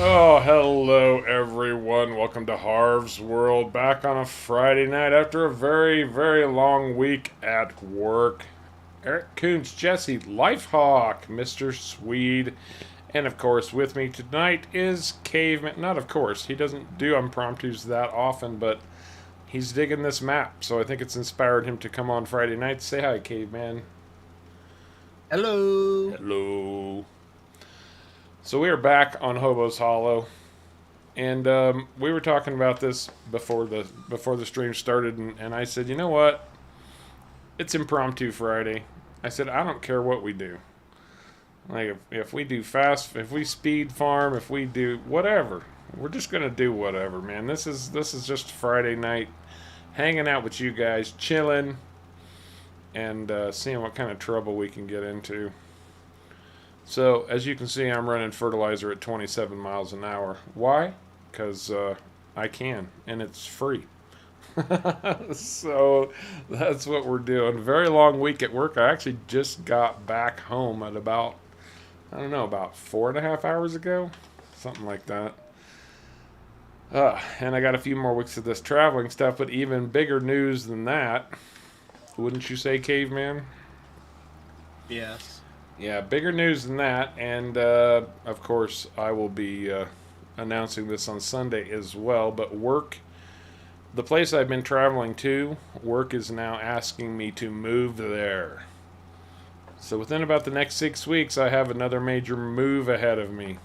Oh, hello everyone. Welcome to Harv's World. Back on a Friday night after a very, very long week at work. Eric Coons, Jesse, Lifehawk, Mr. Swede, and of course with me tonight is Caveman. Not of course, he doesn't do impromptus that often, but he's digging this map, so I think it's inspired him to come on Friday night. Say hi, Caveman. Hello. Hello. So we are back on Hobo's Hollow. And we were talking about this before the stream started, and I said, you know what? It's impromptu Friday. I said I don't care what we do. Like if we do fast, if we speed farm, if we do whatever, we're just gonna do whatever, man. This is just Friday night, hanging out with you guys, chilling, and seeing what kind of trouble we can get into. So as you can see, I'm running fertilizer at 27 miles an hour. Why? Because I can, and it's free. So that's what we're doing. Very long week at work. I actually just got back home at about, I don't know, about 4.5 hours ago, something like that. And I got a few more weeks of this traveling stuff, but even bigger news than that, wouldn't you say, Caveman? Yes. Yeah, bigger news than that, and of course I will be announcing this on Sunday as well. But work, the place I've been traveling to, work is now asking me to move there. So within about the next 6 weeks, I have another major move ahead of me.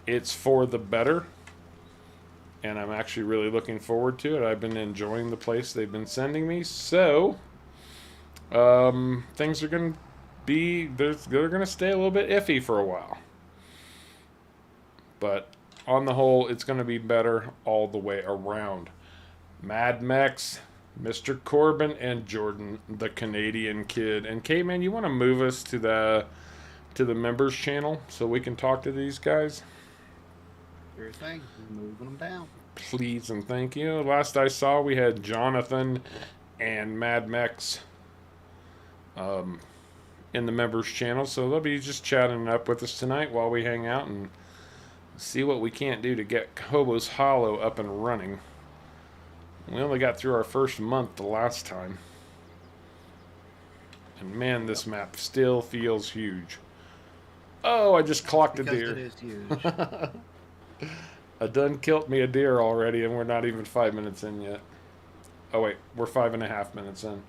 It's for the better, and I'm actually really looking forward to it. I've been enjoying the place they've been sending me, so things are going to they're going to stay a little bit iffy for a while. But on the whole, it's going to be better all the way around. Mad Max, Mr. Corbin, and Jordan, the Canadian kid. And K-Man, you want to move us to the members channel so we can talk to these guys? Sure thing. Moving them down. Please and thank you. Last I saw, we had Jonathan and Mad Max in the members channel, so they'll be just chatting up with us tonight while we hang out and see what we can't do to get Hobo's Hollow up and running. We only got through our first month the last time, and man, this map still feels huge. Oh, I just clocked a deer. It is huge. I done killed me a deer already, and we're not even 5 minutes in yet. Oh wait, we're 5.5 minutes in.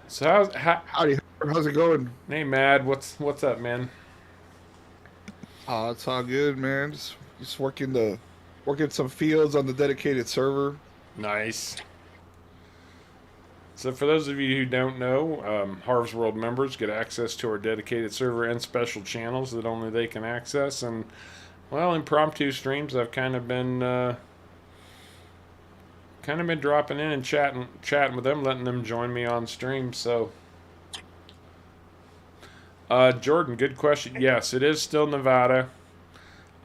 So Howdy, how's it going? Hey, Mad, what's up, man? Oh, it's all good, man. Just working some fields on the dedicated server. Nice. So for those of you who don't know, Harv's World members get access to our dedicated server and special channels that only they can access. And, well, impromptu streams, I've kind of been dropping in and chatting with them, letting them join me on stream. So, Jordan, good question. Yes, it is still Nevada.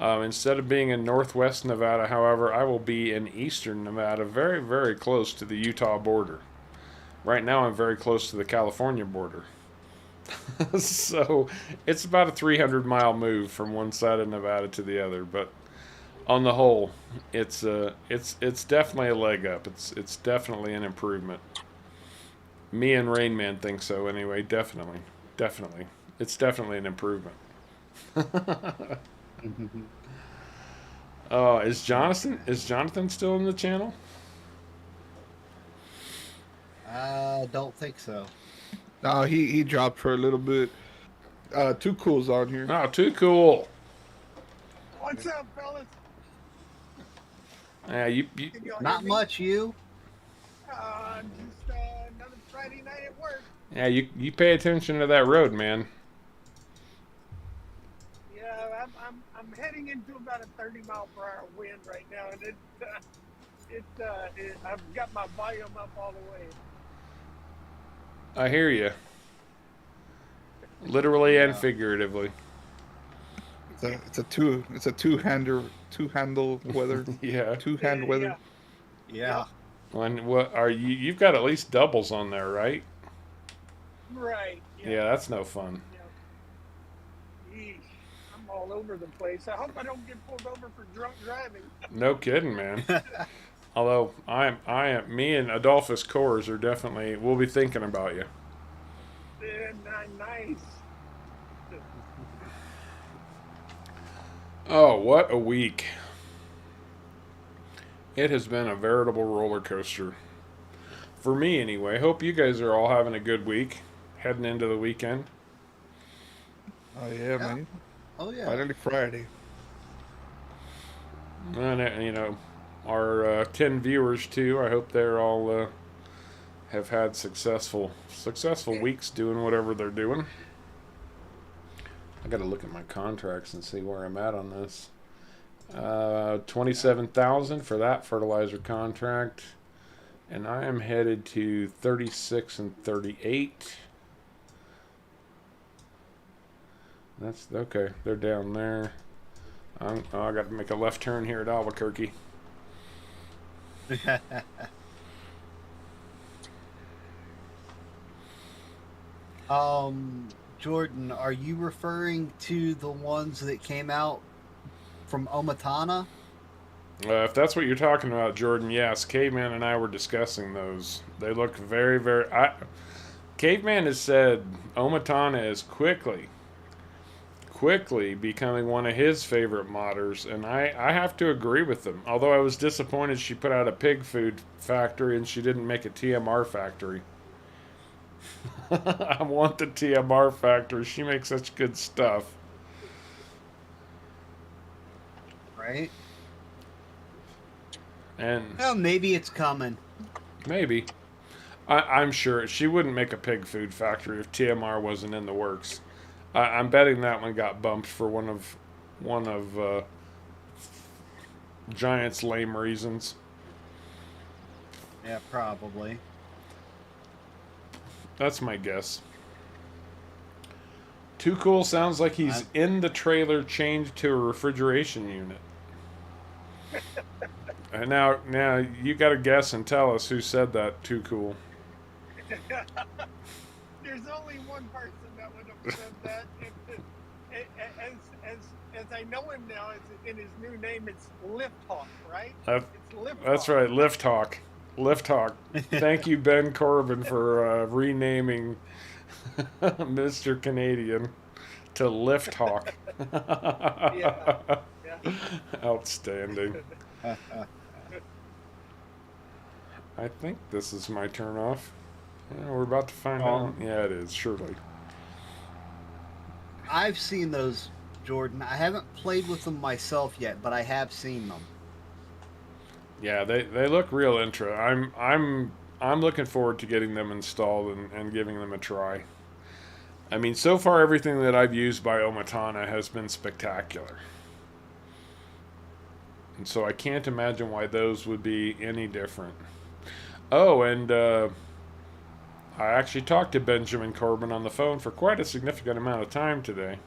Instead of being in northwest Nevada, however, I will be in eastern Nevada, very, very close to the Utah border. Right now, I'm very close to the California border. So, it's about a 300-mile move from one side of Nevada to the other, but on the whole, it's definitely a leg up. It's definitely an improvement. Me and Rain Man think so anyway. Definitely. It's definitely an improvement. Oh, is Jonathan still in the channel? I don't think so. No, he dropped for a little bit. Too cool's on here. Oh, too cool. What's up, fellas? Yeah, you Not much, you. Just another Friday night at work. yeah, you pay attention to that road, man. Yeah, I'm heading into about a 30-mile-per-hour wind right now, and I've got my volume up all the way. I hear you. Literally and figuratively. It's a two-handle weather. Yeah. Two-hand weather. Yeah. And what are you? You've got at least doubles on there, right? Right. Yeah, that's no fun. Yeah. I'm all over the place. I hope I don't get pulled over for drunk driving. No kidding, man. Although me and Adolphus Coors are definitely, we'll be thinking about you. Nice. Oh, what a week. It has been a veritable roller coaster. For me, anyway. Hope you guys are all having a good week, heading into the weekend. Oh yeah, man. Oh yeah. Finally Friday. And, our 10 viewers, too. I hope they're all have had successful weeks doing whatever they're doing. I got to look at my contracts and see where I'm at on this. 27,000 for that fertilizer contract, and I am headed to 36 and 38. That's okay. They're down there. I got to make a left turn here at Albuquerque. Jordan, are you referring to the ones that came out from Omatana? If that's what you're talking about, Jordan, yes. Caveman and I were discussing those. They look very, very. Caveman has said Omatana is quickly becoming one of his favorite modders, and I have to agree with him. Although I was disappointed she put out a pig food factory and she didn't make a TMR factory. I want the TMR factory. She makes such good stuff. Right? And Well, maybe it's coming. maybe. I'm sure she wouldn't make a pig food factory if TMR wasn't in the works. I'm betting that one got bumped for one of Giant's lame reasons. Yeah, probably. That's my guess. Too Cool sounds like he's in the trailer changed to a refrigeration unit. And now you got to guess and tell us who said that. Too Cool. There's only one person that would have said that. As I know him now, in his new name, it's Lift Hawk, right? It's Lift Hawk. That's right, Lift Hawk. Lift Hawk. Thank you, Ben Corbin, for renaming Mr. Canadian to Lift Hawk. Yeah. Outstanding. I think this is my turn off. Yeah, we're about to find out. Yeah, it is, surely. I've seen those, Jordan. I haven't played with them myself yet, but I have seen them. Yeah, they look real I'm looking forward to getting them installed and giving them a try. I mean, so far everything that I've used by Omatana has been spectacular. And so I can't imagine why those would be any different. Oh, and I actually talked to Benjamin Corbin on the phone for quite a significant amount of time today.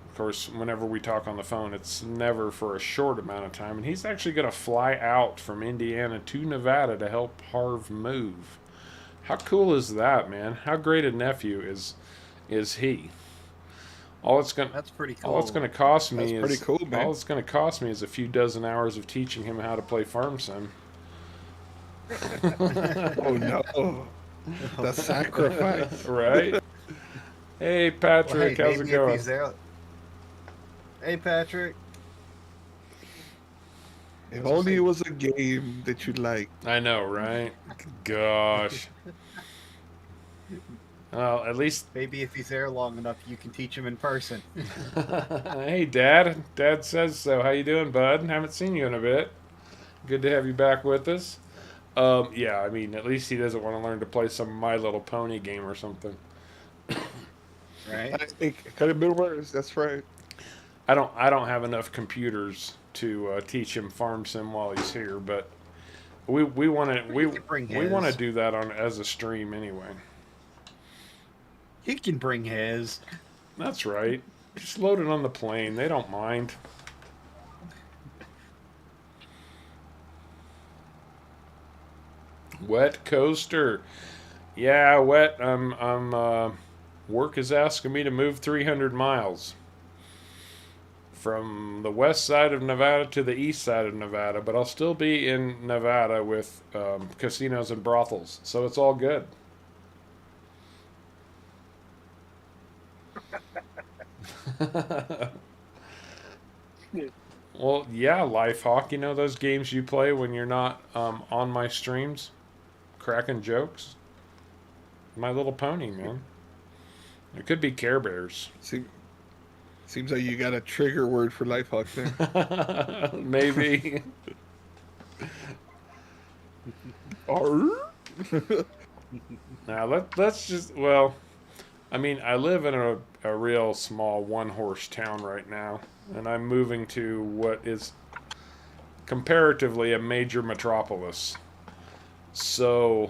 Of course, whenever we talk on the phone, it's never for a short amount of time. And he's actually going to fly out from Indiana to Nevada to help Harv move. How cool is that, man? How great a nephew is he? That's pretty cool. All it's going to cost me That's pretty cool, man. all it's going to cost me is a few dozen hours of teaching him how to play Farm Sim. Oh no. The sacrifice. Right? Hey, Patrick, Well, hey, how's it maybe if going? he's there- Hey, Patrick. If only it was a game that you like. I know, right? Gosh. Well, at least. Maybe if he's there long enough, you can teach him in person. Hey, Dad. Dad says so. How you doing, bud? Haven't seen you in a bit. Good to have you back with us. Yeah, I mean, at least he doesn't want to learn to play some My Little Pony game or something. Right? It could have been worse. That's right. I don't have enough computers to teach him Farm Sim while he's here, but we want to we want to do that on as a stream anyway. He can bring his. That's right. Just load it on the plane. They don't mind. Wet coaster. Yeah, wet. Work is asking me to move 300 miles. from the west side of Nevada to the east side of Nevada, but I'll still be in Nevada with casinos and brothels, so it's all good. Well, yeah, Lifehawk, you know those games you play when you're not on my streams? Cracking jokes? My Little Pony, man. It could be Care Bears. Seems like you got a trigger word for Lifehawk there. Maybe. Now, let's just, well, I mean, I live in a real small one-horse town right now, and I'm moving to what is comparatively a major metropolis. So,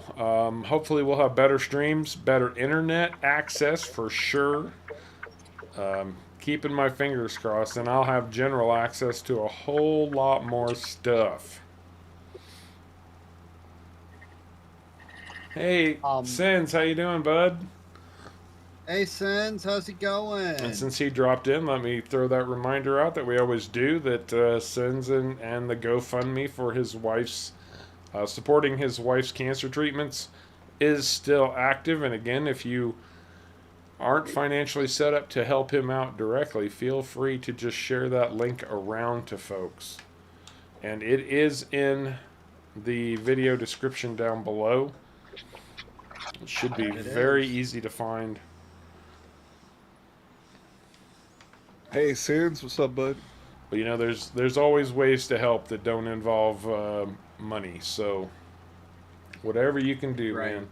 hopefully we'll have better streams, better internet access for sure. Keeping my fingers crossed, and I'll have general access to a whole lot more stuff. Hey, Sins, how you doing, bud? Hey, Sins, how's it going? And since he dropped in, let me throw that reminder out that we always do, that Sins and the GoFundMe for his wife's, supporting his wife's cancer treatments is still active. And again, if you aren't financially set up to help him out directly, feel free to just share that link around to folks. And it is in the video description down below. It should be very easy to find. Hey, Sins, what's up, bud? But you know, there's always ways to help that don't involve money. So whatever you can do, man.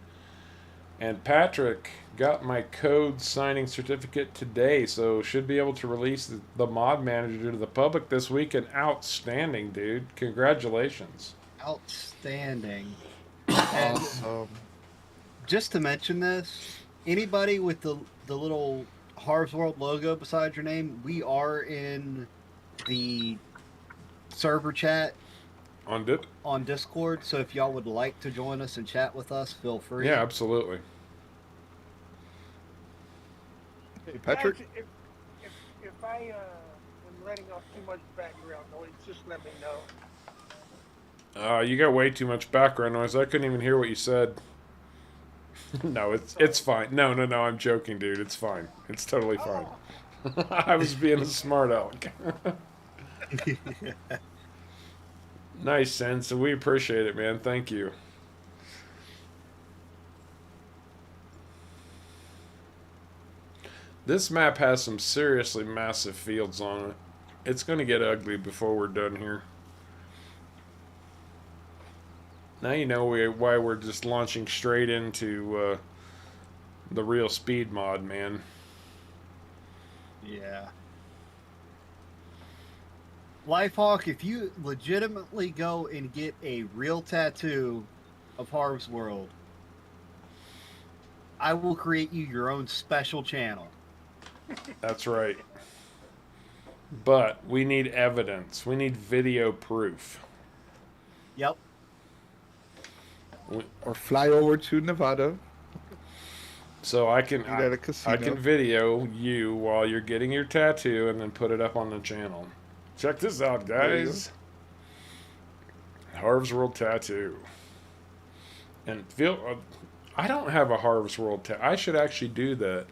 And Patrick got my code signing certificate today, so should be able to release the mod manager to the public this week. And outstanding, dude! Congratulations. Outstanding. And just to mention this, anybody with the little Harv's World logo beside your name, we are in the server chat on Discord, so if y'all would like to join us and chat with us, feel free. Yeah, absolutely. Hey, Patrick? Guys, if I am letting off too much background noise, just let me know. You got way too much background noise. I couldn't even hear what you said. No, it's fine. No, I'm joking, dude. It's fine. It's totally fine. I was being a smart aleck. Nice, Sense. We appreciate it, man. Thank you. This map has some seriously massive fields on it. It's going to get ugly before we're done here. Now you know why we're just launching straight into the real speed mod, man. Yeah. Lifehawk, if you legitimately go and get a real tattoo of Harv's World, I will create you your own special channel. That's right. But we need evidence. We need video proof. Yep. Or fly over to Nevada. So I can At a casino. I can video you while you're getting your tattoo and then put it up on the channel. Check this out, guys. Harv's World tattoo. And I don't have a Harv's World tattoo. I should actually do that.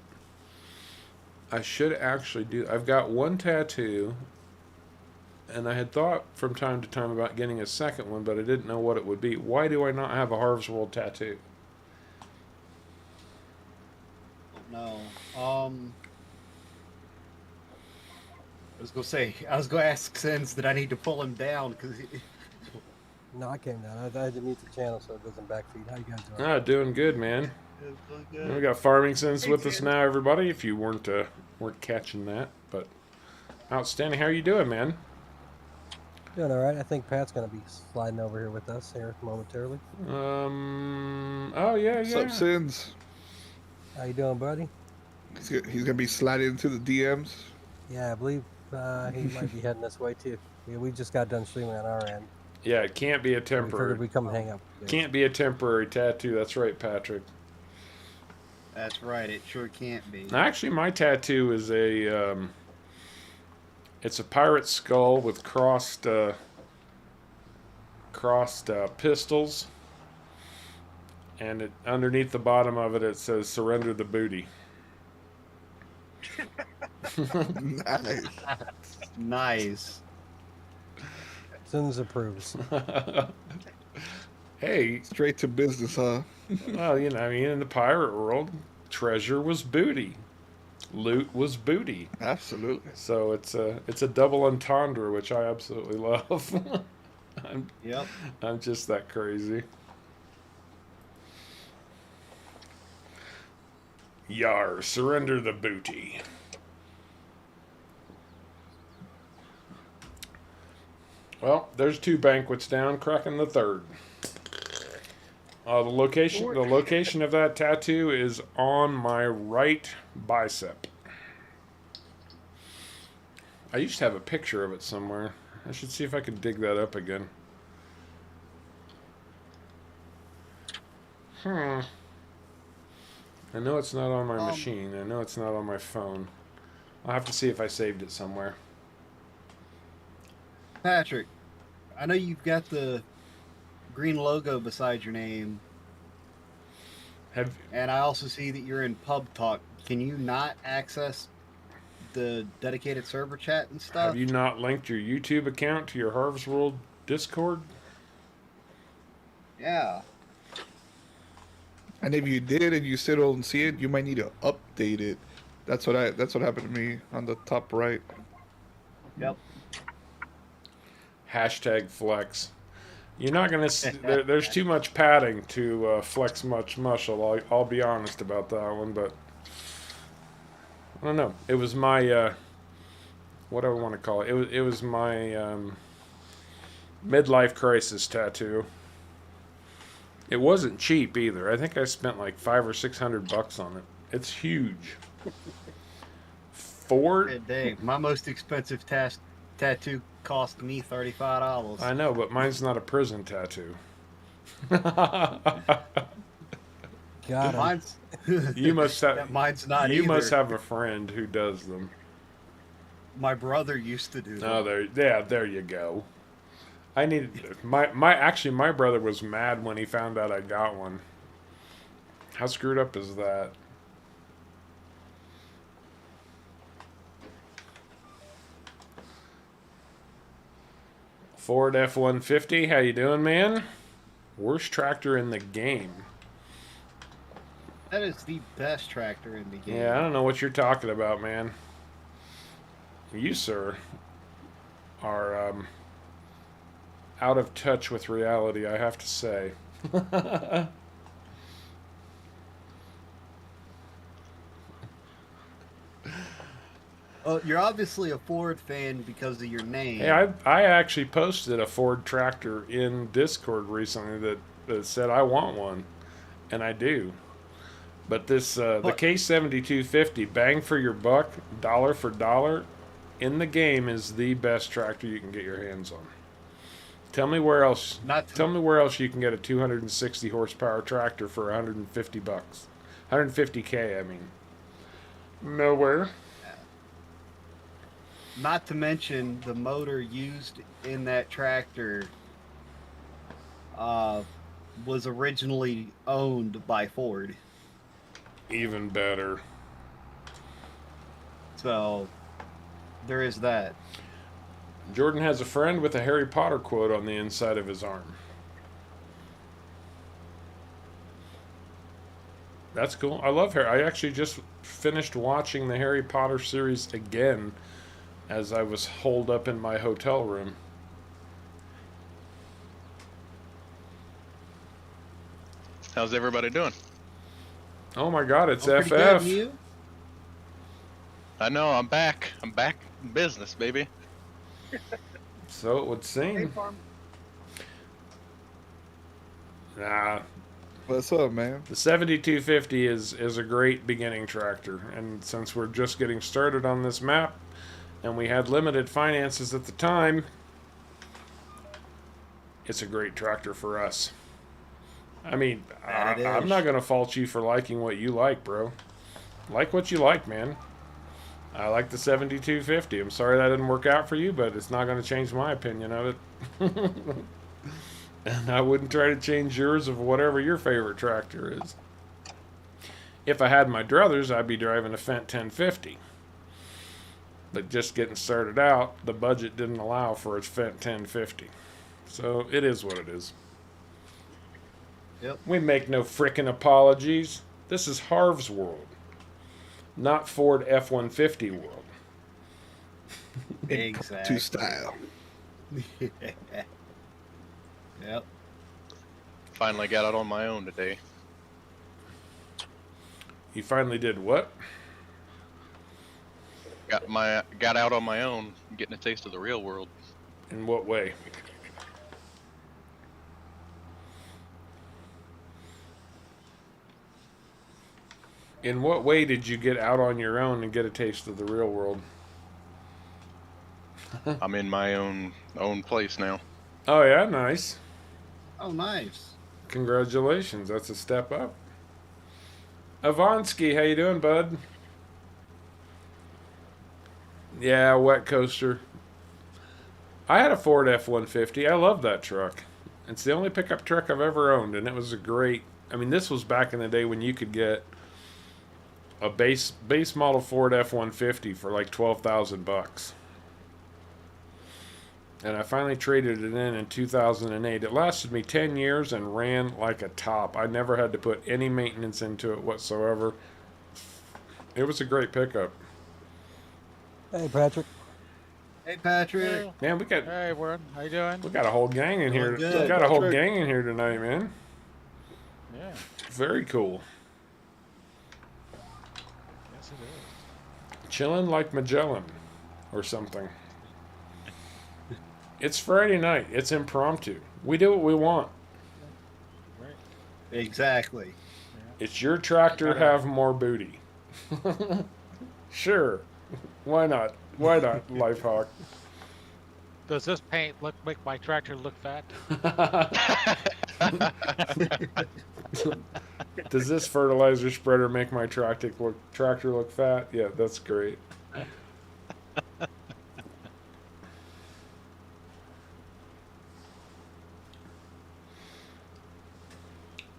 I've got one tattoo, and I had thought from time to time about getting a second one, but I didn't know what it would be. Why do I not have a Harv's World tattoo? No. I was gonna ask Sins that I need to pull him down because. No, I came down. I had to mute the channel so it doesn't backfeed. How you guys doing? Doing good, man. We got Farming Sense with us now, everybody. If you weren't catching that, but outstanding. How are you doing, man? Doing all right. I think Pat's gonna be sliding over here with us here momentarily. Oh yeah. What's up, Sins? How you doing, buddy? He's gonna be sliding into the DMs. Yeah, I believe he might be heading this way too. Yeah, we just got done streaming on our end. Yeah, it can't be a temporary. We come hang up. Can't be a temporary tattoo. That's right, Patrick. That's right. It sure can't be. Actually, my tattoo is It's a pirate skull with crossed pistols, and underneath the bottom of it, it says "Surrender the booty." Nice. Nice. Sims approves. Hey, Straight to business, huh? well, you know, I mean, in the pirate world, treasure was booty, loot was booty. Absolutely. So it's a double entendre, which I absolutely love. Yep. I'm just that crazy. Yar, surrender the booty. Well, there's 2 banquets down, cracking the third. The location of that tattoo is on my right bicep. I used to have a picture of it somewhere. I should see if I can dig that up again. I know it's not on my machine. I know it's not on my phone. I'll have to see if I saved it somewhere. Patrick, I know you've got the green logo beside your name, and I also see that you're in Pub Talk. Can you not access the dedicated server chat and stuff? Have you not linked your YouTube account to your Harvest World Discord? Yeah. And if you did and you still don't see it, you might need to update it. That's what happened to me on the top right. Yep. Hashtag flex. You're not gonna. There's too much padding to flex much muscle. I'll be honest about that one, but I don't know. It was my what do I want to call it? It was my midlife crisis tattoo. It wasn't cheap either. I think I spent like $500 or $600 on it. It's huge. Ford. Good day. My most expensive tattoo cost me $35. I know, but mine's not a prison tattoo. Got him. Mine's You must have. mine's not You either. must have a friend who does them. My brother used to do that. Oh, there you go. I needed my brother was mad when he found out I got one. How screwed up is that? Ford F-150, how you doing, man? Worst tractor in the game. That is the best tractor in the game. Yeah, I don't know what you're talking about, man. You, sir, are out of touch with reality, I have to say. Oh, you're obviously a Ford fan because of your name. Hey, I actually posted a Ford tractor in Discord recently that said I want one, and I do. But this the K7250, bang for your buck, dollar for dollar, in the game is the best tractor you can get your hands on. Tell me where else. Tell me where else you can get a 260 horsepower tractor for $150, $150K. I mean, nowhere. Not to mention the motor used in that tractor was originally owned by Ford. Even better. So there is that. Jordan has a friend with a Harry Potter quote on the inside of his arm. That's cool. I love Harry. I actually just finished watching the Harry Potter series again as I was holed up in my hotel room. How's everybody doing? Oh my God, it's Pretty good, FF. and you? I know, I'm back. I'm back in business, baby. So it would Hey, seem. farm. Nah, What's up, man? the 7250 is a great beginning tractor, and since we're just getting started on this map, and we had limited finances at the time, it's a great tractor for us. I mean, That it I'm is. not going to fault you for liking what you like, bro. Like what you like, man. I like the 7250. I'm sorry that didn't work out for you, but it's not going to change my opinion of it. And I wouldn't try to change yours of whatever your favorite tractor is. If I had my druthers, I'd be driving a Fendt 1050. But just getting started out, the budget didn't allow for a Fendt 1050. So it is what it is. Yep. We make no frickin' apologies. This is Harv's world, not Ford F-150 world. Exactly. To style. Yep. Finally got out on my own today. You finally did what? Got out on my own, getting a taste of the real world. In what way? In what way did you get out on your own and get a taste of the real world? I'm in my own place now. Oh yeah, nice. Oh, nice. Congratulations, that's a step up. Avonsky, how you doing, bud? Yeah, wet coaster. I had a Ford F-150. I love that truck. It's the only pickup truck I've ever owned, and it was a great... I mean, this was back in the day when you could get a base model Ford F-150 for like $12,000. And I finally traded it in 2008. It lasted me 10 years and ran like a top. I never had to put any maintenance into it whatsoever. It was a great pickup. Hey, Patrick. Hey, Patrick. Man, we got Hey, everyone. How you doing? a whole gang in here. Doing good. We got a whole Patrick. gang in here tonight, man. Yeah. Very cool. Yes, it is. Chilling like Magellan or something. It's Friday night. It's impromptu. We do what we want. Right. Exactly. It's your tractor, have more booty. Sure. Why not? Why not, Lifehawk? Does this paint make my tractor look fat? Does this fertilizer spreader make my tractor look fat? Yeah, that's great.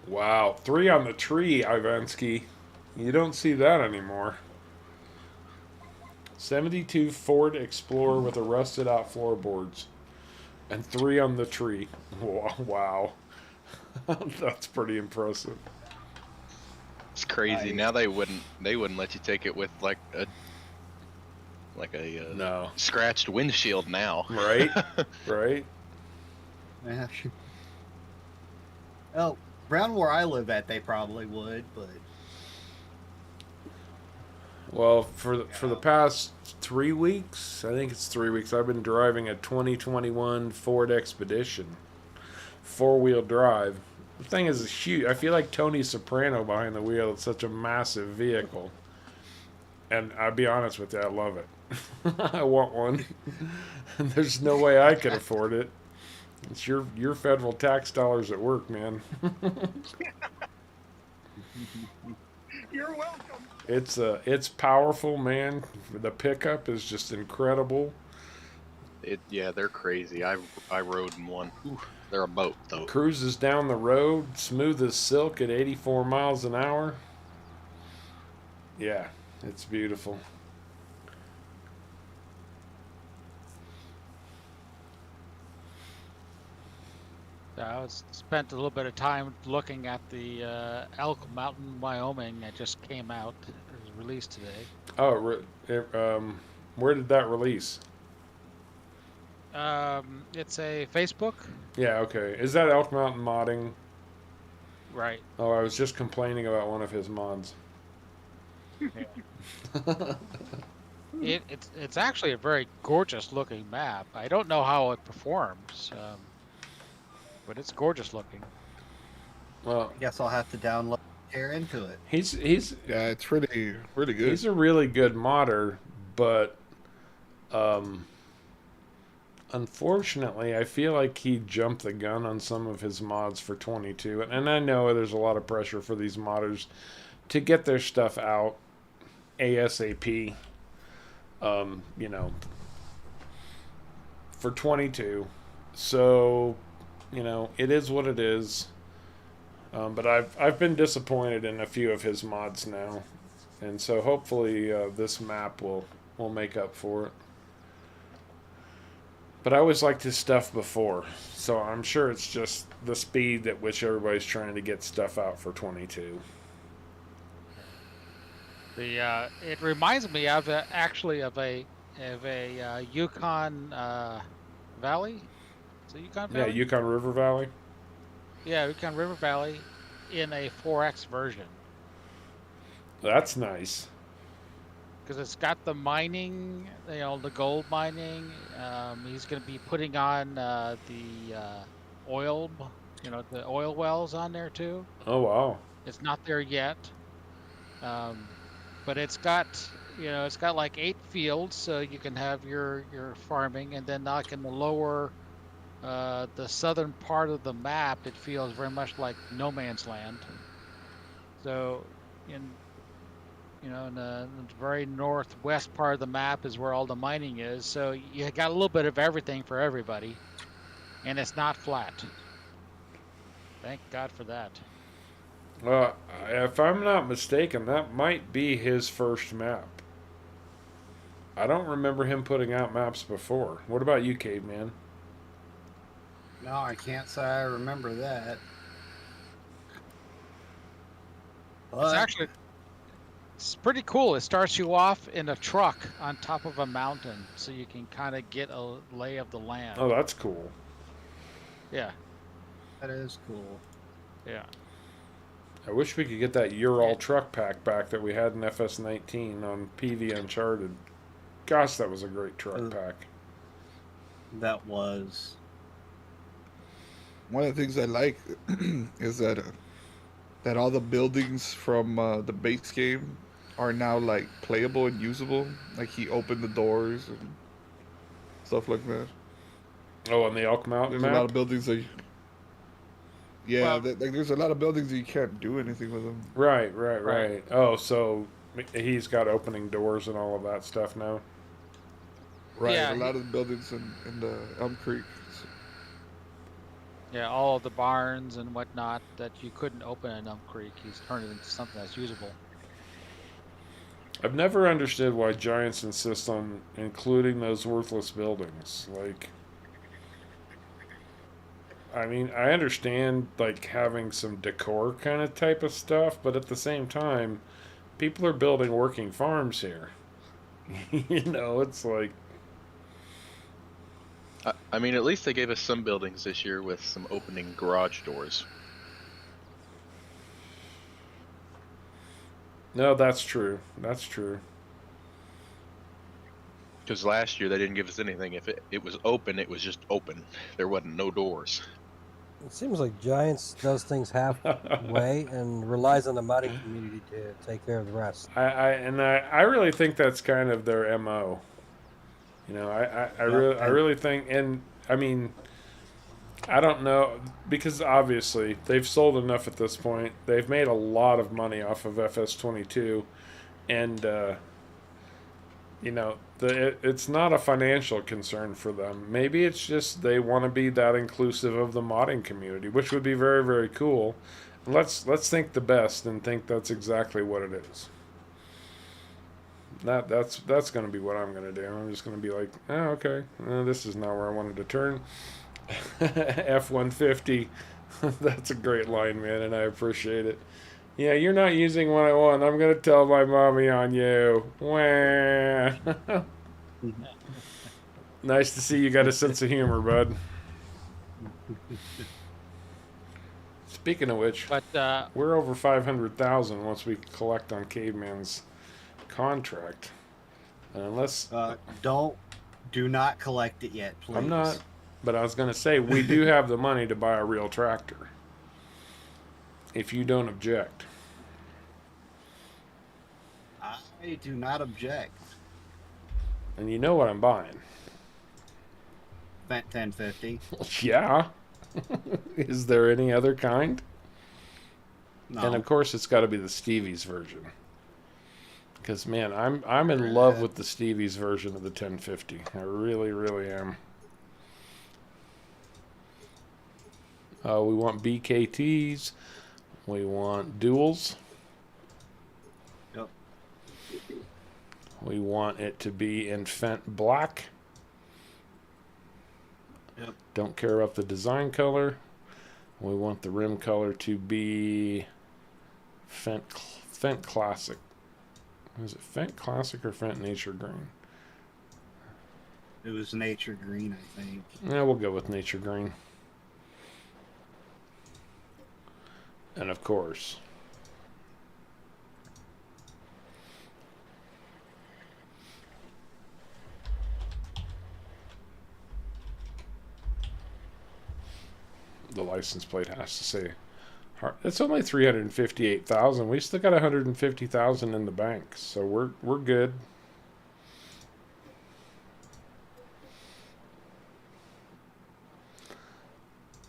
Wow, 3 on the tree, Ivansky. You don't see that anymore. 72 Ford Explorer with a rusted out floorboards. And 3 on the tree. Wow. That's pretty impressive. It's crazy. Nice. Now they wouldn't let you take it with like a No. scratched windshield now. Right? Right? Yeah. Well, around where I live at, they probably would, but Well, for the past 3 weeks, I think it's 3 weeks, I've been driving a 2021 Ford Expedition. 4-wheel drive. The thing is huge. I feel like Tony Soprano behind the wheel. It's such a massive vehicle. And I'll be honest with you, I love it. I want one. And there's no way I could afford it. It's your federal tax dollars at work, man. You're welcome. It's powerful, man. The pickup is just incredible. Yeah, they're crazy. I rode in one. Ooh, they're a boat though. Cruises down the road, smooth as silk at 84 miles an hour. Yeah, it's beautiful. I spent a little bit of time looking at the Elk Mountain, Wyoming that just came out. It was released today. Oh, where did that release? It's a Facebook. Yeah, okay. Is that Elk Mountain modding? Right. Oh, I was just complaining about one of his mods. It's actually a very gorgeous looking map. I don't know how it performs, but it's gorgeous looking. Well, I guess I'll have to download tear into it. he's Yeah, it's really good. he's a really good modder, but unfortunately, I feel like he jumped the gun on some of his mods for 22. And I know there's a lot of pressure for these modders to get their stuff out ASAP. You know, for 22. So, you know, it is what it is. But I've been disappointed in a few of his mods now, and so hopefully this map will make up for it. But I always liked his stuff before, so I'm sure it's just the speed at which everybody's trying to get stuff out for 22. It reminds me of actually of a Yukon Valley. Is it Yukon Yeah, Valley? Yukon River Valley. Yeah, Yukon River Valley in a 4X version. That's nice. Because it's got the mining, you know, the gold mining. He's going to be putting on the oil, you know, the oil wells on there too. Oh, wow. It's not there yet. But it's got, you know, it's got like 8 fields, so you can have your farming, and then like in the lower, the southern part of the map, it feels very much like no man's land. So, in the very northwest part of the map is where all the mining is. So you got a little bit of everything for everybody, and it's not flat. Thank God for that. If I'm not mistaken, that might be his first map. I don't remember him putting out maps before. What about you, Caveman? No, I can't say I remember that. But It's pretty cool. It starts you off in a truck on top of a mountain, so you can kind of get a lay of the land. Oh, that's cool. Yeah, that is cool. yeah. I wish we could get that Ural truck pack back that we had in FS19 on PV Uncharted. Gosh, that was a great truck pack. That was. One of the things I like is that all the buildings from the base game are now like playable and usable. Like he opened the doors and stuff like that. Oh, on the Elk Mountain There's map? a lot of buildings that. Yeah, Well, there's a lot of buildings that you can't do anything with them. Right. Oh, so he's got opening doors and all of that stuff now? Right, Yeah, a lot of the buildings in the Elmcreek. Yeah, all of the barns and whatnot that you couldn't open in Elmcreek, he's turned it into something that's usable. I've never understood why Giants insist on including those worthless buildings. Like, I mean, I understand, like, having some decor kind of type of stuff, but at the same time, people are building working farms here. You know, it's like... I mean, at least they gave us some buildings this year with some opening garage doors. No, that's true. That's true. Because last year they didn't give us anything. If it was open, it was just open. There wasn't no doors. It seems like Giants does things halfway and relies on the modding community to take care of the rest. I really think that's kind of their MO. You know, I really think, and I mean, I don't know, because obviously they've sold enough at this point. They've made a lot of money off of FS22, and you know, it's not a financial concern for them. Maybe it's just they want to be that inclusive of the modding community, which would be very, very cool. Let's think the best and think that's exactly what it is. That's going to be what I'm going to do. I'm just going to be like, oh, okay, this is not where I wanted to turn. F-150. That's a great line, man, and I appreciate it. Yeah, you're not using what I want. I'm going to tell my mommy on you. Wah. Nice to see you got a sense of humor, bud. Speaking of which, But we're over 500,000 once we collect on Caveman's contract. Unless Do not collect it yet, please. I'm not, but I was going to say we do have the money to buy a real tractor. If you don't object. I do not object. And you know what I'm buying. 1050. Yeah. Is there any other kind? No. And of course it's got to be the Stevie's version. Because man, I'm in love with the Stevie's version of the 1050. I really, really am. We want BKTs. We want duals. Yep. We want it to be in Fent black. Yep. Don't care about the design color. We want the rim color to be Fent Classic. Is it Fent Classic or Fent Nature Green? It was nature green, I think. Yeah, we'll go with Nature Green. And of course, the license plate has to say, it's only 358,000. We still got 150,000 in the bank, so we're good.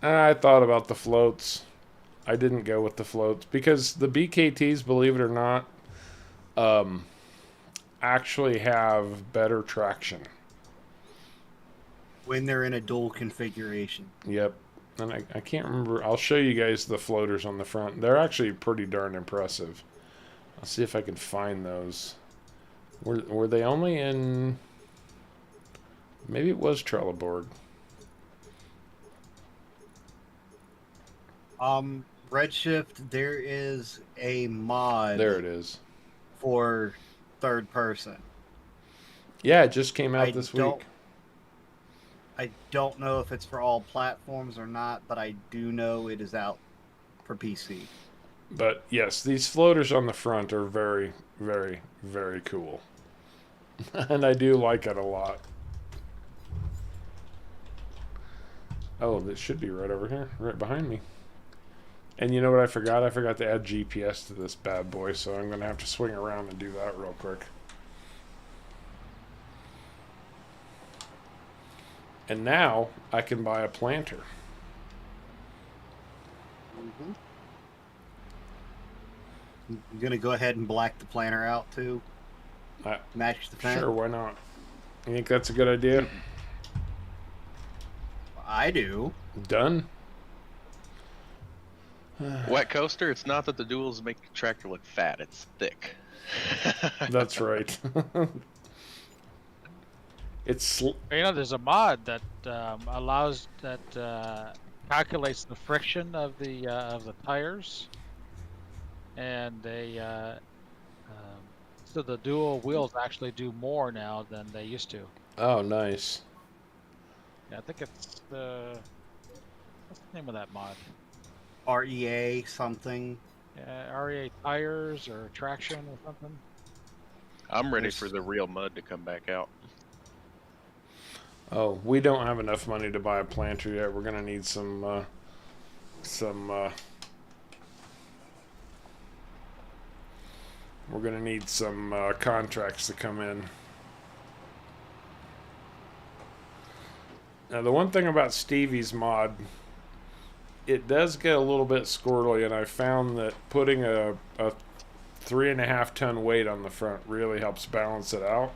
I thought about the floats. I didn't go with the floats because the BKTs, believe it or not, actually have better traction. When they're in a dual configuration. Yep. And I can't remember. I'll show you guys the floaters on the front. They're actually pretty darn impressive. I'll see if I can find those. Were they only in... Maybe it was Trelleborg. Redshift, there is a mod. There it is. For third person. Yeah, it just came out this week. I don't know if it's for all platforms or not, but I do know it is out for PC. But yes, these floaters on the front are very, very, very cool. And I do like it a lot. Oh, this should be right over here, right behind me. And you know what I forgot? I forgot to add GPS to this bad boy, so I'm going to have to swing around and do that real quick. And now I can buy a planter. Mm-hmm. I'm going to go ahead and black the planter out too. Match the fence. Sure, why not? You think that's a good idea? I do. Done. Wet coaster, it's not that the duals make the tractor look fat, it's thick. That's right. It's there's a mod that calculates the friction of the tires, and so the dual wheels actually do more now than they used to. Oh, nice. Yeah, I think it's what's the name of that mod? REA something. REA tires or traction or something. I'm ready for the real mud to come back out. Oh, we don't have enough money to buy a planter yet. We're gonna need some contracts to come in. Now, the one thing about Stevie's mod, it does get a little bit squirrely, and I found that putting a 3.5 ton weight on the front really helps balance it out.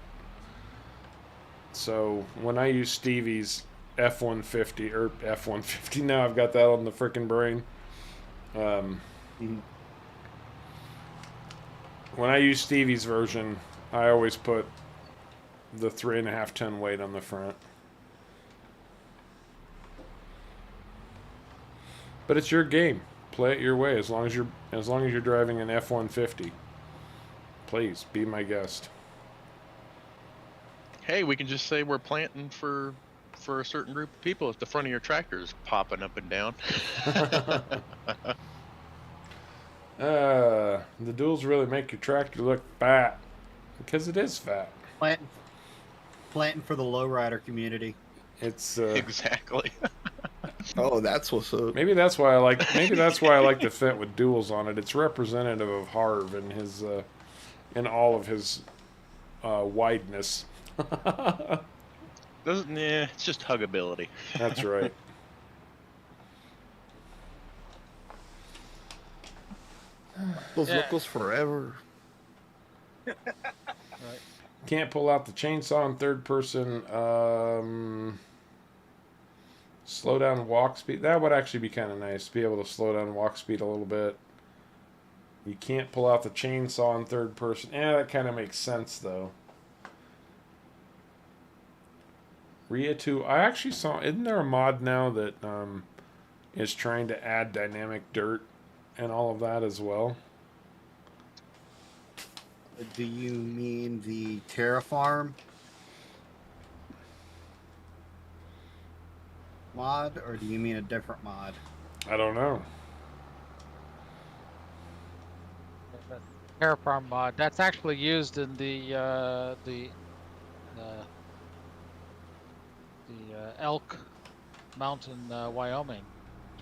So when I use Stevie's F150 or F150, now I've got that on the frickin' brain. When I use Stevie's version, I always put the 3.5 ton weight on the front. But it's your game. Play it your way. As long as you're driving an F150, please be my guest. Hey, we can just say we're planting for a certain group of people if the front of your tractor is popping up and down. The duals really make your tractor look fat, because it is fat. Planting for the lowrider community. It's exactly. Oh, that's what's up. Maybe that's why I like the Fent with duals on it. It's representative of Harv and his in all of his wideness. It's just huggability. That's right. Those locals forever. Right. Can't pull out the chainsaw in third person. Slow down walk speed. That would actually be kind of nice. Be able to slow down walk speed a little bit. You can't pull out the chainsaw in third person. Yeah, that kind of makes sense though. Ria 2. I actually saw. Isn't there a mod now that is trying to add dynamic dirt and all of that as well? Do you mean the Terraform mod, or do you mean a different mod? I don't know. That Terraform mod, that's actually used in the Elk Mountain, Wyoming,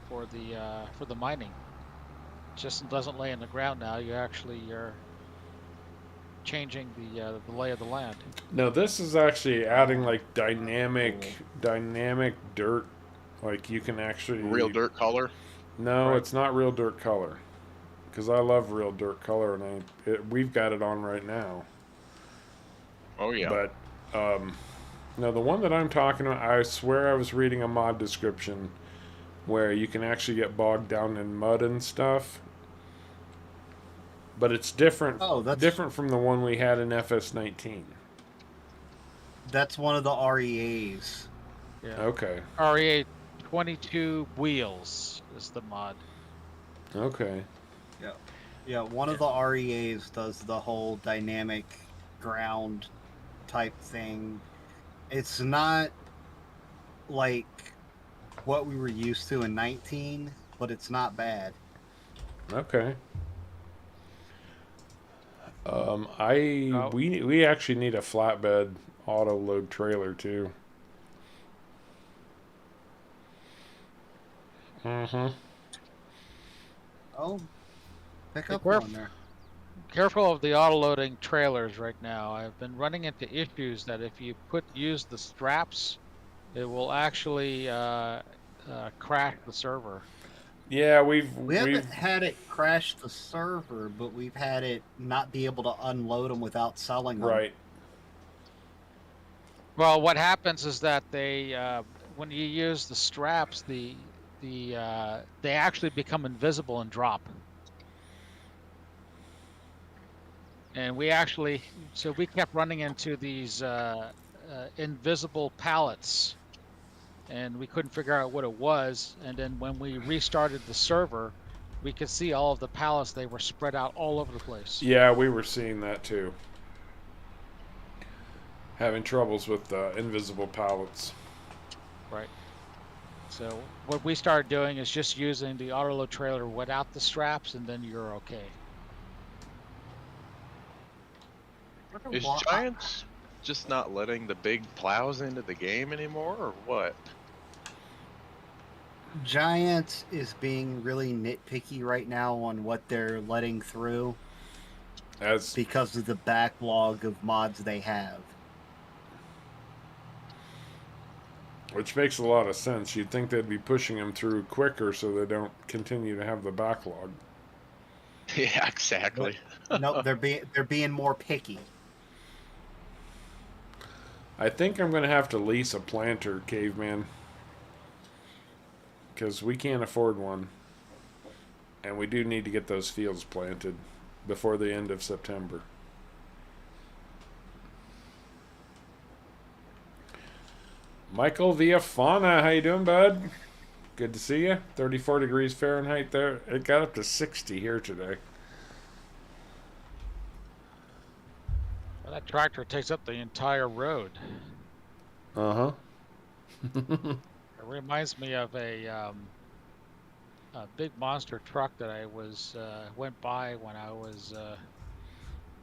for the mining. It just doesn't lay in the ground now. You're changing the lay of the land. No, this is actually adding like dynamic dirt. Like you can actually Real dirt color. No, Right. it's not real dirt color. Because I love real dirt color, and we've got it on right now. Oh yeah. But no, the one that I'm talking about, I swear I was reading a mod description where you can actually get bogged down in mud and stuff. But it's different. Oh, that's different from the one we had in FS19. That's one of the REAs. Yeah. Okay. REA 22 wheels is the mod. Okay. Yeah, one of the REAs does the whole dynamic ground type thing. It's not like what we were used to in 19, but it's not bad. Okay. Oh. We actually need a flatbed auto load trailer too. Mm-hmm. Oh, pick up Where- one there. Careful of the auto-loading trailers right now. I've been running into issues that if you use the straps, it will actually crash the server. Yeah, We haven't had it crash the server, but we've had it not be able to unload them without selling them. right. Well, what happens is that they, when you use the straps, they actually become invisible and drop. And we kept running into these invisible pallets, and we couldn't figure out what it was. And then when we restarted the server, we could see all of the pallets. They were spread out all over the place. Yeah, we were seeing that too. Having troubles with invisible pallets. Right. So what we started doing is just using the autoload trailer without the straps, and then you're okay. Is Giants just not letting the big plows into the game anymore, or what? Giants is being really nitpicky right now on what they're letting through because of the backlog of mods they have. Which makes a lot of sense. You'd think they'd be pushing them through quicker so they don't continue to have the backlog. Yeah, exactly. No, they're being more picky. I think I'm going to have to lease a planter, Caveman. Because we can't afford one. And we do need to get those fields planted before the end of September. Michael Villafauna, how you doing, bud? Good to see you. 34 degrees Fahrenheit there. It got up to 60 here today. Well, that tractor takes up the entire road. Uh-huh. It reminds me of a big monster truck that I went by when I was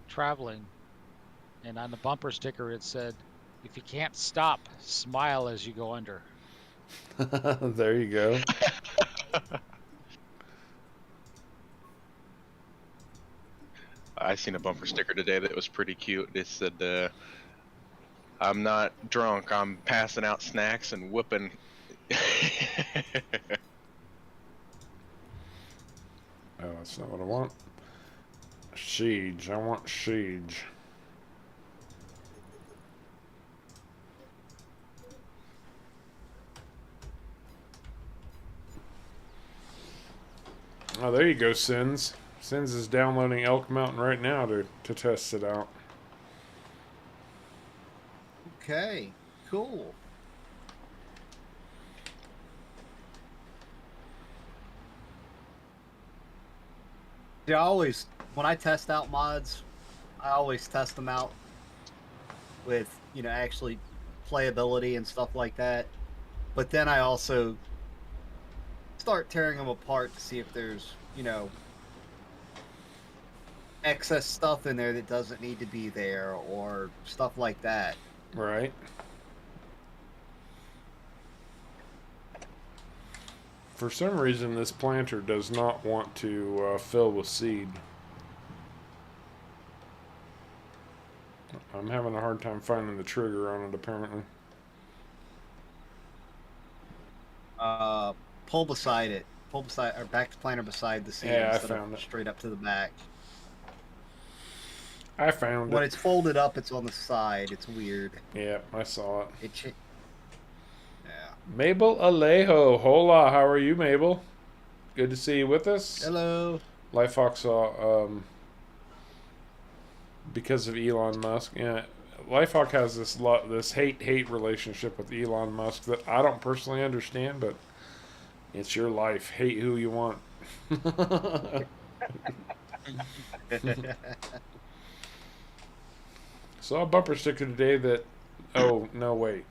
traveling, and on the bumper sticker it said, "If you can't stop, smile as you go under." There you go. I seen a bumper sticker today that was pretty cute. It said, "I'm not drunk. I'm passing out snacks and whooping." Oh, that's not what I want. Siege. I want siege. Oh, there you go, Sins. Sins is downloading Elk Mountain right now to test it out. Okay, cool. Yeah, I always, when I test out mods, I always test them out with, actually playability and stuff like that. But then I also start tearing them apart to see if there's, excess stuff in there that doesn't need to be there or stuff like that. Right. For some reason, this planter does not want to fill with seed. I'm having a hard time finding the trigger on it, apparently. Pull beside it. Pull beside, or back to planter beside the seat Yeah, I instead found of it. straight up to the back. I found When it. it's folded up, it's on the side. It's weird. Yeah, I saw it. Yeah. Mabel Alejo. Hola, how are you, Mabel? Good to see you with us. Hello. Lifehawk saw, because of Elon Musk. Yeah, Lifehawk has this hate relationship with Elon Musk that I don't personally understand, but it's your life. Hate who you want. Saw a bumper sticker today that. Oh no, wait.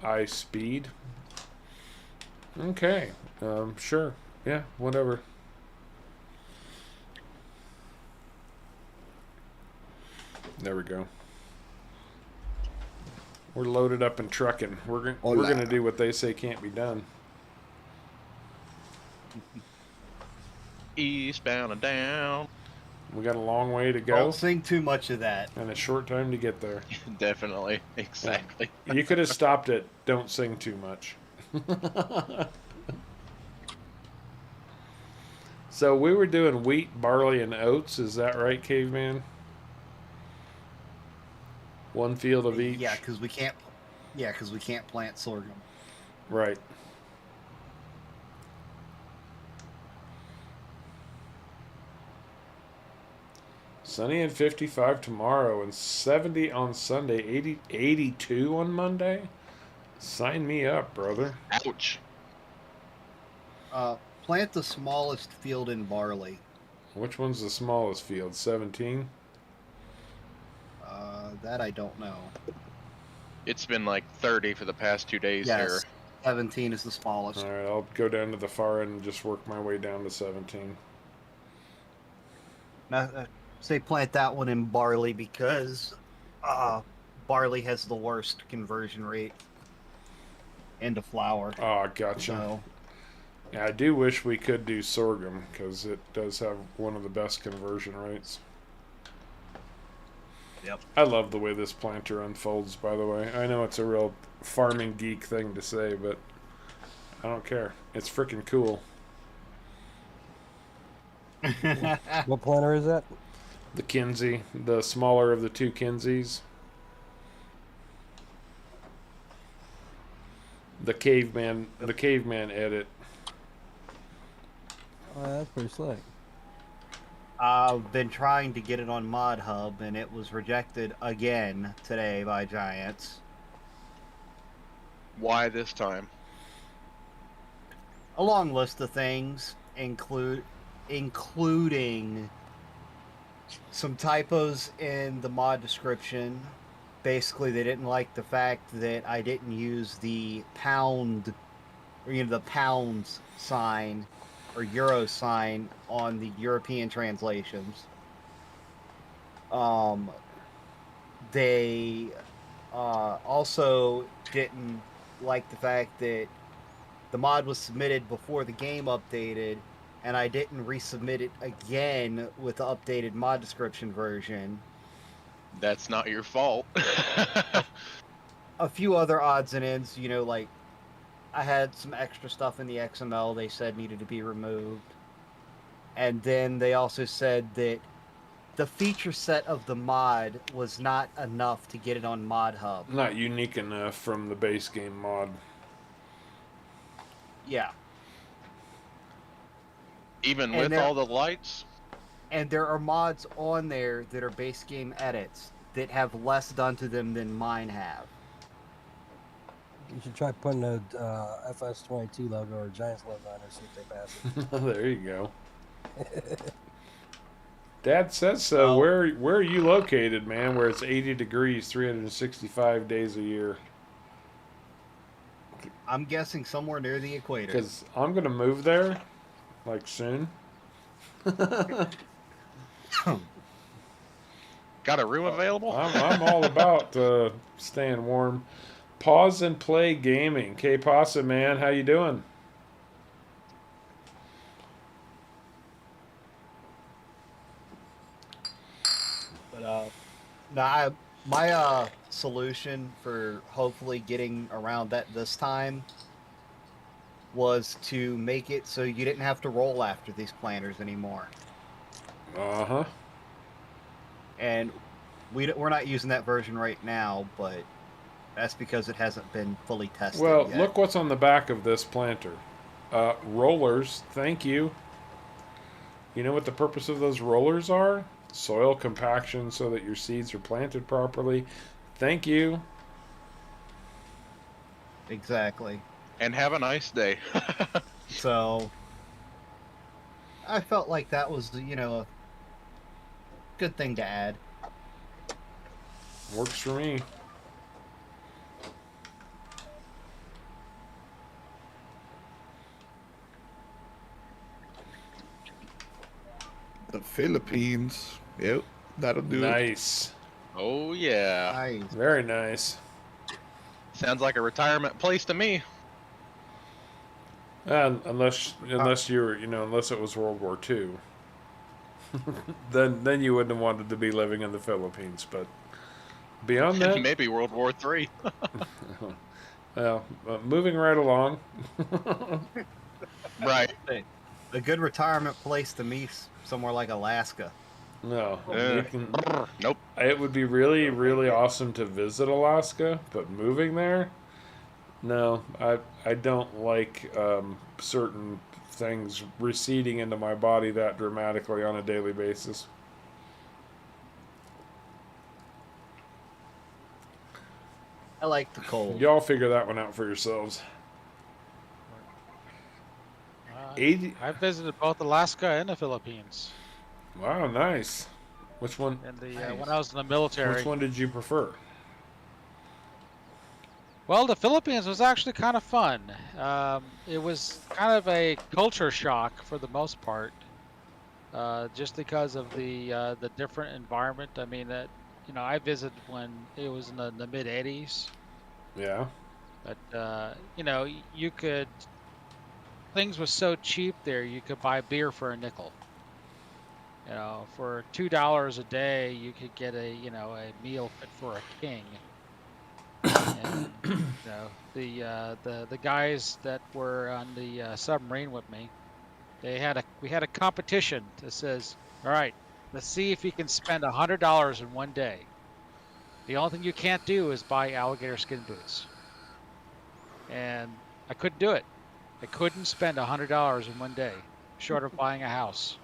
I speed. Okay. Sure. Yeah. Whatever. There we go. We're loaded up and trucking. We're gonna do what they say can't be done. Eastbound and down. We got a long way to Don't go sing too much of that. and a short time to get there. Definitely. Exactly. You could have stopped it. Don't sing too much. So we were doing wheat, barley, and oats. Is that right, Caveman? One field of each. Yeah, because we can't. Yeah, because we can't plant sorghum. Right. Sunny and 55 tomorrow and 70 on Sunday, 82 on Monday. Sign me up, brother. Ouch. Plant the smallest field in barley. Which one's the smallest field? 17? That I don't know. It's been like 30 for the past 2 days here. Yes, 17 is the smallest. All right, I'll go down to the far end and just work my way down to 17. Say plant that one in barley because barley has the worst conversion rate into flour. Oh, gotcha. So, Yeah, I do wish we could do sorghum because it does have one of the best conversion rates. Yep. I love the way this planter unfolds, by the way. I know it's a real farming geek thing to say, but I don't care. It's freaking cool. What planter is that? The Kinsey, the smaller of the two Kinseys. The caveman edit. Oh, that's pretty slick. I've been trying to get it on Mod Hub, and it was rejected again today by Giants. Why this time? A long list of things, including some typos in the mod description. Basically, they didn't like the fact that I didn't use the pound, or the pounds sign or euro sign on the European translations. They also didn't like the fact that the mod was submitted before the game updated, and I didn't resubmit it again with the updated mod description version. That's not your fault. A few other odds and ends, like I had some extra stuff in the XML they said needed to be removed. And then they also said that the feature set of the mod was not enough to get it on Mod Hub. Not unique enough from the base game mod. Yeah. Even And with there- all the lights? And there are mods on there that are base game edits that have less done to them than mine have. You should try putting a FS22 logo or Giants logo on there, see if they pass it. There you go. Dad says so. Well- Where are you located, man? Where it's 80 degrees, 365 days a year? I'm guessing somewhere near the equator. Because I'm gonna move there, like soon. Got a room available? I'm all about staying warm. Pause and play gaming. K Pasa, man, how you doing? But nah, my solution for hopefully getting around that this time was to make it so you didn't have to roll after these planters anymore. Uh-huh. And we're not using that version right now, but that's because it hasn't been fully tested Well, yet. look what's on the back of this planter. Rollers, thank you. You know what the purpose of those rollers are? Soil compaction so that your seeds are planted properly. Thank you. Exactly. And have a nice day. So I felt like that was, a good thing to add. Works for me. The Philippines. Yep, that'll do it. Nice. Oh, yeah. Nice. Very nice. Sounds like a retirement place to me. Unless you were, unless it was World War II. then you wouldn't have wanted to be living in the Philippines. But beyond that, Maybe World War III. well, moving right along. Right. A good retirement place to me, somewhere like Alaska. No, Uh, you can, Nope. it would be really, really awesome to visit Alaska, but moving there, no, I don't like certain things receding into my body that dramatically on a daily basis. I like the cold. Y'all figure that one out for yourselves. 80. I visited both Alaska and the Philippines. Wow, nice. Which one? And Nice. when I was in the military. Which one did you prefer? Well, the Philippines was actually kind of fun. It was kind of a culture shock for the most part, just because of the different environment. I mean, I visited when it was in the mid '80s, Yeah. but you could. Things were so cheap there. You could buy beer for a nickel. For $2 a day, you could get a meal fit for a king. And, the guys that were on the submarine with me, we had a competition that says, all right, let's see if you can spend $100 in one day. The only thing you can't do is buy alligator skin boots. And I couldn't do it. I couldn't spend $100 in one day, short of buying a house.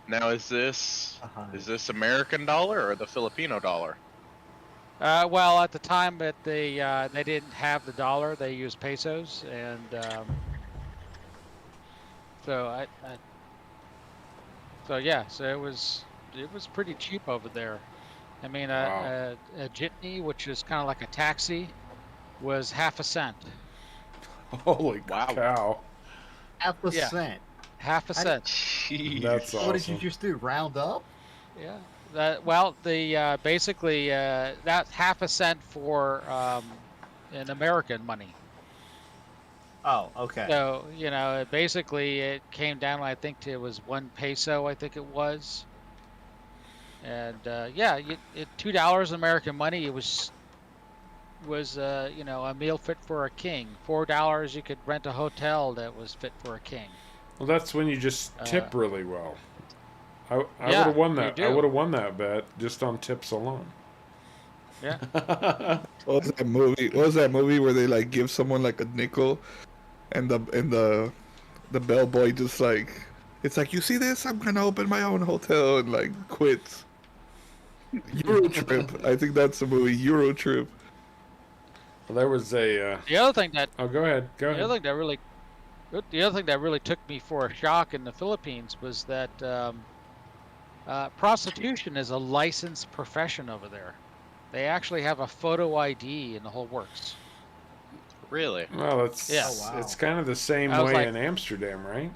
Now, is this American dollar or the Filipino dollar? Well, at the time that they didn't have the dollar, they used pesos, and so so it was pretty cheap over there. I mean, Wow. a jitney, which is kind of like a taxi, was half a cent. Holy Wow. cow. Half a Yeah. cent. Half a cent. Jeez. That's What did you awesome. just do? Round up? Yeah. Basically that's half a cent for in American money. Oh, okay. So basically it came down. I think it was 1 peso. I think it was. And $2 American money. It was a meal fit for a king. $4 you could rent a hotel that was fit for a king. Well, that's when you just tip really well. I would Yeah, have won you that. I do. would have won that bet just on tips alone. Yeah. What was that movie? What was that movie where they like give someone like a nickel, and the bellboy just like It's like, you see this? I'm gonna open my own hotel, and like quits. Euro Trip. I think that's the movie, Euro Trip. Well, there was a. The other thing that Oh, go ahead. Go the ahead. other thing that really the other thing that really took me for a shock in the Philippines was that prostitution is a licensed profession over there. They actually have a photo ID and the whole works. Really? Well, it's Yeah. Oh, wow. it's kind of the same I was way like- in Amsterdam, right?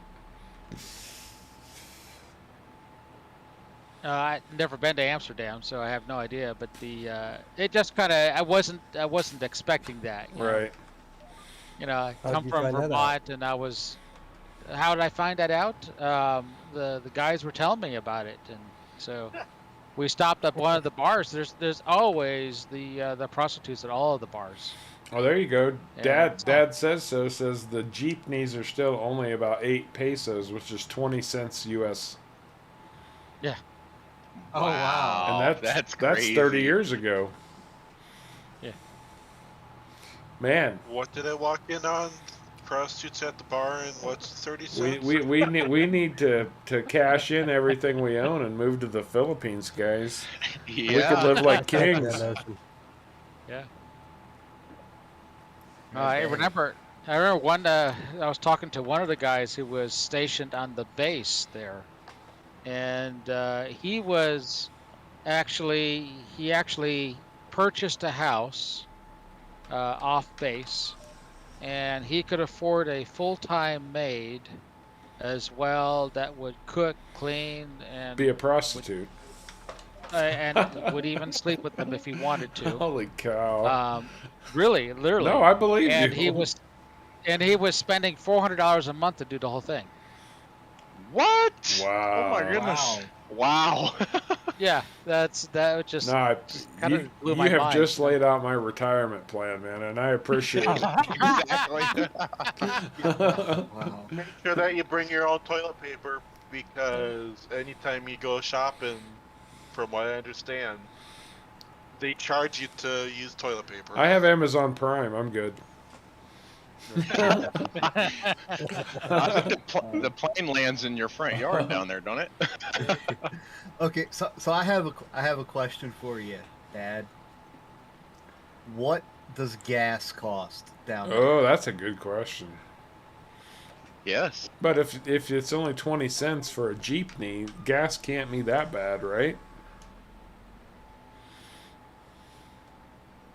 I've never been to Amsterdam, so I have no idea. But it just kind of I wasn't expecting that. You know? Right. You know, I How'd come you from find that out? Vermont, and I was. How did I find that out? The guys were telling me about it, and so we stopped at one of the bars. There's always the prostitutes at all of the bars. Oh, there you go. Yeah, Dad says so. Says the jeepneys are still only about 8 pesos, which is 20 cents US. Oh, wow. And that's that's crazy. 30 years ago. Yeah. Man, What did I walk in on? Prostitutes at the bar and what's 30 cents? we need to cash in everything we own and move to the Philippines, guys. Yeah. We could live like That kings. notion. Yeah. I remember one. I was talking to one of the guys who was stationed on the base there, and he actually purchased a house off base, and he could afford a full-time maid as well that would cook, clean, and Be a prostitute. would even sleep with them if he wanted to. Holy cow. Really, literally. No, I believe and you. he was spending $400 a month to do the whole thing. What? Wow. Oh my goodness. Wow. Wow. Yeah, that just No, kind you, of blew you my have mind. just laid out my retirement plan, man, and I appreciate it. Exactly. Wow. Make sure that you bring your own toilet paper because anytime you go shopping, from what I understand, they charge you to use toilet paper. I have Amazon Prime. I'm good. I think the plane lands in your front yard down there, don't it? Okay, so I have a question for you, Dad. What does gas cost down there? Oh, that's a good question. Yes. But if it's only 20 cents for a jeepney, gas can't be that bad, right?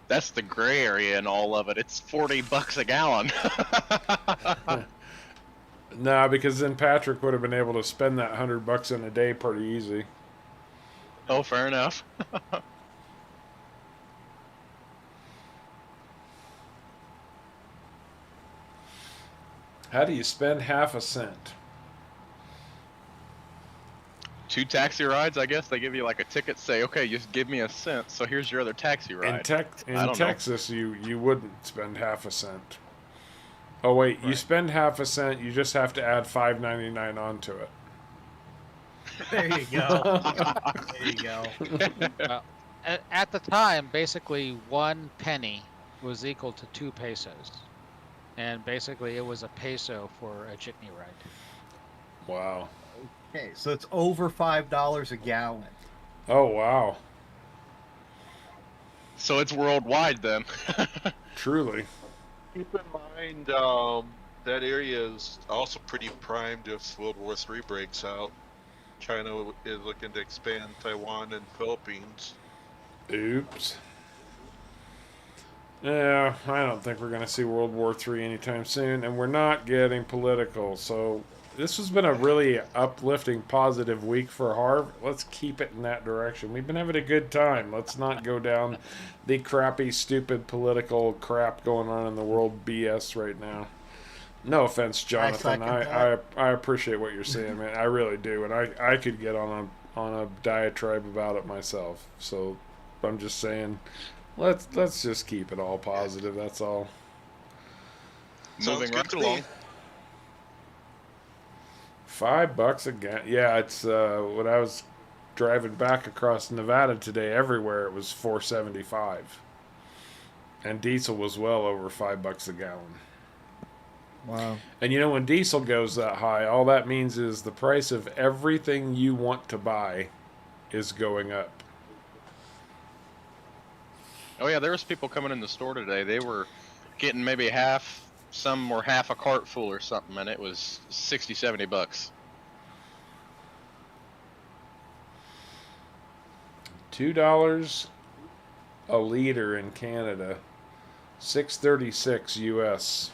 That's the gray area in all of it. It's $40 a gallon. Nah, because then Patrick would have been able to spend that $100 in a day pretty easy. Oh, fair enough. How do you spend half a cent? 2 taxi rides, I guess. They give you like a ticket, say, okay, just give me a cent, so here's your other taxi ride. In I don't know. Texas, you wouldn't spend half a cent. Oh wait, you Right. spend half a cent. You just have to add $5.99 onto it. There you go. There you go. At the time, basically 1 penny was equal to 2 pesos, and basically it was a peso for a jitney ride. Wow. Okay, so it's over $5 a gallon. Oh wow. So it's worldwide then. Truly. Keep in mind, that area is also pretty primed if World War III breaks out. China is looking to expand Taiwan and Philippines. Oops. Yeah, I don't think we're going to see World War III anytime soon, and we're not getting political. So this has been a really uplifting, positive week for Harv. Let's keep it in that direction. We've been having a good time. Let's not go down the crappy, stupid political crap going on in the world BS right now. No offense, Jonathan. second I appreciate what you're saying, man. I really do, and I could get on a diatribe about it myself. So I'm just saying, let's just keep it all positive. That's all. Moving good right to me. along. $5 a gallon. Yeah, it's when I was driving back across Nevada today. Everywhere it was $4.75, and diesel was well over $5 a gallon. Wow. And you know, when diesel goes that high, all that means is the price of everything you want to buy is going up. Oh yeah, there was people coming in the store today. They were getting maybe half, some were half a cart full or something, and it was 60, 70 bucks. $2 a liter in Canada, $6.36 US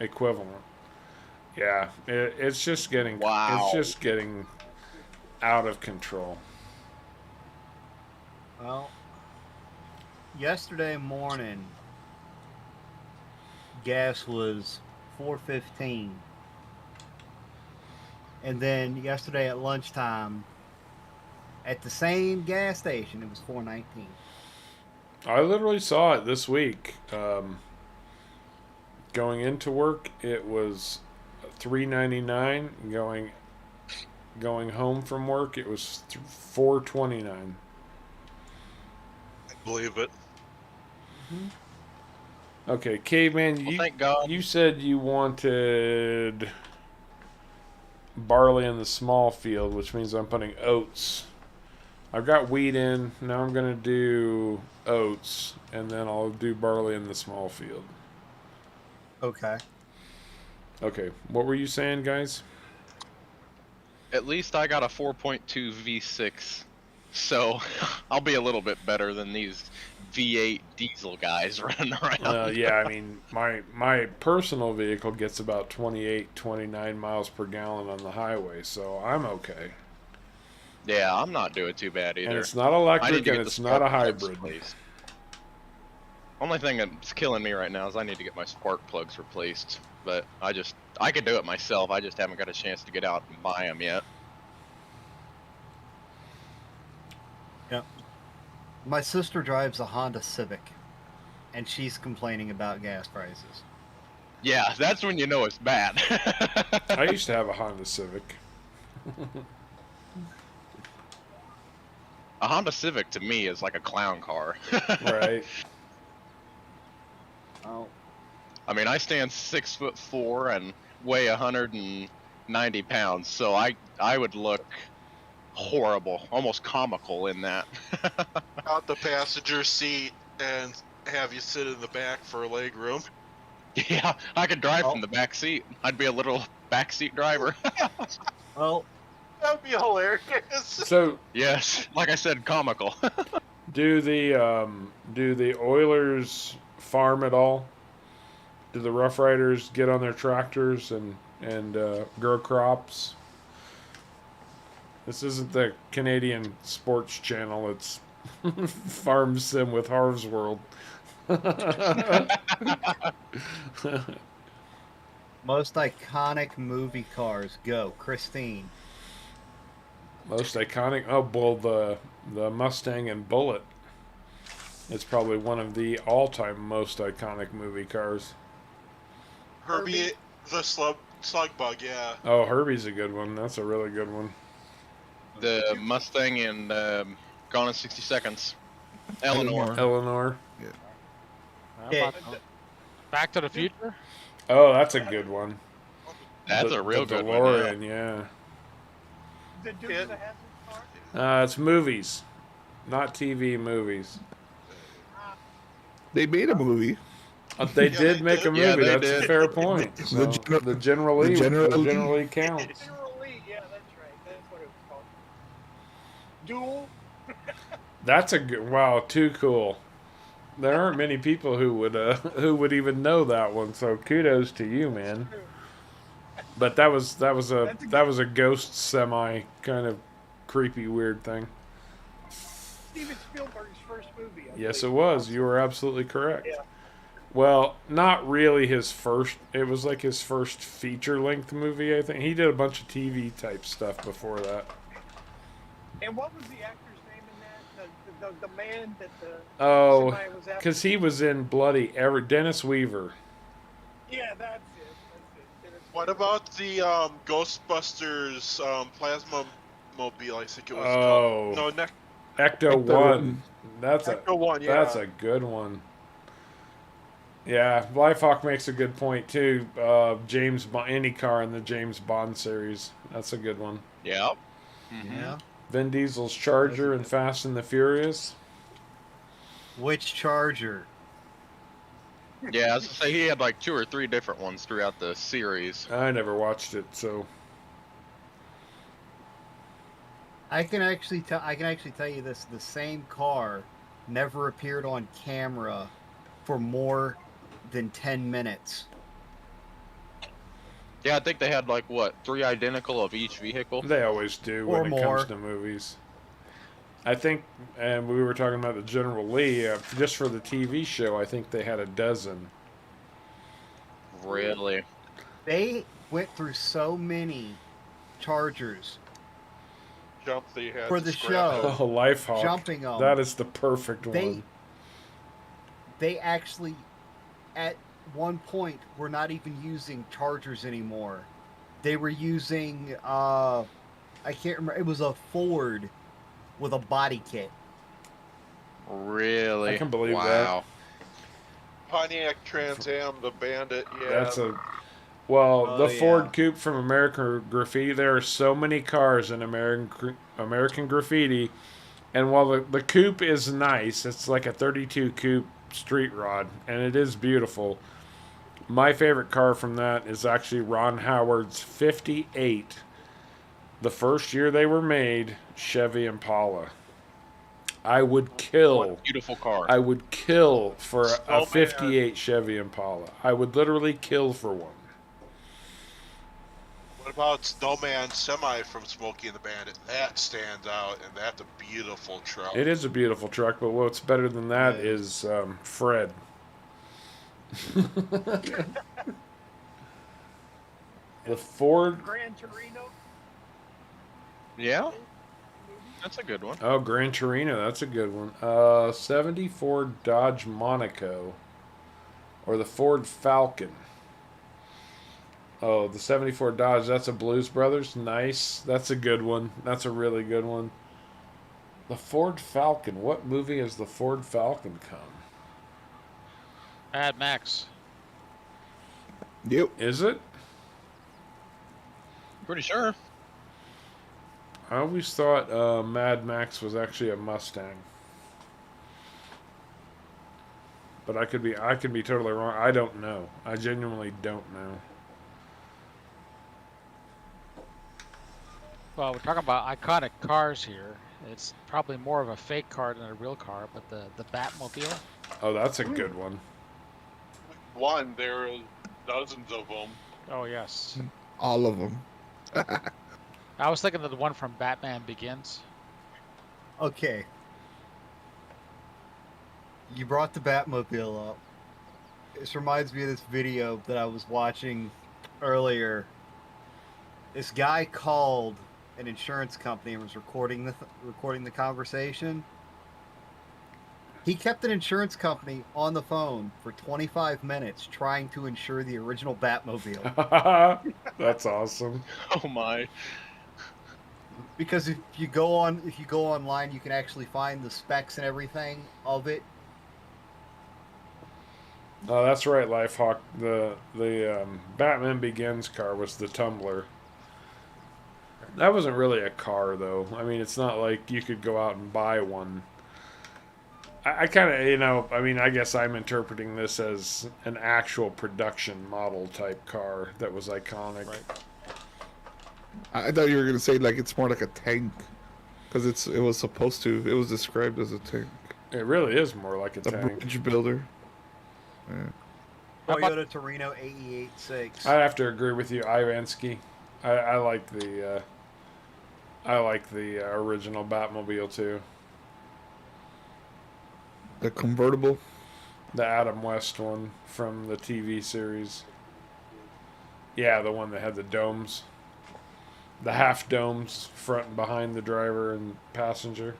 equivalent. Yeah, it's just getting Wow. it's just getting out of control. Well, yesterday morning, gas was $4.15, and then yesterday at lunchtime, at the same gas station, it was $4.19. I literally saw it this week. Going into work, it was $3.99. Going home from work, it was $4.29. Believe it. Okay, caveman, Well, thank God. you said you wanted barley in the small field, which means I'm putting oats. I've got wheat in. Now I'm gonna do oats, and then I'll do barley in the small field. Okay. Okay, what were you saying, guys? At least I got a 4.2 V6, so I'll be a little bit better than these V8 diesel guys running around. Yeah, I mean, my personal vehicle gets about 28, 29 miles per gallon on the highway, so I'm okay. Yeah, I'm not doing too bad either. And it's not I need electric, to and get the it's not a spark plugs hybrid. replaced. Only thing that's killing me right now is I need to get my spark plugs replaced. But I could do it myself. I just haven't got a chance to get out and buy them yet. Yep. My sister drives a Honda Civic, and she's complaining about gas prices. Yeah, that's when you know it's bad. I used to have a Honda Civic. A Honda Civic to me is like a clown car. Right. Oh. I mean, I stand 6'4" and weigh 190 pounds, so I would look horrible, almost comical in that. Out the passenger seat and have you sit in the back for leg room. Yeah, I could drive from the back seat. I'd be a little backseat driver. Well, That'd be hilarious. So, Yes, like I said, comical. do the Oilers farm at all? Do the Rough Riders get on their tractors and grow crops? This isn't the Canadian Sports Channel. It's Farm Sim with Harv's World. most iconic movie cars. Go, Christine. Most iconic. Oh, well, the Mustang and Bullet. It's probably one of the all-time most iconic movie cars. Herbie the slug bug, yeah. Oh, Herbie's a good one. That's a really good one. The Mustang and Gone in 60 Seconds. Eleanor. Eleanor. How about Back to the Future? Oh, that's a good one. That's a real the good one. DeLorean, yeah. The dude that has his car? It's movies, not TV movies. They made a movie. They did make a movie. Yeah, they That's did. a fair point. So, the generally counts. General Lee, yeah, that's right. That's what it was called. Duel? That's a good. Wow, too cool. There aren't many people who would even know that one. So kudos to you, man. But that was a ghost semi kind of creepy weird thing. Steven Spielberg's first movie. I Yes, it believe. was. You were absolutely correct. Yeah. Well, not really his first. It was like his first feature-length movie, I think. He did a bunch of TV type stuff before that. And what was the actor's name in that? The man that the Oh, semi was after? because he was in Bloody Ever. Dennis Weaver. Yeah, that's it. Dennis What Weaver. about the Ghostbusters plasma mobile? I think it was Oh. called. No, Ecto-1. 1. Ecto-1. That's a Ecto-1, yeah. good one. Yeah, Lifehawk makes a good point too. Any car in the James Bond series. That's a good one. Yep. Yeah. Vin Diesel's That's a Charger in good- Fast and the Furious. Which Charger? Yeah, as I say, he had like 2 or 3 different ones throughout the series. I never watched it, so I can actually tell you this: the same car never appeared on camera for more than 10 minutes. Yeah, I think they had like what 3 identical of each vehicle. they always do Or when it more. comes to movies. I think, and we were talking about the General Lee, just for the TV show, I think they had a dozen. Really? They went through so many Chargers Jump they had for to the scrap show. it. Oh, Lifehawk. Jumping them. That is the perfect They one. they actually at one point were not even using Chargers anymore. They were using I can't remember, it was a Ford with a body kit. Really? I can believe that. wow. Pontiac Trans Am, the Bandit. Yeah. That's a well, Oh, the Ford yeah. Coupe from American Graffiti. There are so many cars in American Graffiti, and while the Coupe is nice, it's like a 32 Coupe street rod, and it is beautiful. My favorite car from that is actually Ron Howard's 58. The first year they were made, Chevy Impala. I would kill. What beautiful car. I would kill for a Snowman. 58 Chevy Impala. I would literally kill for one. What about Snowman Semi from Smokey and the Bandit? That stands out, and that's a beautiful truck. It is a beautiful truck, but what's better than that Yeah. is Fred. The Ford. Gran Torino. Yeah, that's a good one. Oh, Gran Torino. That's a good one. 74 Dodge Monaco. Or the Ford Falcon. Oh, the 74 Dodge. That's a Blues Brothers. Nice. That's a good one. That's a really good one. The Ford Falcon. What movie has the Ford Falcon come? Mad Max. Yep. Is it? Pretty sure. I always thought Mad Max was actually a Mustang. But I could be totally wrong. I don't know. I genuinely don't know. Well, we're talking about iconic cars here. It's probably more of a fake car than a real car, but the Batmobile. Oh, that's a good one. One, there are dozens of them. Oh yes. All of them. I was thinking of the one from Batman Begins. Okay. You brought the Batmobile up. This reminds me of this video that I was watching earlier. This guy called an insurance company and was recording the conversation. He kept an insurance company on the phone for 25 minutes trying to insure the original Batmobile. That's awesome. Oh my. Because if you go online, you can actually find the specs and everything of it. Oh, that's right, Lifehawk. The Batman Begins car was the Tumbler. That wasn't really a car, though. I mean, it's not like you could go out and buy one. I kind of, I guess I'm interpreting this as an actual production model type car that was iconic. Right. I thought you were gonna say like it's more like a tank, because it was described as a tank. It really is more like a The tank. bridge builder. Yeah. How about- Toyota Torino AE86. I have to agree with you, Ivansky. I like the original Batmobile too. The convertible. The Adam West one from the TV series. Yeah, the one that had the domes. The half domes front and behind the driver and passenger.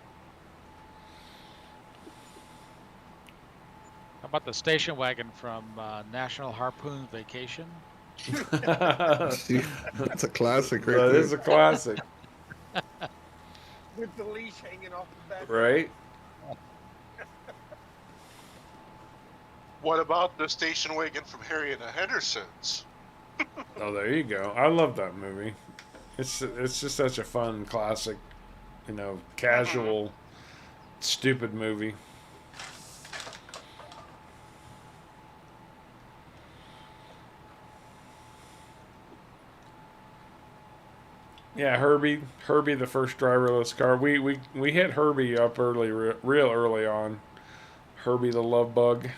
How about the station wagon from National Harpoon Vacation? See, that's a classic, right That there. is a classic, With the leash hanging off the back. right? What about the station wagon from Harry and the Hendersons? Oh, there you go. I love that movie. It's just such a fun classic, casual, stupid movie. Yeah, Herbie, the first driverless car. We hit Herbie up real early on. Herbie the love bug.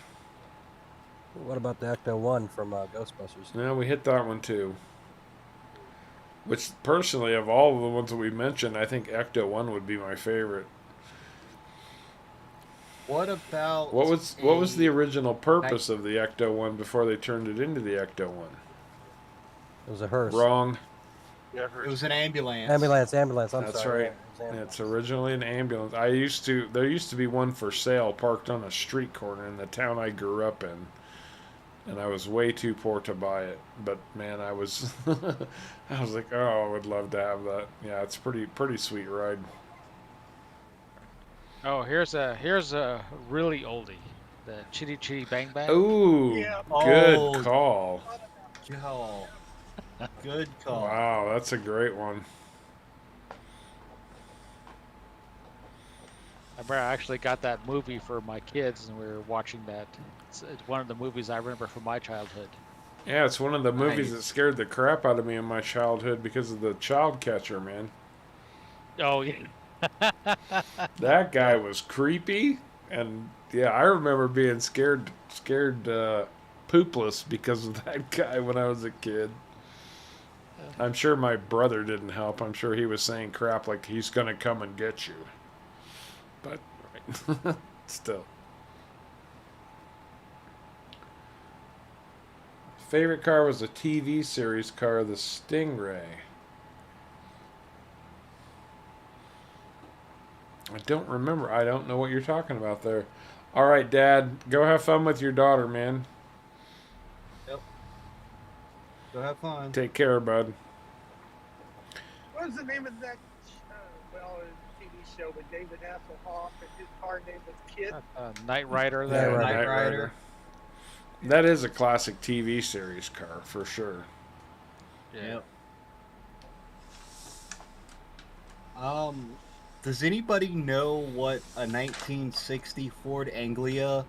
What about the Ecto 1 from Ghostbusters? Yeah, we hit that one too. Which, personally, of all of the ones that we mentioned, I think Ecto 1 would be my favorite. What about What was the original purpose of the Ecto 1 before they turned it into the Ecto 1? It was a hearse. Wrong. Yeah, It was an ambulance. Ambulance. I'm That's sorry. right. Yeah, it was It's originally an ambulance. There used to be one for sale parked on a street corner in the town I grew up in. And I was way too poor to buy it. But man, I was I was like, oh, I would love to have that. Yeah, it's pretty sweet ride. Oh, here's a really oldie, the Chitty Chitty Bang Bang. Ooh, Yeah. good Oh. call. Joe. Good call. Wow, that's a great one. I remember I actually got that movie for my kids, and we were watching that. It's one of the movies I remember from my childhood. Yeah, it's one of the movies Nice. that scared the crap out of me in my childhood because of the child catcher, man. Oh yeah. That guy was creepy, and yeah, I remember being scared poopless because of that guy when I was a kid. I'm sure my brother didn't help. I'm sure he was saying crap like he's gonna come and get you. But still. Favorite car was a TV series car, the Stingray. I don't remember. I don't know what you're talking about there. All right, Dad, go have fun with your daughter, man. Go have fun. Take care, bud. What was the name of that? TV show with David Hasselhoff and his car name was Kid. Knight Rider. Yeah, There. right. Knight Rider. That is a classic TV series car for sure. Yeah. Yep. Does anybody know what a 1960 Ford Anglia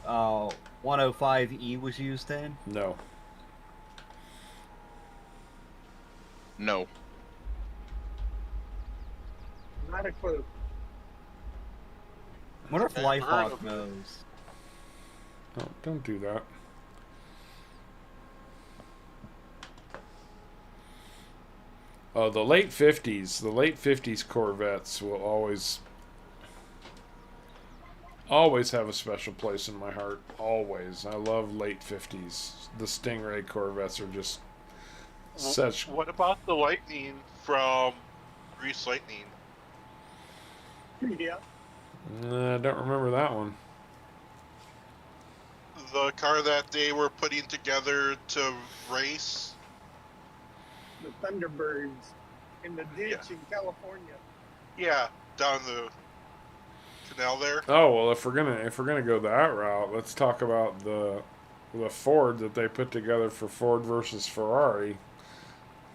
105E was used in? No. No. Not a clue. I wonder if Never heard Lifehawk of it. knows. Oh, don't do that. Oh, the late 50s Corvettes will always have a special place in my heart. Always. I love late 50s. The Stingray Corvettes are just such. What about the Lightning from Grease Lightning? Yeah. I don't remember that one. The car that they were putting together to race? The Thunderbirds in the ditch in California. Yeah, down the canal there. Oh well, if we're gonna go that route, let's talk about the Ford that they put together for Ford versus Ferrari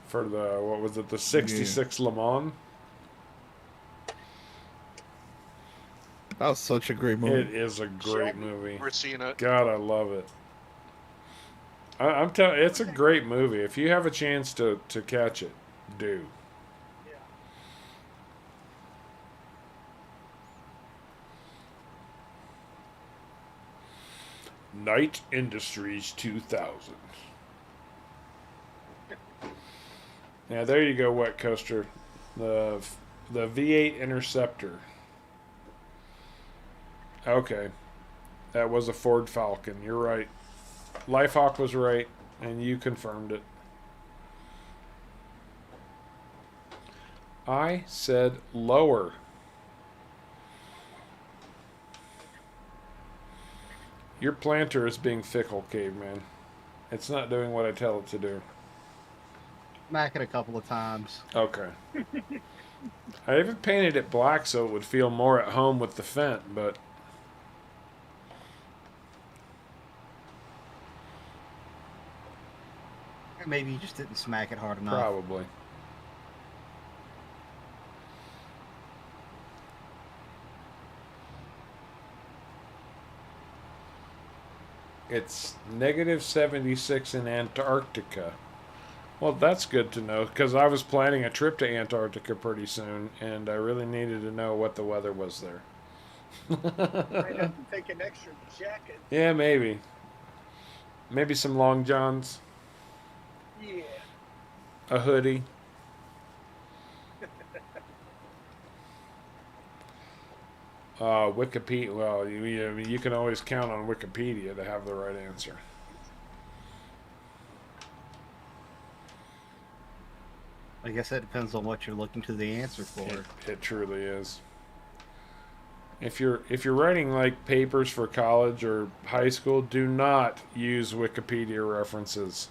for the 66 Le Mans. That was such a great movie. It is a great movie. We're seeing it. God, I love it. I'm telling you, it's a great movie. If you have a chance to catch it, do. Yeah. Knight Industries 2000. Yeah, there you go, Wet Coaster. The V8 Interceptor. Okay. That was a Ford Falcon. You're right. Lifehawk was right, and you confirmed it. I said lower. Your planter is being fickle, caveman. It's not doing what I tell it to do. Smack it a couple of times. Okay. I even painted it black so it would feel more at home with the Fent, but Maybe you just didn't smack it hard enough. Probably. It's -76 in Antarctica. Well, that's good to know because I was planning a trip to Antarctica pretty soon, and I really needed to know what the weather was there. Might have to take an extra jacket. Yeah, maybe. Maybe some long johns, Yeah. a hoodie. Wikipedia. Well, you can always count on Wikipedia to have the right answer. I guess that depends on what you're looking to the answer for. It truly is. If you're writing like papers for college or high school, do not use Wikipedia references.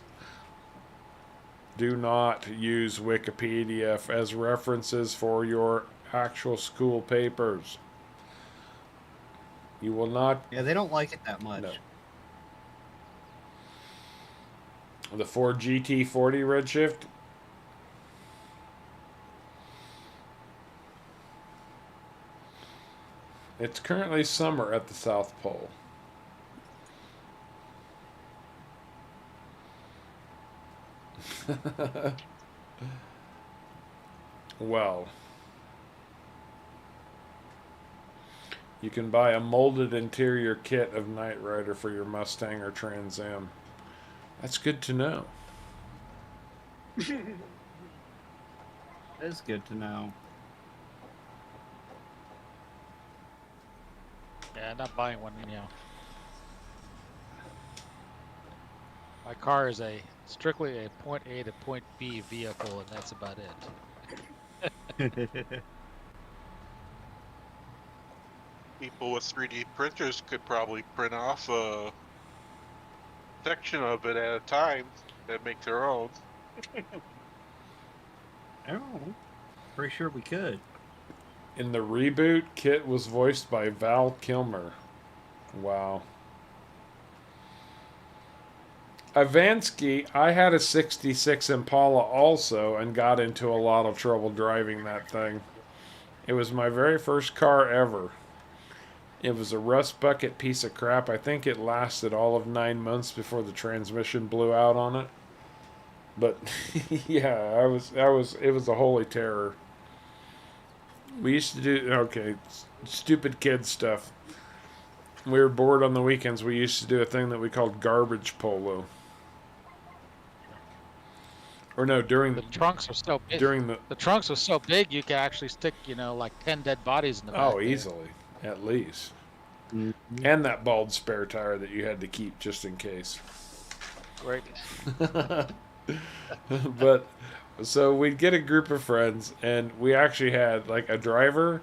Do not use Wikipedia as references for your actual school papers. You will not. Yeah, they don't like it that much. No. The Ford GT40 redshift. It's currently summer at the South Pole. Well, you can buy a molded interior kit of Knight Rider for your Mustang or Trans Am. That's good to know. That's good to know. Yeah, not buying one, you know. My car is strictly a point A to point B vehicle, and that's about it. People with 3D printers could probably print off a section of it at a time and make their own. Oh, pretty sure we could. In the reboot, Kit was voiced by Val Kilmer. Wow. Avansky, I had a 66 Impala also and got into a lot of trouble driving that thing. It was my very first car ever. It was a rust bucket piece of crap. I think it lasted all of 9 months before the transmission blew out on it. But yeah, it was a holy terror. We used to do stupid kid stuff. We were bored on the weekends. We used to do a thing that we called garbage polo. Or no, during The trunks are so big. during The trunks are so big you could actually stick, like 10 dead bodies in the back. there. easily, at least. Mm-hmm. And that bald spare tire that you had to keep just in case. Great. But so we'd get a group of friends, and we actually had like a driver,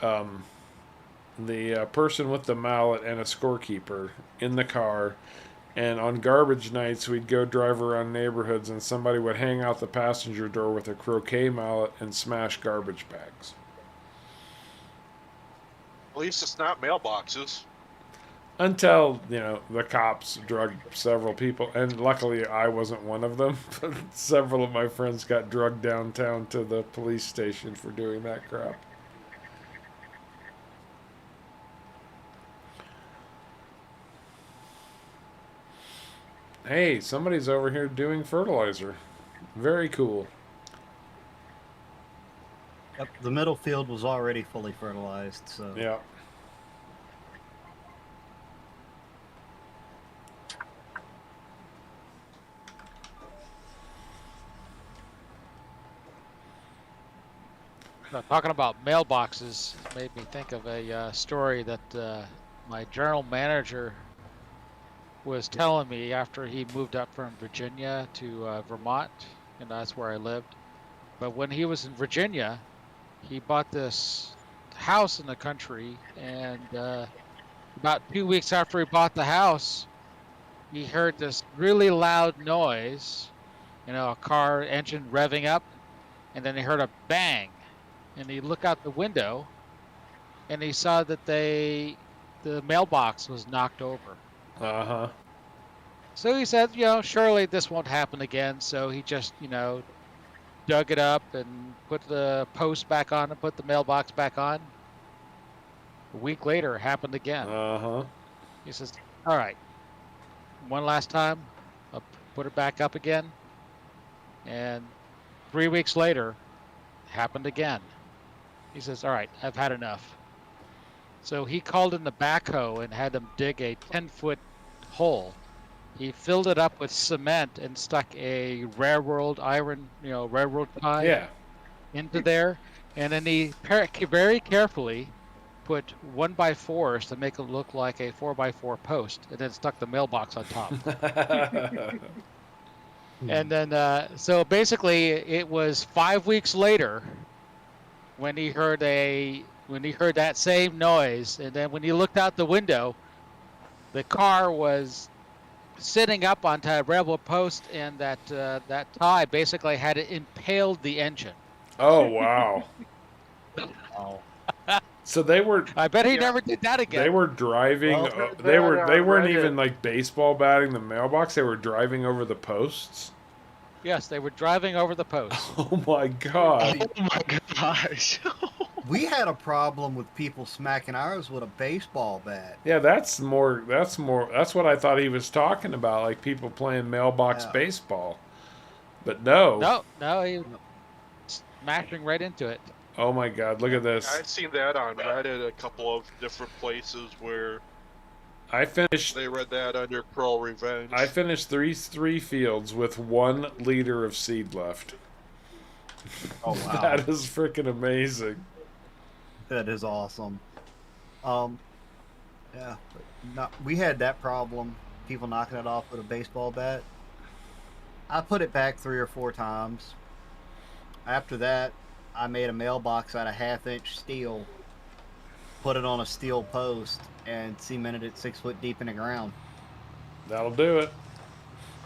the person with the mallet, and a scorekeeper in the car. And on garbage nights, we'd go drive around neighborhoods, and somebody would hang out the passenger door with a croquet mallet and smash garbage bags. At least it's not mailboxes. Until, the cops drugged several people. And luckily, I wasn't one of them. But several of my friends got drugged downtown to the police station for doing that crap. Hey, somebody's over here doing fertilizer. Very cool. Yep, the middle field was already fully fertilized, so. Yeah. Now, talking about mailboxes made me think of a story that my general manager was telling me after he moved up from Virginia to Vermont, and that's where I lived. But when he was in Virginia, he bought this house in the country, and about 2 weeks after he bought the house, he heard this really loud noise, a car engine revving up, and then he heard a bang. And he looked out the window, and he saw that the mailbox was knocked over. Uh-huh. So he said, surely this won't happen again. So he just, dug it up and put the post back on and put the mailbox back on. A week later, it happened again. Uh-huh. He says, all right, one last time, I'll put it back up again. And 3 weeks later, it happened again. He says, all right, I've had enough. So he called in the backhoe and had them dig a 10-foot hole. He filled it up with cement and stuck a railroad iron, railroad tie into there. And then he very carefully put 1x4s to make it look like a 4x4 post, and then stuck the mailbox on top. And then, so basically, it was 5 weeks later when he heard that same noise, and then when he looked out the window, the car was sitting up onto a railroad post, and that tie basically had impaled the engine. Oh, wow. Oh. So they were. I bet he never did that again. They were driving. Well, they weren't Reddit. even like baseball batting the mailbox. They were driving over the posts. Yes, they were driving over the post. Oh my god. Oh my gosh. We had a problem with people smacking ours with a baseball bat. Yeah, that's more. That's what I thought he was talking about, like people playing mailbox Yeah. baseball. But no. No, he smashing right into it. Oh my god, look at this. I've seen that on Reddit a couple of different places where I finished they read that under Crow Revenge. I finished three fields with 1 liter of seed left. Oh wow. That is freaking amazing. That is awesome. Yeah, we had that problem. People knocking it off with a baseball bat. I put it back 3 or 4 times. After that, I made a mailbox out of 1/2-inch steel, put it on a steel post, and cemented it 6 foot deep in the ground. That'll do it.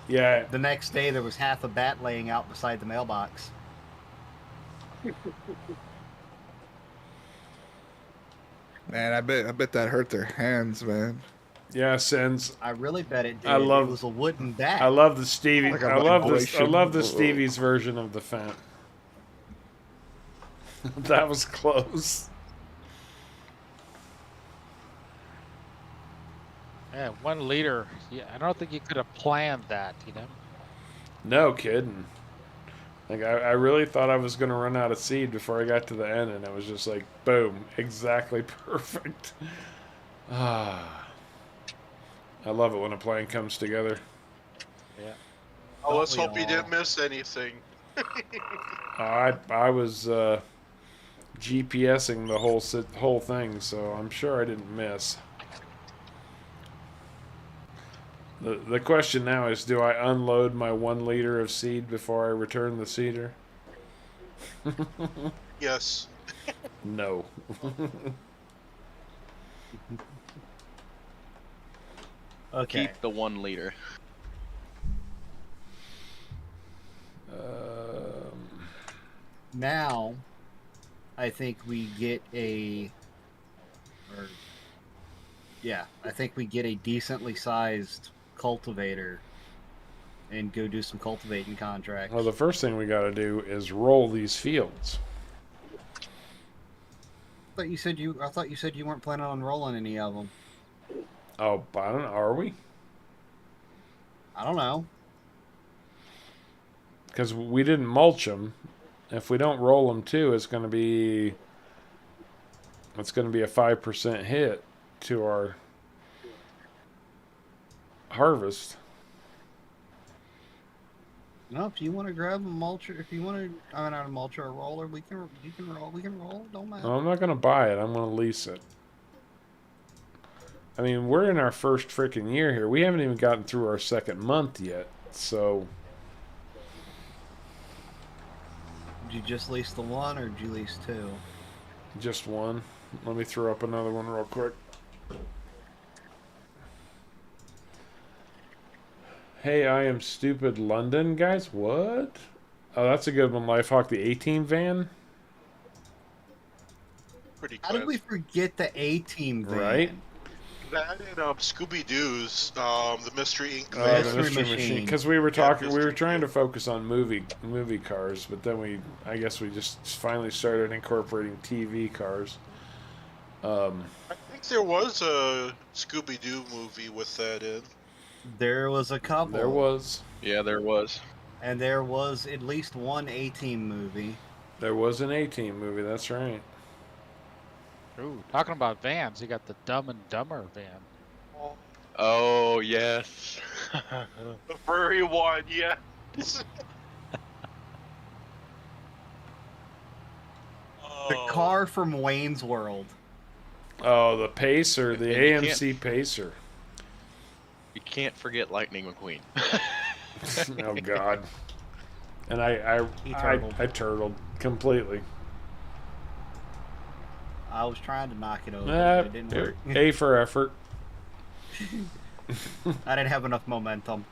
Yeah. The next day, there was half a bat laying out beside the mailbox. Man, I bet that hurt their hands, man. Yeah, since I really bet it did. I love- it was a wooden bat. I love the Stevie. Like a I love vibration. the Stevie's version of the fent. That was close. Yeah, 1 liter. Yeah, I don't think you could have planned that, No kidding. Like I really thought I was gonna run out of seed before I got to the end, and it was just like boom, exactly perfect. Ah, I love it when a plan comes together. Yeah. Oh, let's Don't hope we you all? didn't miss anything. I was GPSing the whole thing, so I'm sure I didn't miss. The question now is, do I unload my 1 liter of seed before I return the seeder? Yes. No. Okay. Keep the 1 liter. Now, I think we get I think we get a decently sized cultivator and go do some cultivating contracts. Well, the first thing we got to do is roll these fields. I thought you said you weren't planning on rolling any of them. Oh, I don't know. Are we? I don't know. Because we didn't mulch them. If we don't roll them too, it's going to be a 5% hit to our harvest. No, if you want to grab a mulcher, if you want to, not a mulcher, a roller, you can roll. We can roll. Don't matter. No, I'm not going to buy it. I'm going to lease it. I mean, we're in our first freaking year here. We haven't even gotten through our 2nd month yet. So, Did you just lease the 1 or did you lease 2? just 1. Let me throw up another one real quick. Hey, I am stupid London, guys. What? Oh, that's a good one. Lifehawk, the A-Team van. Pretty How did we classic. forget the A-Team van? Right? That and Scooby Doo's the Mystery Inc. The van. Mystery Mystery Machine. Machine. Because we were talking, we were Mystery trying to Machine. focus on movie cars, but then I guess we just finally started incorporating TV cars. I think there was a Scooby Doo movie with that in. There was a couple. There was. Yeah, there was. And there was at least one A-Team movie. There was an A-Team movie, that's right. Ooh, talking about vans, you got the Dumb and Dumber van. Oh yes. The furry one, yeah. The car from Wayne's World. Oh, the Pacer, the And you AMC Pacer. You can't forget Lightning McQueen. Oh God. And I turtled completely. I was trying to knock it over, but it didn't work. A for effort. I didn't have enough momentum.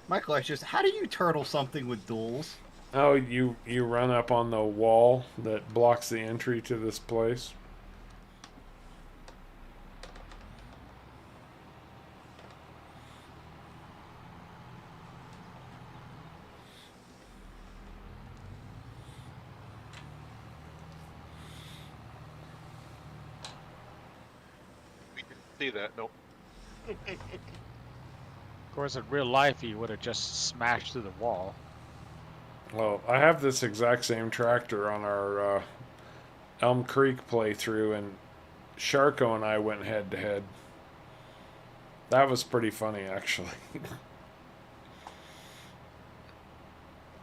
My question is, how do you turtle something with duels? Oh, you run up on the wall that blocks the entry to this place. We didn't see that, nope. Of course, in real life, he would have just smashed through the wall. Well, I have this exact same tractor on our Elmcreek playthrough, and Sharko and I went head to head. That was pretty funny, actually.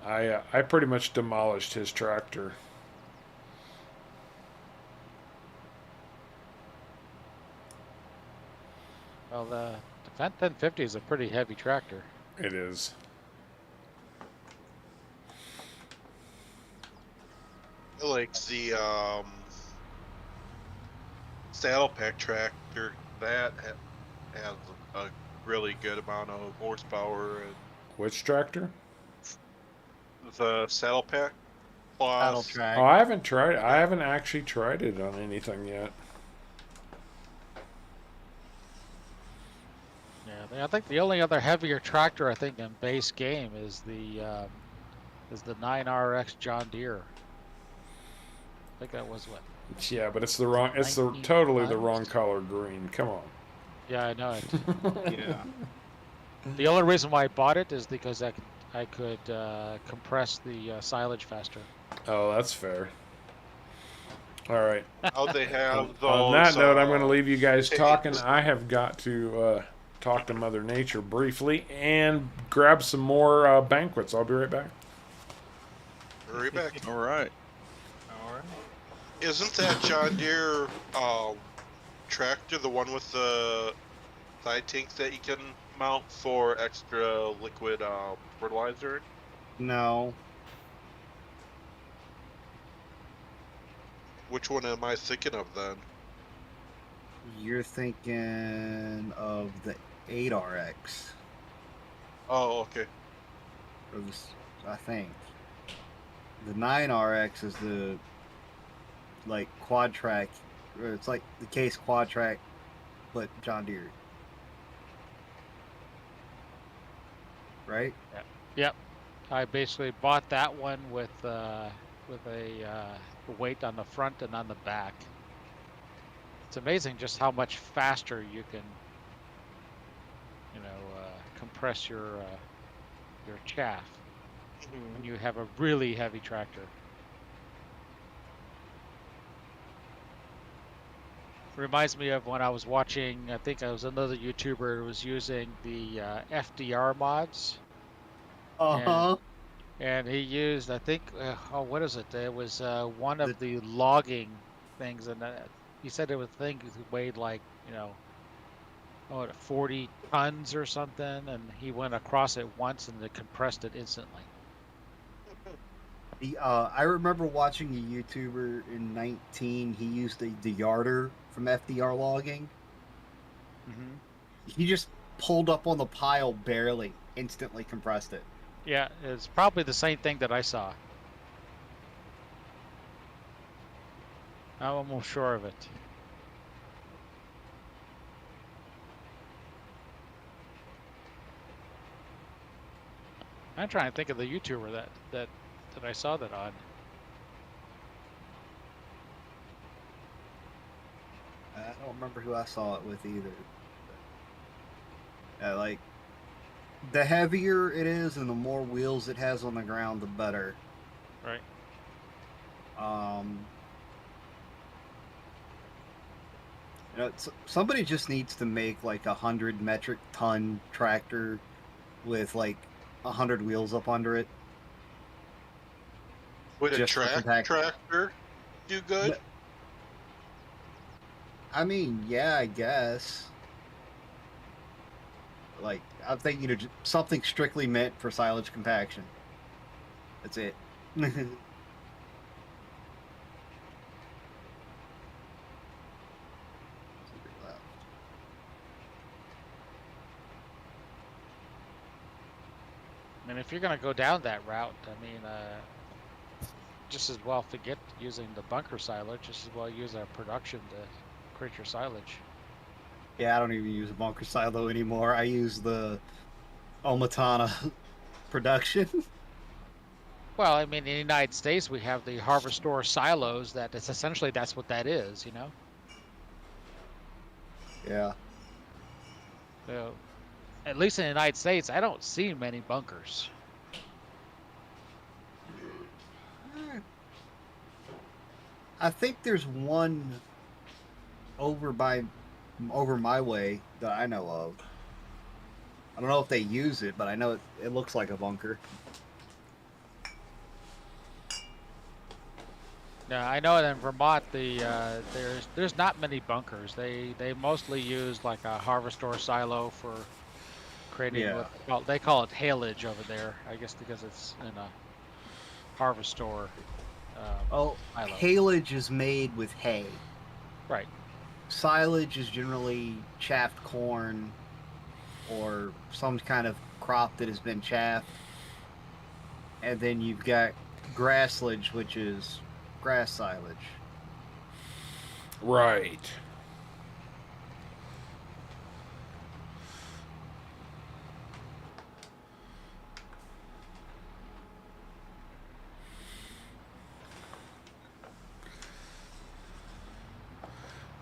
I pretty much demolished his tractor. Well, the Fendt 1050 is a pretty heavy tractor. It is. Like the saddle pack tractor, that has a really good amount of horsepower. And Which tractor? the saddle pack Battle plus track. Oh, I haven't tried. I haven't actually tried it on anything yet. Yeah, I think the only other heavier tractor I think in base game is the 9RX John Deere. I think that was what. Yeah, but it's the wrong. It's the 19 totally the tons? wrong color green. Come on. Yeah, I know it. Yeah. The only reason why I bought it is because I could compress the silage faster. Oh, that's fair. All right. how they have those. On that note, I'm going to leave you guys tapes. talking. I have got to talk to Mother Nature briefly and grab some more banquets. I'll be right back. Hurry back. All right. Isn't that John Deere tractor the one with the side tank that you can mount for extra liquid fertilizer? No. Which one am I thinking of then? You're thinking of the 8RX. Oh, okay. Or this, I think. The 9RX is the like quad track, or it's like the case quad track, but John Deere. Right? Yep. I basically bought that one with a weight on the front and on the back. It's amazing just how much faster you can, compress your chaff when you have a really heavy tractor. Reminds me of when I was watching, I think I was another YouTuber who was using the FDR mods. Uh-huh. And he used, I think, what is it? It was one of the logging things, and he said it was a thing that weighed like, 40 tons or something, and he went across it once and it compressed it instantly. I remember watching a YouTuber in 19, he used the yarder from FDR logging. Mm-hmm. He just pulled up on the pile barely, instantly compressed it. Yeah, it's probably the same thing that I saw. I'm almost sure of it. I'm trying to think of the YouTuber that I saw that on. I don't remember who I saw it with either. Like, the heavier it is and the more wheels it has on the ground, the better. Right. Somebody just needs to make like 100 metric ton tractor with like 100 wheels up under it. Would a Just for compact- tractor do good? I mean, yeah, I guess. Like, I'm thinking something strictly meant for silage compaction. That's it. I mean, if you're going to go down that route, I mean, just as well forget using the bunker silage, just as well use our production to create your silage. Yeah, I don't even use a bunker silo anymore. I use the Omatana production. Well, I mean, in the United States, we have the harvestor silos. That's essentially that's what that is, you know. Yeah. So, at least in the United States, I don't see many bunkers. I think there's one over my way that I know of. I don't know if they use it, but I know it looks like a bunker. Yeah, I know in Vermont there's not many bunkers. They mostly use like a harvestor silo for creating what they call it haylage over there. I guess because it's in a harvestor. Silo. Haylage is made with hay. Right. Silage is generally chaffed corn or some kind of crop that has been chaffed. And then you've got grasslage, which is grass silage. Right.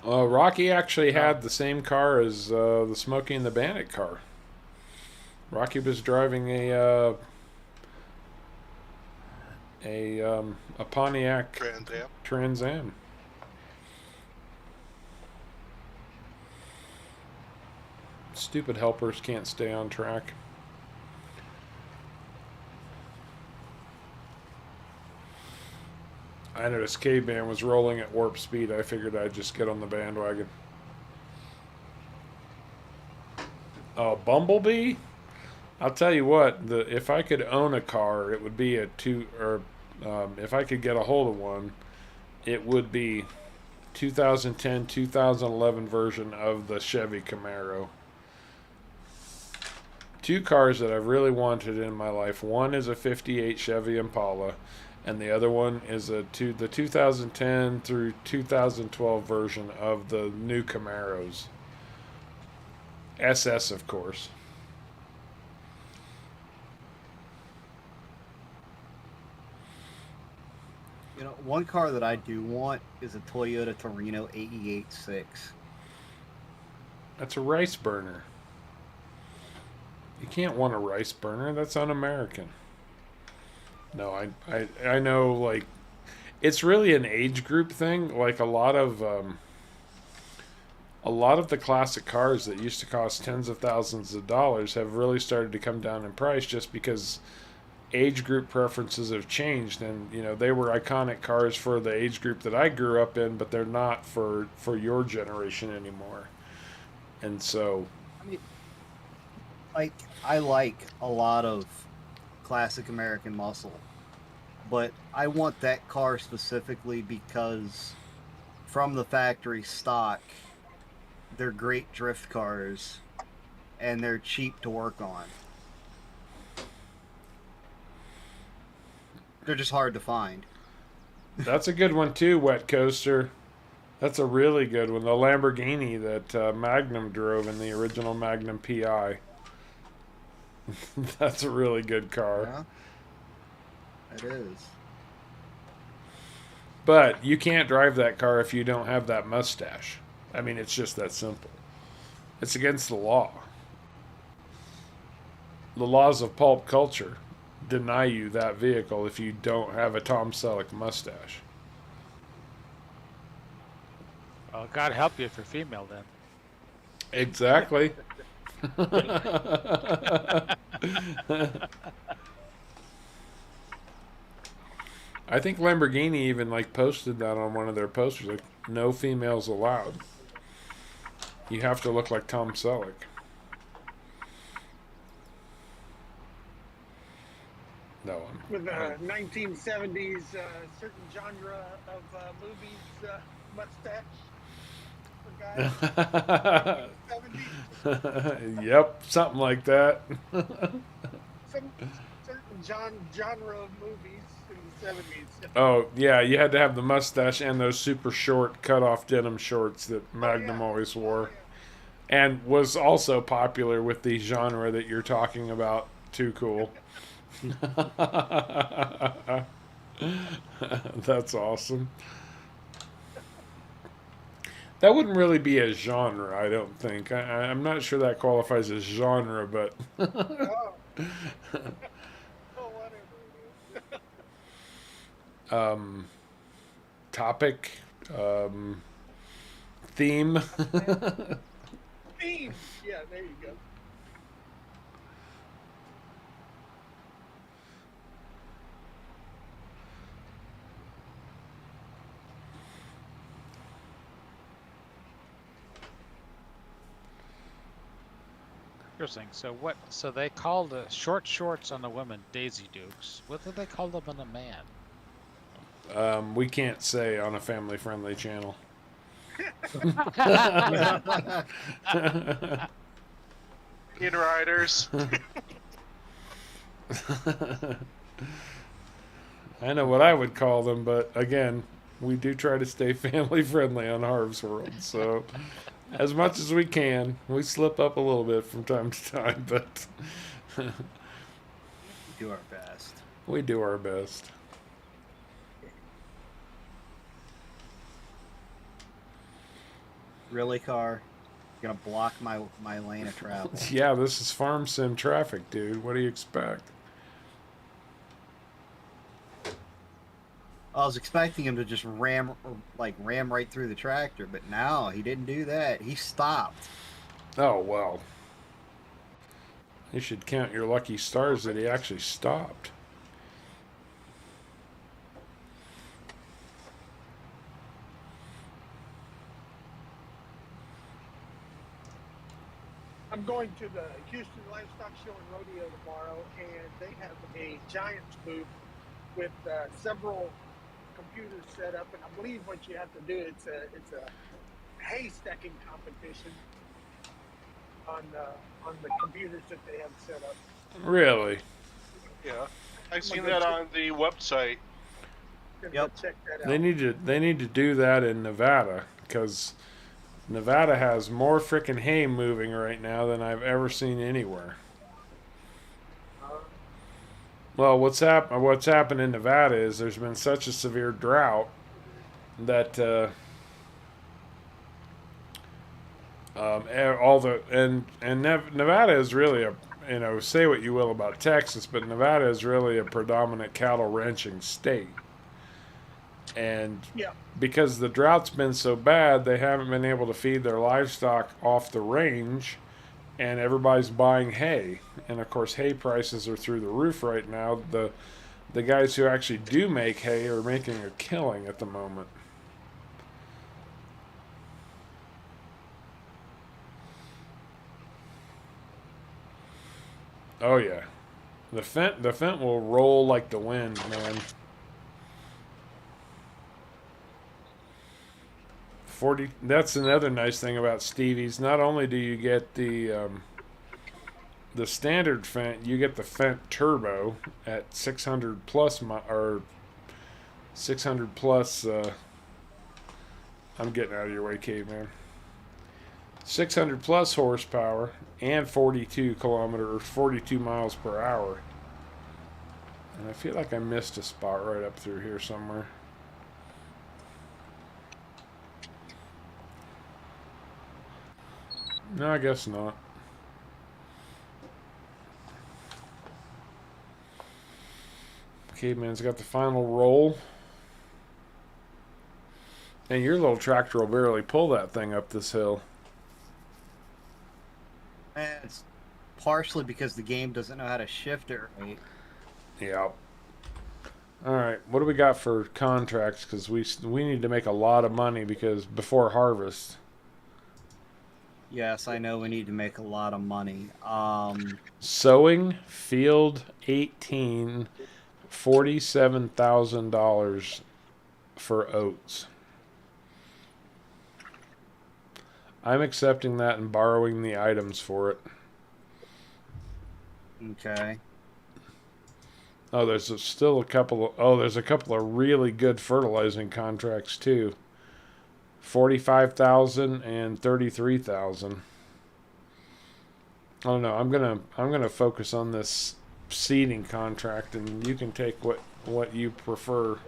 Rocky actually had the same car as the Smokey and the Bandit car. Rocky was driving a Pontiac Trans Am. Stupid helpers can't stay on track. I noticed Caveman was rolling at warp speed. I figured I'd just get on the bandwagon. Oh, Bumblebee? I'll tell you what. If I could own a car, it would be if I could get a hold of one, it would be 2010, 2011 version of the Chevy Camaro. Two cars that I've really wanted in my life. One is a 58 Chevy Impala, and the other one is the 2010 through 2012 version of the new Camaros. SS, of course. You know, one car that I do want is a Toyota Torino 88.6. That's a rice burner. You can't want a rice burner. That's un-American. No, I know, like, it's really an age group thing. Like a lot of the classic cars that used to cost tens of thousands of dollars have really started to come down in price just because age group preferences have changed. And you know, they were iconic cars for the age group that I grew up in, but they're not for your generation anymore. And so, I mean, like, I like a lot of classic American muscle, but I want that car specifically because from the factory stock, they're great drift cars and they're cheap to work on. They're just hard to find. that's a good one too, Wet Coaster. That's a really good one. The Lamborghini that Magnum drove in the original Magnum PI. That's a really good car. Yeah, it is. But you can't drive that car if you don't have that mustache. I mean, it's just that simple. It's against the law. The laws of pulp culture deny you that vehicle if you don't have a Tom Selleck mustache. Well, God help you if you're female then. Exactly. I think Lamborghini even like posted that on one of their posters, like no females allowed. You have to look like Tom Selleck. No one. With the 1970s certain genre of movies mustache for guys. 70s. Yep, something like that. Some certain genre of movies in the 70s. Oh, yeah, you had to have the mustache and those super short cut-off denim shorts that Magnum always wore. And was also popular with the genre that you're talking about. Too cool. That's awesome. That wouldn't really be a genre, I don't think. I'm not sure that qualifies as genre, but... Oh. Topic, theme. Theme. Yeah, there you go. Interesting. So what? So they call the short shorts on the women Daisy Dukes. What do they call them on a man? We can't say on a family-friendly channel. In riders. I know what I would call them, but again, we do try to stay family-friendly on Harv's World, so as much as we can, we slip up a little bit from time to time, but We do our best. we do our best. Really, car? You're gonna block my lane of travel. Yeah, this is farm sim traffic, dude. What do you expect? I was expecting him to just ram right through the tractor, but no, he didn't do that. He stopped. Oh, well. You should count your lucky stars that he actually stopped. I'm going to the Houston Livestock Show and Rodeo tomorrow, and they have a Giants booth with several computers set up, and I believe what you have to do it's a hay stacking competition on the computers that they have set up. Really? Yeah, I've seen that on the website. Yep. Check that out. They need to do that in Nevada, because Nevada has more frickin' hay moving right now than I've ever seen anywhere. Well, what's happened in Nevada is there's been such a severe drought that Nevada is really a, say what you will about Texas, but Nevada is really a predominant cattle ranching state. And because the drought's been so bad, they haven't been able to feed their livestock off the range, and everybody's buying hay. And of course, hay prices are through the roof right now. The guys who actually do make hay are making a killing at the moment. Oh yeah, the Fent will roll like the wind, man. 40. That's another nice thing about Stevie's. Not only do you get the standard Fent, you get the Fent Turbo at 600 plus or 600 plus I'm getting out of your way, caveman. 600 plus horsepower and 42 miles per hour. And I feel like I missed a spot right up through here somewhere. No, I guess not. Caveman's got the final roll. And your little tractor will barely pull that thing up this hill. And it's partially because the game doesn't know how to shift it right. Yeah. All right, what do we got for contracts? Because we need to make a lot of money because before harvest. Yes, I know we need to make a lot of money. Sowing field 18, $47,000 for oats. I'm accepting that and borrowing the items for it. Okay. Oh, there's still a couple of... Oh, there's a couple of really good fertilizing contracts, too. 45,000 and 33,000. I don't know. I'm gonna focus on this seeding contract, and you can take what you prefer.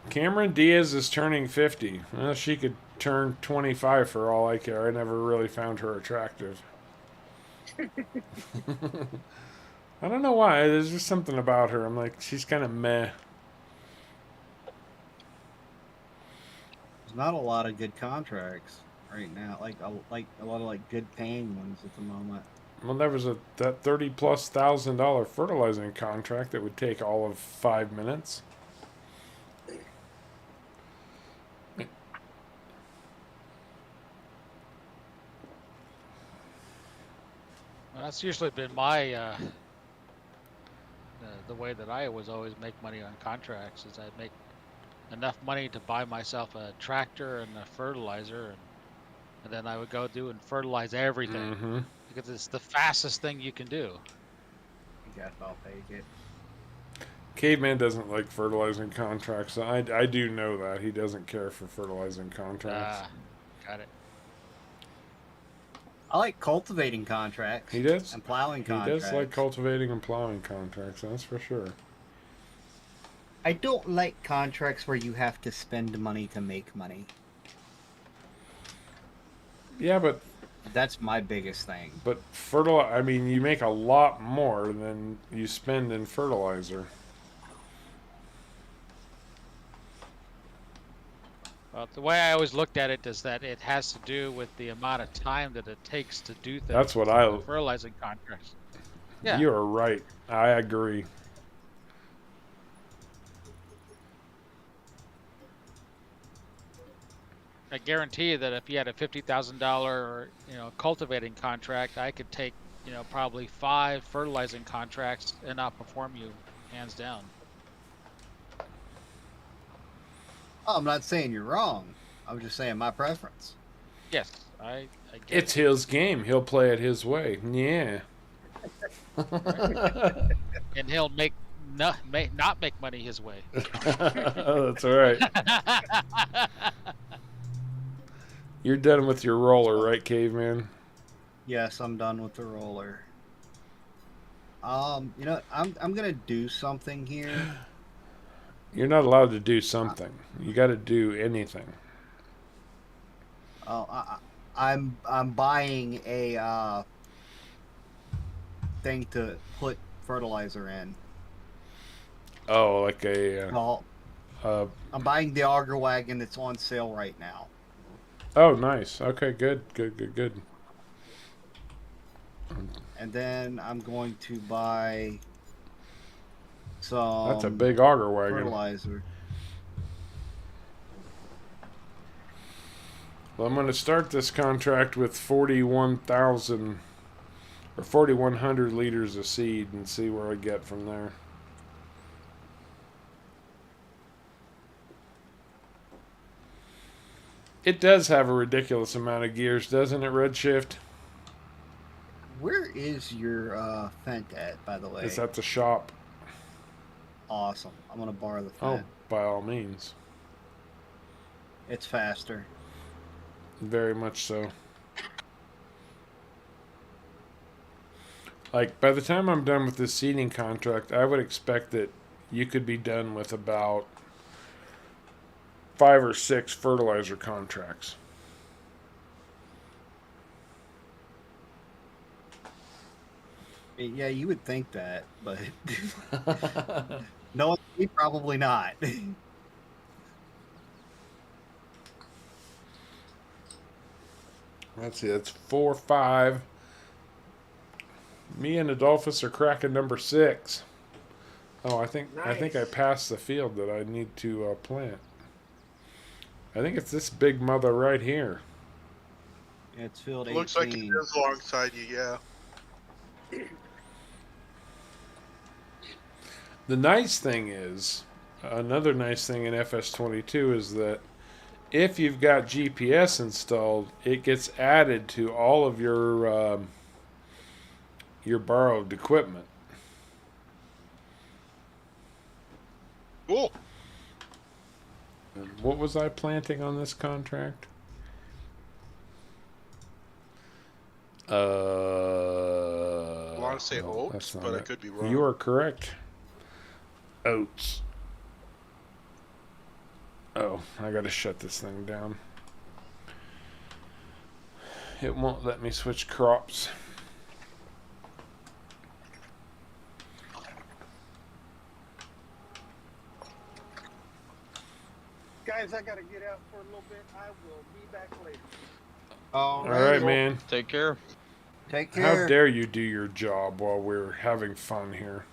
Cameron Diaz is turning 50. Well, she could turn 25 for all I care. I never really found her attractive. I don't know why. There's just something about her. I'm like, she's kind of meh. There's not a lot of good contracts right now. Like a lot of good paying ones at the moment. Well, there was that $30,000+ fertilizing contract that would take all of 5 minutes. Well, that's usually been my the way that I always make money on contracts is I make enough money to buy myself a tractor and a fertilizer, and then I would go do and fertilize everything Mm-hmm. because it's the fastest thing you can do. I guess I'll take it. Caveman doesn't like fertilizing contracts. I do know that. He doesn't care for fertilizing contracts. Got it. I like cultivating contracts. He does? And plowing He contracts. does like cultivating and plowing contracts, that's for sure. I don't like contracts where you have to spend money to make money. Yeah, but That's my biggest thing. I mean, you make a lot more than you spend in fertilizer. Well, the way I always looked at it is that it has to do with the amount of time that it takes to do things. That's what The fertilizing contracts. Yeah. You are right. I agree. I guarantee you that if you had a $50,000, cultivating contract, I could take, probably 5 fertilizing contracts and outperform you, hands down. Oh, I'm not saying you're wrong. I'm just saying my preference. Yes, I get It's his game. He'll play it his way. Yeah. it. And he'll not make money his way. That's all right. You're done with your roller, right, Caveman? Yes, I'm done with the roller. I'm gonna do something here. You're not allowed to do something. You got to do anything. I'm buying a thing to put fertilizer in. Oh, like a. I'm buying the auger wagon that's on sale right now. Oh, nice. Okay, good. And then I'm going to buy some. That's a big auger wagon. Fertilizer. Well, I'm going to start this contract with 41,000 or 4,100 liters of seed and see where I get from there. It does have a ridiculous amount of gears, doesn't it, Redshift? Where is your Fent at, by the way? It's at the shop. awesome. I'm gonna borrow the Oh, fan. by all means. It's faster. Very much so. Like, by the time I'm done with this seeding contract, I would expect that you could be done with about 5 or 6 fertilizer contracts. Yeah, you would think that, but no, probably not. Let's see, that's 4, 5. Me and Adolphus are cracking number 6. Oh, I think I Nice. passed the field that I need to plant. I think it's this big mother right here. It's field 18. Looks like it is alongside you, yeah. The nice thing is, another nice thing in FS22 is that if you've got GPS installed, it gets added to all of your borrowed equipment. Cool. And what was I planting on this contract? I want to say no, oats, that's not but I it. could be wrong. You are correct. Oats. Oh, I gotta shut this thing down. It won't let me switch crops. Guys, I gotta get out for a little bit. I will be back later. All All right, man. Take care. Take care. How dare you do your job while we're having fun here?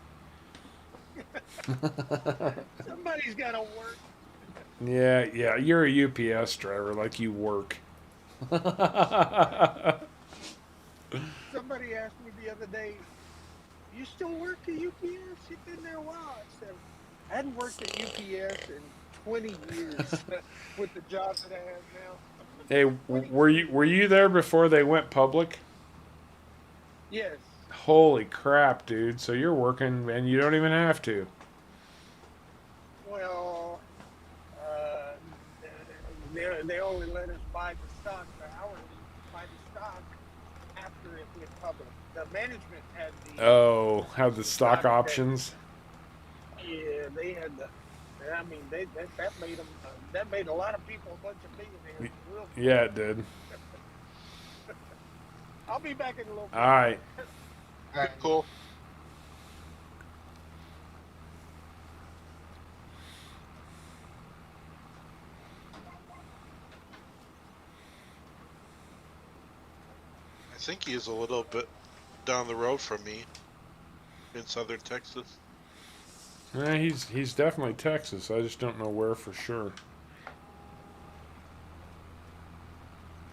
Somebody's gotta work. Yeah, you're a UPS driver, like you work. Somebody asked me the other day, "You still work at UPS? You've been there a while." I said, "I hadn't worked at UPS in 20 years with the job that I have now." Hey, were you there before they went public? Yes. Holy crap, dude! So you're working and you don't even have to. Well, they only let us buy the stock, the hourly, buy the stock after it went public. The management had the. Oh, have the stock Stock options? Yeah, they had the. I mean, that made them. That made a lot of people a bunch of millionaires. Real quick. Yeah, it did. I'll be back in a little bit. All right. All right. Cool. I think he is a little bit down the road from me in southern Texas. Yeah, he's definitely Texas. I just don't know where for sure.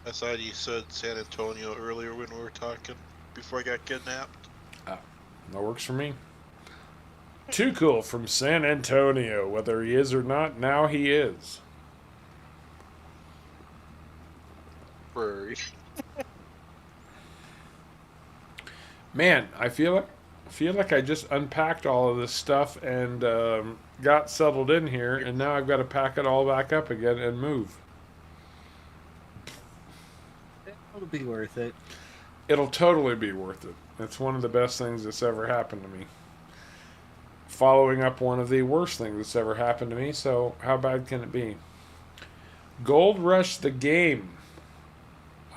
I thought he said San Antonio earlier when we were talking before I got kidnapped. That works for me. Too cool from San Antonio. Whether he is or not, now he is. Furry. Man, I feel like I just unpacked all of this stuff and got settled in here, and now I've got to pack it all back up again and move. It'll be worth it. It'll totally be worth it. It's one of the best things that's ever happened to me. Following up one of the worst things that's ever happened to me, so how bad can it be? Gold Rush the game.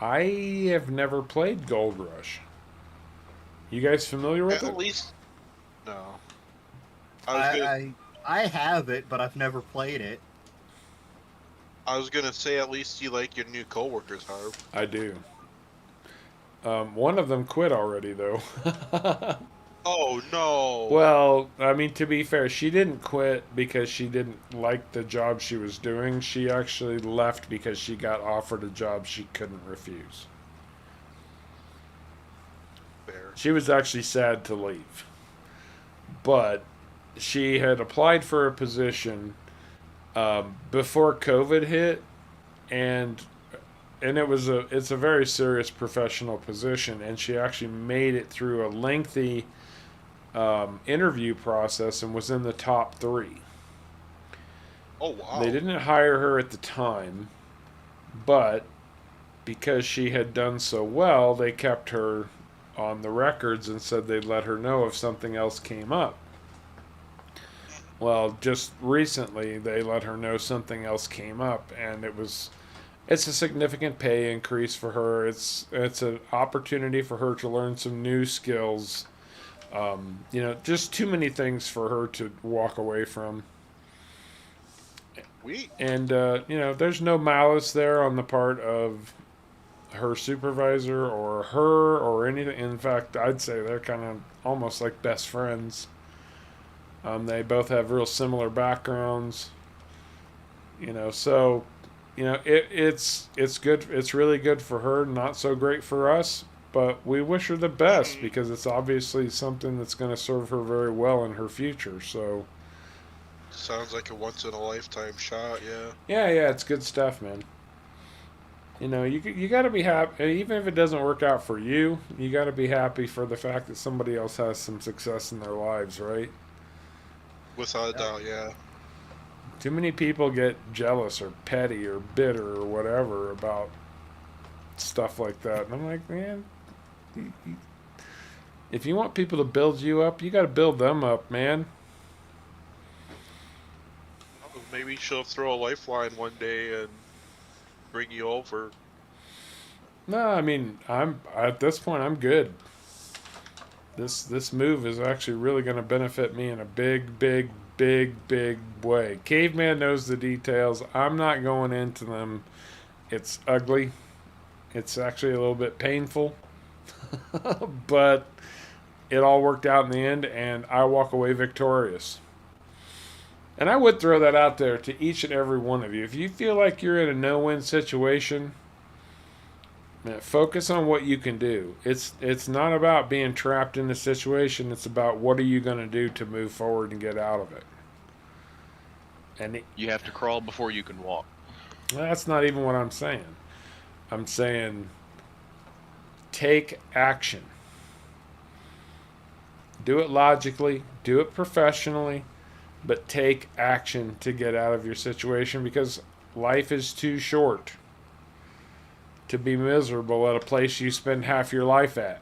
I have never played Gold Rush. You guys familiar with At it? least, no. I have it, but I've never played it. was gonna say at least you like your new coworkers, Harv. I do. One of them quit already, though. Oh no. Well, I mean, to be fair, she didn't quit because she didn't like the job she was doing. She actually left because she got offered a job she couldn't refuse. Fair. She was actually sad to leave. But she had applied for a position before COVID hit, and it's a very serious professional position, and she actually made it through a lengthy interview process and was in the top 3. Oh wow. They didn't hire her at the time, but because she had done so well, they kept her on the records and said they'd let her know if something else came up. Well, just recently they let her know something else came up, and it's a significant pay increase for her. It's an opportunity for her to learn some new skills. Just too many things for her to walk away from. And there's no malice there on the part of her supervisor or her or anything. In fact, I'd say they're kind of almost like best friends. They both have real similar backgrounds. So it's good. It's really good for her. Not so great for us. But we wish her the best because it's obviously something that's going to serve her very well in her future. So. Sounds like a once in a lifetime shot, yeah. Yeah, it's good stuff, man. You got to be happy, even if it doesn't work out for you. You got to be happy for the fact that somebody else has some success in their lives, right? Without a doubt, yeah. Too many people get jealous or petty or bitter or whatever about stuff like that, and I'm like, man, if you want people to build you up, you got to build them up, man. Maybe she'll throw a lifeline one day and bring you over. No, I mean, I'm at this point, I'm good. This move is actually really going to benefit me in a big, big, big, big way. Caveman knows the details. I'm not going into them. It's ugly. It's actually a little bit painful. But it all worked out in the end, and I walk away victorious. And I would throw that out there to each and every one of you. If you feel like you're in a no-win situation, focus on what you can do. It's not about being trapped in a situation. It's about what are you going to do to move forward and get out of it. And you have to crawl before you can walk. That's not even what I'm saying. I'm saying take action. Do it logically. Do it professionally. But take action to get out of your situation because life is too short to be miserable at a place you spend half your life at.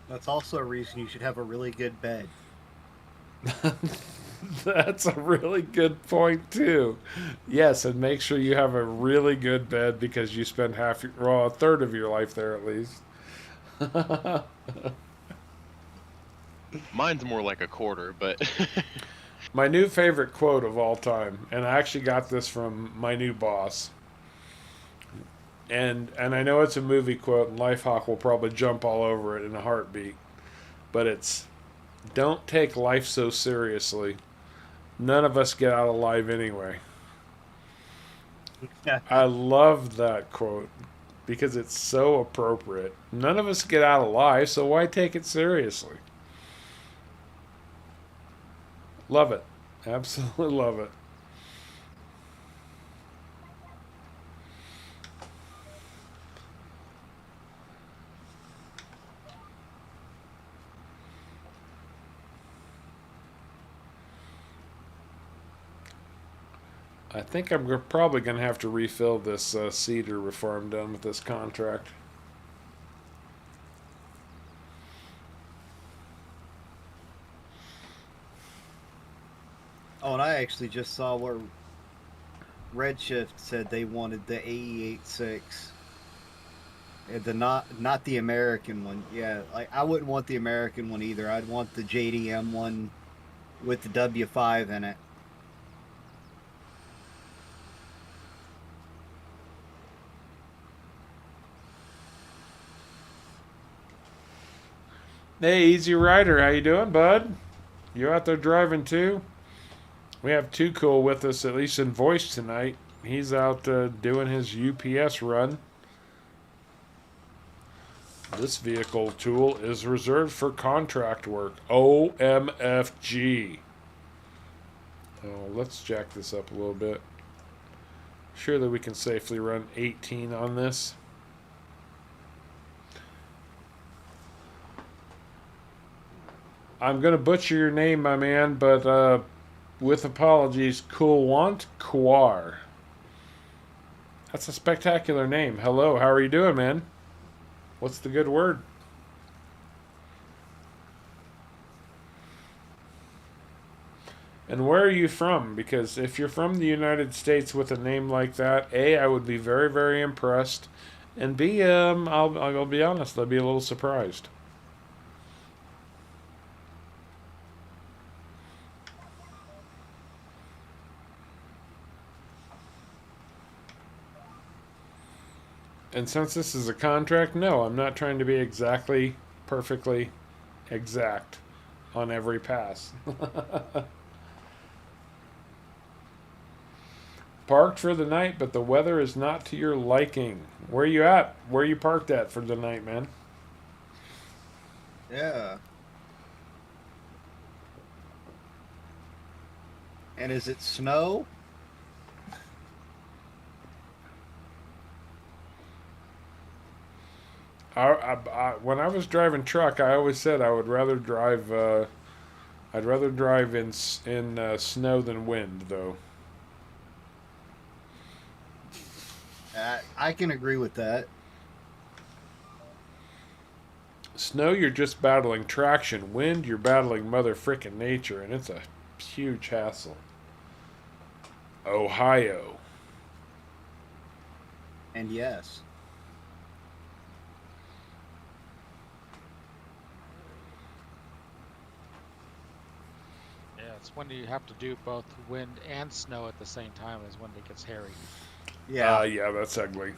That's also a reason you should have a really good bed. That's a really good point too. Yes, and make sure you have a really good bed because you spend a third of your life there at least. Mine's more like a quarter, but my new favorite quote of all time, and I actually got this from my new boss. And I know it's a movie quote, and Lifehawk will probably jump all over it in a heartbeat. But it's, don't take life so seriously. None of us get out alive anyway. I love that quote because it's so appropriate. None of us get out alive, so why take it seriously? Love it. Absolutely love it. I think I'm probably going to have to refill this cedar before I'm done with this contract. Oh, and I actually just saw where Redshift said they wanted the AE86. The not the American one. Yeah, like I wouldn't want the American one either. I'd want the JDM one with the W5 in it. Hey, Easy Rider, how you doing, bud? You out there driving too? We have Too Cool with us, at least in voice tonight. He's out doing his UPS run. This vehicle tool is reserved for contract work. OMFG. Oh, let's jack this up a little bit. Surely we can safely run 18 on this. I'm gonna butcher your name, my man, but with apologies, Kulwant Kuar. That's a spectacular name. Hello, how are you doing, man? What's the good word? And where are you from? Because if you're from the United States with a name like that, A, I would be very, very impressed, and B, I'll be honest, I'd be a little surprised. And since this is a contract, no, I'm not trying to be exactly, perfectly exact on every pass. Parked for the night, but the weather is not to your liking. Where are you at? Where are you parked at for the night, man? Yeah. And is it snow? When I was driving truck, I always said I would rather drive. I'd rather drive in snow than wind, though. I can agree with that. Snow, you're just battling traction. Wind, you're battling mother frickin' nature, and it's a huge hassle. Ohio. And yes. Yeah, it's when you have to do both wind and snow at the same time is when it gets hairy. Yeah. Yeah, that's ugly.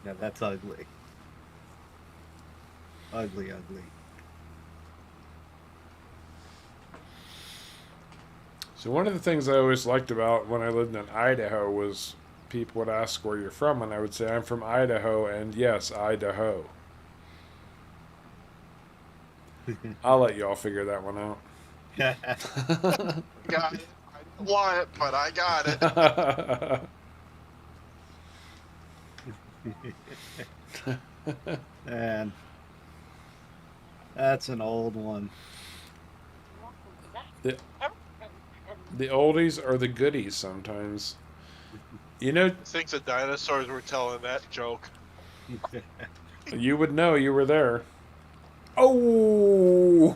Yeah, that's ugly. Ugly. So one of the things I always liked about when I lived in Idaho was people would ask where you're from, and I would say I'm from Idaho, and yes, Idaho. I'll let y'all figure that one out. Got it. I didn't want it, but I got it. And that's an old one. The oldies are the goodies sometimes. You know, I think the dinosaurs were telling that joke. you would know, you were there. Oh!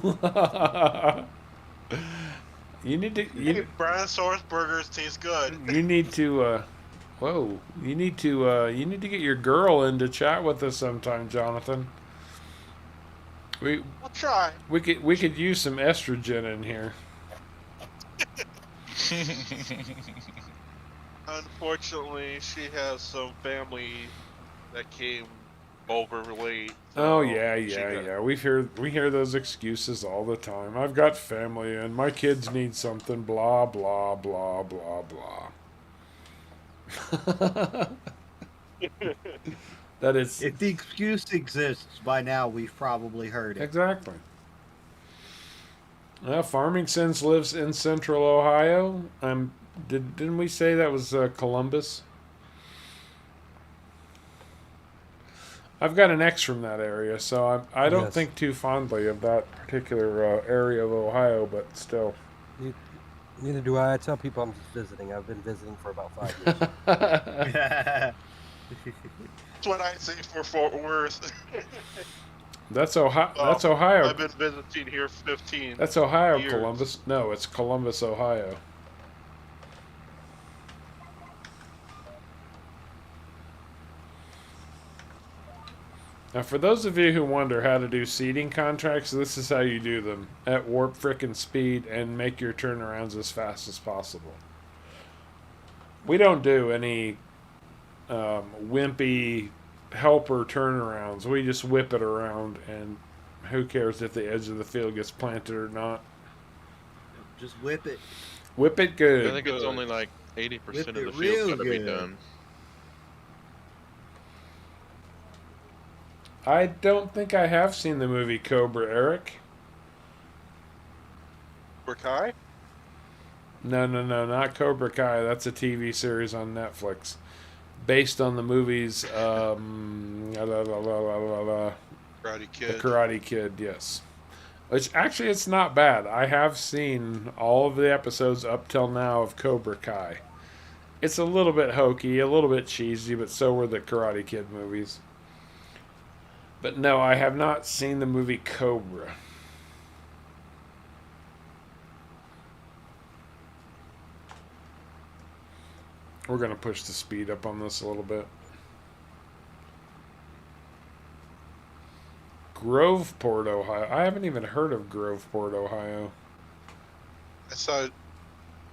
You need to. Hey, Brontosaurus burgers taste good. You need to. Whoa! You need to. You need to get your girl in to chat with us sometime, Jonathan. I'll try. We could use some estrogen in here. Unfortunately, she has some family that came over late. Oh so yeah. We hear those excuses all the time. I've got family and my kids need something. Blah blah blah blah blah. That is If the excuse exists by now, we've probably heard it. exactly. Farming Sins lives in Central Ohio. Didn't we say that was Columbus? I've got an ex from that area, so I don't Yes. think too fondly of that particular area of Ohio, but still. Neither do I. I tell people I'm just visiting. I've been visiting for about 5 years. That's what I say for Fort Worth. That's Ohio. Oh, That's Ohio. I've been visiting here 15. That's Ohio, years. Columbus. No, it's Columbus, Ohio. Now, for those of you who wonder how to do seating contracts, this is how you do them at warp frickin' speed and make your turnarounds as fast as possible. We don't do any wimpy helper turnarounds. We just whip it around, and who cares if the edge of the field gets planted or not? Just whip it. Whip it I good. think it's only like 80% Whip of it the real field gotta be good. done. I don't think I have seen the movie Cobra, Eric. Kai? No, not Cobra Kai. That's a TV series on Netflix, based on the movies. Karate The Kid. Karate Kid. Yes, Which actually, it's not bad. I have seen all of the episodes up till now of Cobra Kai. It's a little bit hokey, a little bit cheesy, but so were the Karate Kid movies. But no, I have not seen the movie Cobra. We're going to push the speed up on this a little bit. Groveport, Ohio. I haven't even heard of Groveport, Ohio. I thought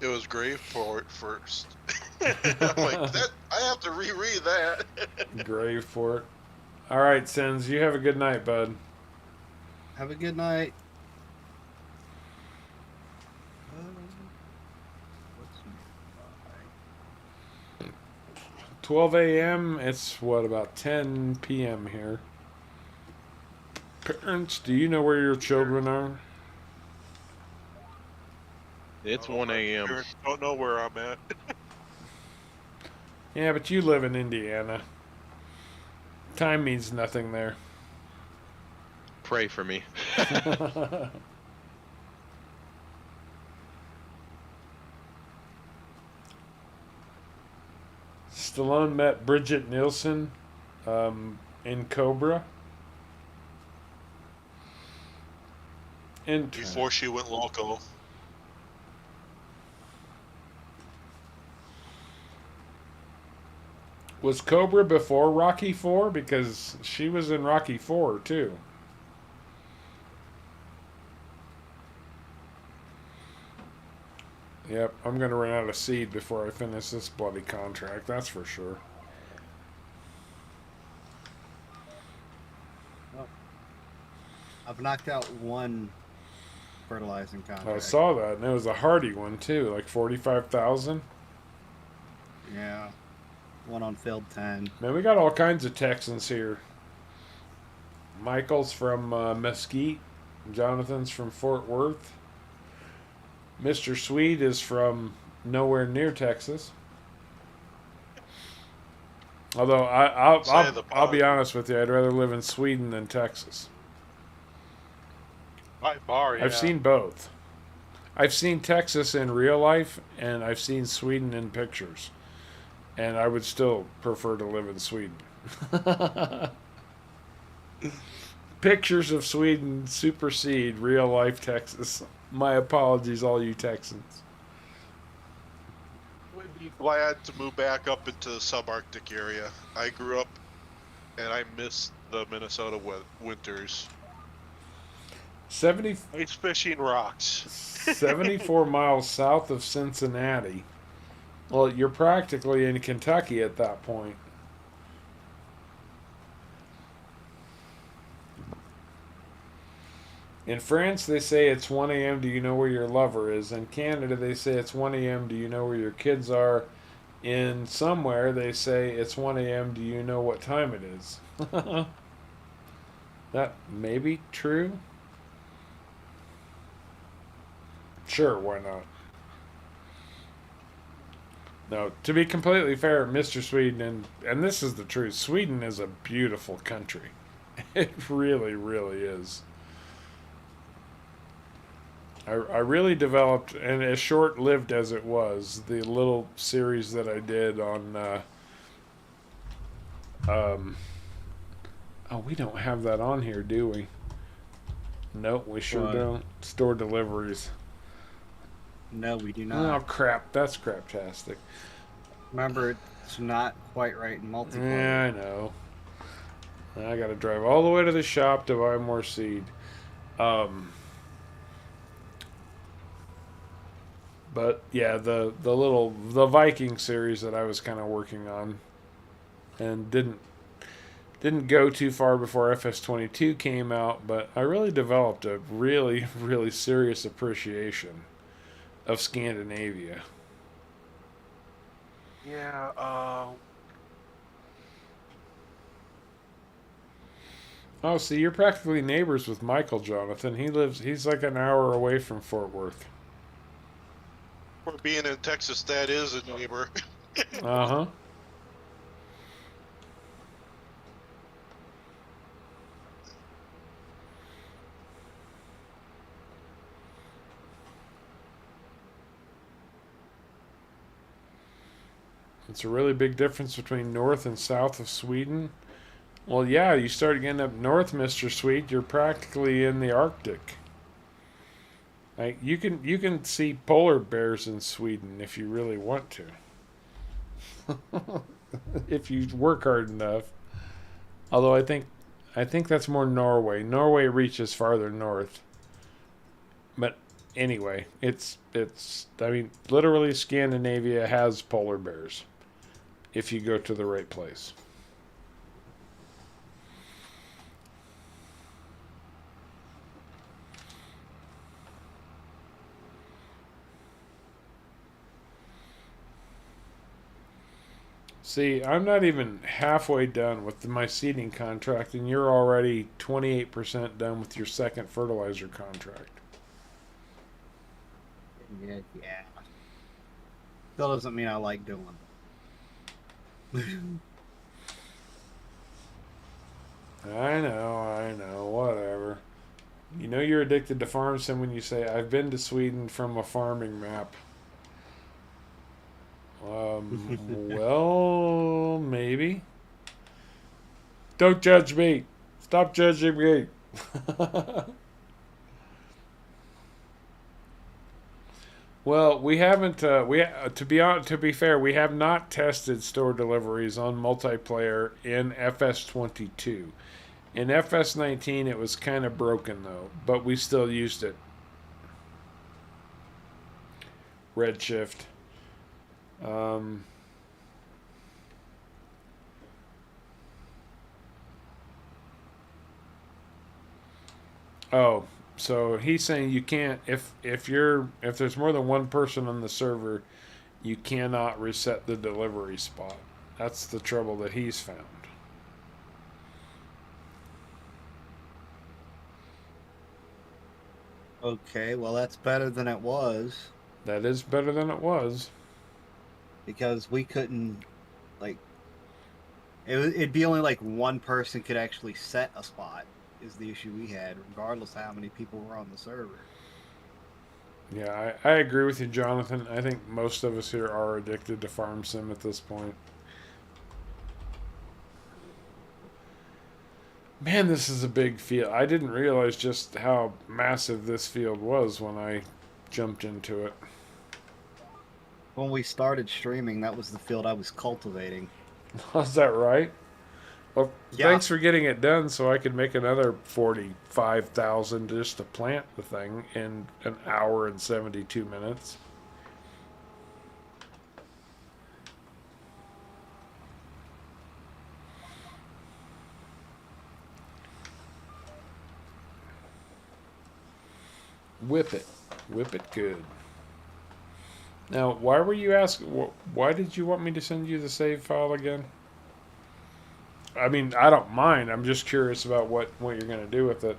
it was Graveport first. I'm like, that, I have to reread that. Graveport. All right, Sins, you have a good night, bud. Have a good night. 12 a.m. It's what, about 10 p.m. here. Parents, do you know where your children are? It's 1 a.m. Parents don't know where I'm at. Yeah, but you live in Indiana. Time means nothing there. Pray for me. Stallone met Bridget Nielsen in Cobra. Before she went loco. Was Cobra before Rocky 4? Because she was in Rocky 4 too. Yep, I'm going to run out of seed before I finish this bloody contract, that's for sure. I've knocked out one fertilizing contract. I saw that, and it was a hardy one too, like 45,000. Yeah. One on field 10. Man, we got all kinds of Texans here. Michael's from Mesquite. Jonathan's from Fort Worth. Mr. Swede is from nowhere near Texas. Although I'll be honest with you, I'd rather live in Sweden than Texas. By bar, yeah. I've seen both. I've seen Texas in real life, and I've seen Sweden in pictures. And I would still prefer to live in Sweden. Pictures of Sweden supersede real life Texas. My apologies, all you Texans. Would be glad to move back up into the subarctic area. I grew up, and I miss the Minnesota winters. 70, Ice fishing rocks. 74 miles south of Cincinnati. Well, you're practically in Kentucky at that point. In France, they say it's 1 a.m. Do you know where your lover is? In Canada, they say it's 1 a.m. Do you know where your kids are? In somewhere, they say it's 1 a.m. Do you know what time it is? That may be true. Sure, why not? No, to be completely fair, Mr. Sweden, and this is the truth, Sweden is a beautiful country. It really, really is. I really developed, and as short-lived as it was, the little series that I did on, oh, we don't have that on here, do we? Nope, we sure don't. Store deliveries. No, we do Oh, not. crap. That's craptastic. Remember, it's not quite right in multiplayer. Yeah, I know. I gotta drive all the way to the shop to buy more seed. But yeah, the Viking series that I was kind of working on, and didn't go too far before FS22 came out, but I really developed a really, really serious appreciation of Scandinavia. Yeah, Oh, see, you're practically neighbors with Michael, Jonathan. He's like an hour away from Fort Worth. for being in Texas, that is a neighbor. Uh-huh. It's a really big difference between north and south of Sweden. Well, yeah, you start getting up north, Mr. Sweet, you're practically in the Arctic. Like you can see polar bears in Sweden if you really want to. If you work hard enough. Although I think that's more Norway. Norway reaches farther north. But anyway, it's I mean, literally Scandinavia has polar bears if you go to the right place. See, I'm not even halfway done with my seeding contract, and you're already 28% done with your second fertilizer contract. Yeah. Still doesn't mean I like doing it. I know, whatever. You know you're addicted to farm sim when you say, I've been to Sweden from a farming map. Well, maybe. Don't judge me. Stop judging me. Well, we haven't. To be fair, we have not tested store deliveries on multiplayer in FS22. In FS19, it was kind of broken though, but we still used it. Redshift. Oh, so he's saying you can't if there's more than one person on the server, you cannot reset the delivery spot. That's the trouble that he's found. Okay, well that's better than it was That is better than it was. because we couldn't like it'd be only like one person could actually set a spot is the issue we had, regardless of how many people were on the server. Yeah, I agree with you, Jonathan. I think most of us here are addicted to farm sim at this point. Man, this is a big field. I didn't realize just how massive this field was when I jumped into it. When we started streaming, that was the field I was cultivating. Was that right? Well, Yeah. thanks for getting it done so I could make another 45,000 just to plant the thing in an hour and 72 minutes. Whip it. Whip it good. Now, why were you asking? Why did you want me to send you the save file again? I mean, I don't mind. I'm just curious about what you're going to do with it.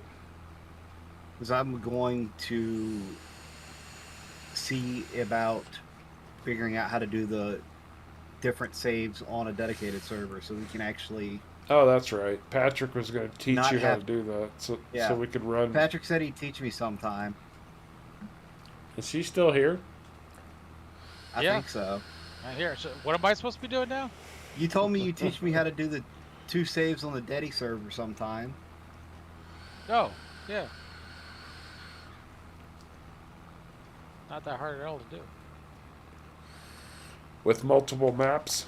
Because I'm going to see about figuring out how to do the different saves on a dedicated server so we can actually... Oh, that's right. Patrick was going to teach Not you how to have- do that so Yeah. we could run. Patrick said he'd teach me sometime. Is he still here? I Yeah. think so. Right here. So what am I supposed to be doing now? You told me you'd teach me how to do the 2 saves on the Dedi server sometime. Oh, yeah. Not that hard at all to do. With multiple maps?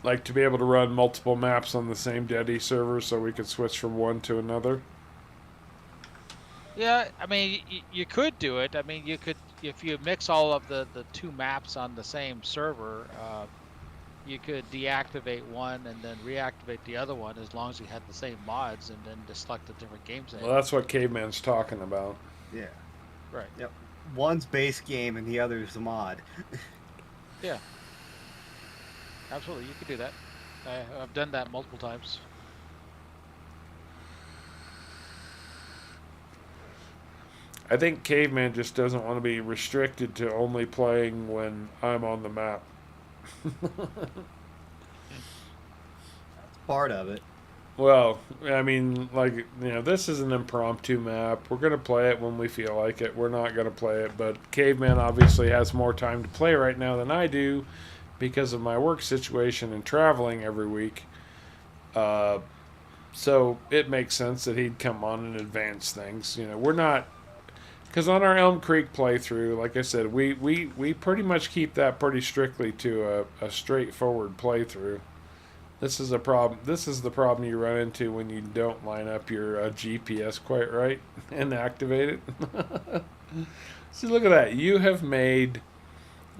Like to be able to run multiple maps on the same Dedi server so we could switch from one to another? Yeah, I mean, you could do it. I mean, you could, if you mix all of the 2 maps on the same server, you could deactivate one and then reactivate the other one as long as you had the same mods and then just select a different game save. Well, that's what Caveman's talking about. Yeah. Right. Yep. One's base game and the other's the mod. Yeah. Absolutely, you could do that. I've done that multiple times. I think Caveman just doesn't want to be restricted to only playing when I'm on the map. That's part of it. Well, I mean, like, this is an impromptu map. We're going to play it when we feel like it. We're not going to play it, but Caveman obviously has more time to play right now than I do because of my work situation and traveling every week. So it makes sense that he'd come on and advance things. We're not. Because on our Elmcreek playthrough, like I said, we pretty much keep that pretty strictly to a straightforward playthrough. This is a problem. This is the problem you run into when you don't line up your GPS quite right and activate it. See, look at that. You have made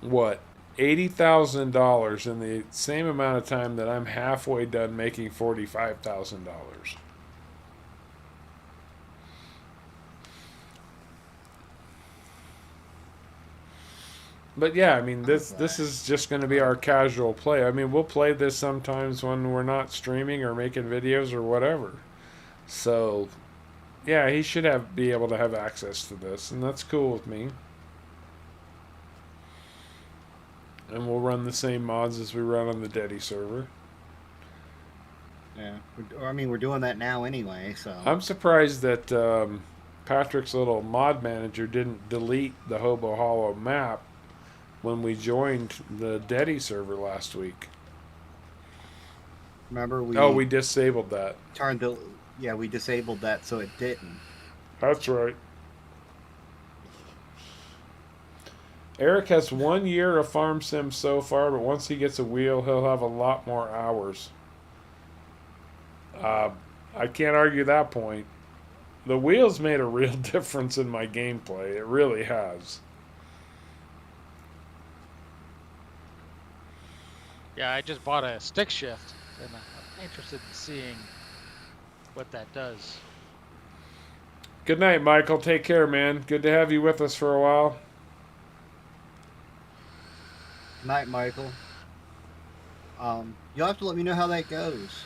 what, $80,000 in the same amount of time that I'm halfway done making $45,000. But yeah, I mean this is just going to be our casual play. I mean, we'll play this sometimes when we're not streaming or making videos or whatever. So, yeah, he should be able to have access to this, and that's cool with me. And we'll run the same mods as we run on the Deddy server. Yeah, I mean, we're doing that now anyway, so. I'm surprised that Patrick's little mod manager didn't delete the Hobo Hollow map when we joined the Deddy server last week. Remember we disabled that. We disabled that so it didn't. That's right. Eric has 1 year of farm sim so far, but once he gets a wheel, he'll have a lot more hours. I can't argue that point. The wheel's made a real difference in my gameplay. It really has. Yeah, I just bought a stick shift, and I'm interested in seeing what that does. Good night, Michael. Take care, man. Good to have you with us for a while. Night, Michael. You'll have to let me know how that goes.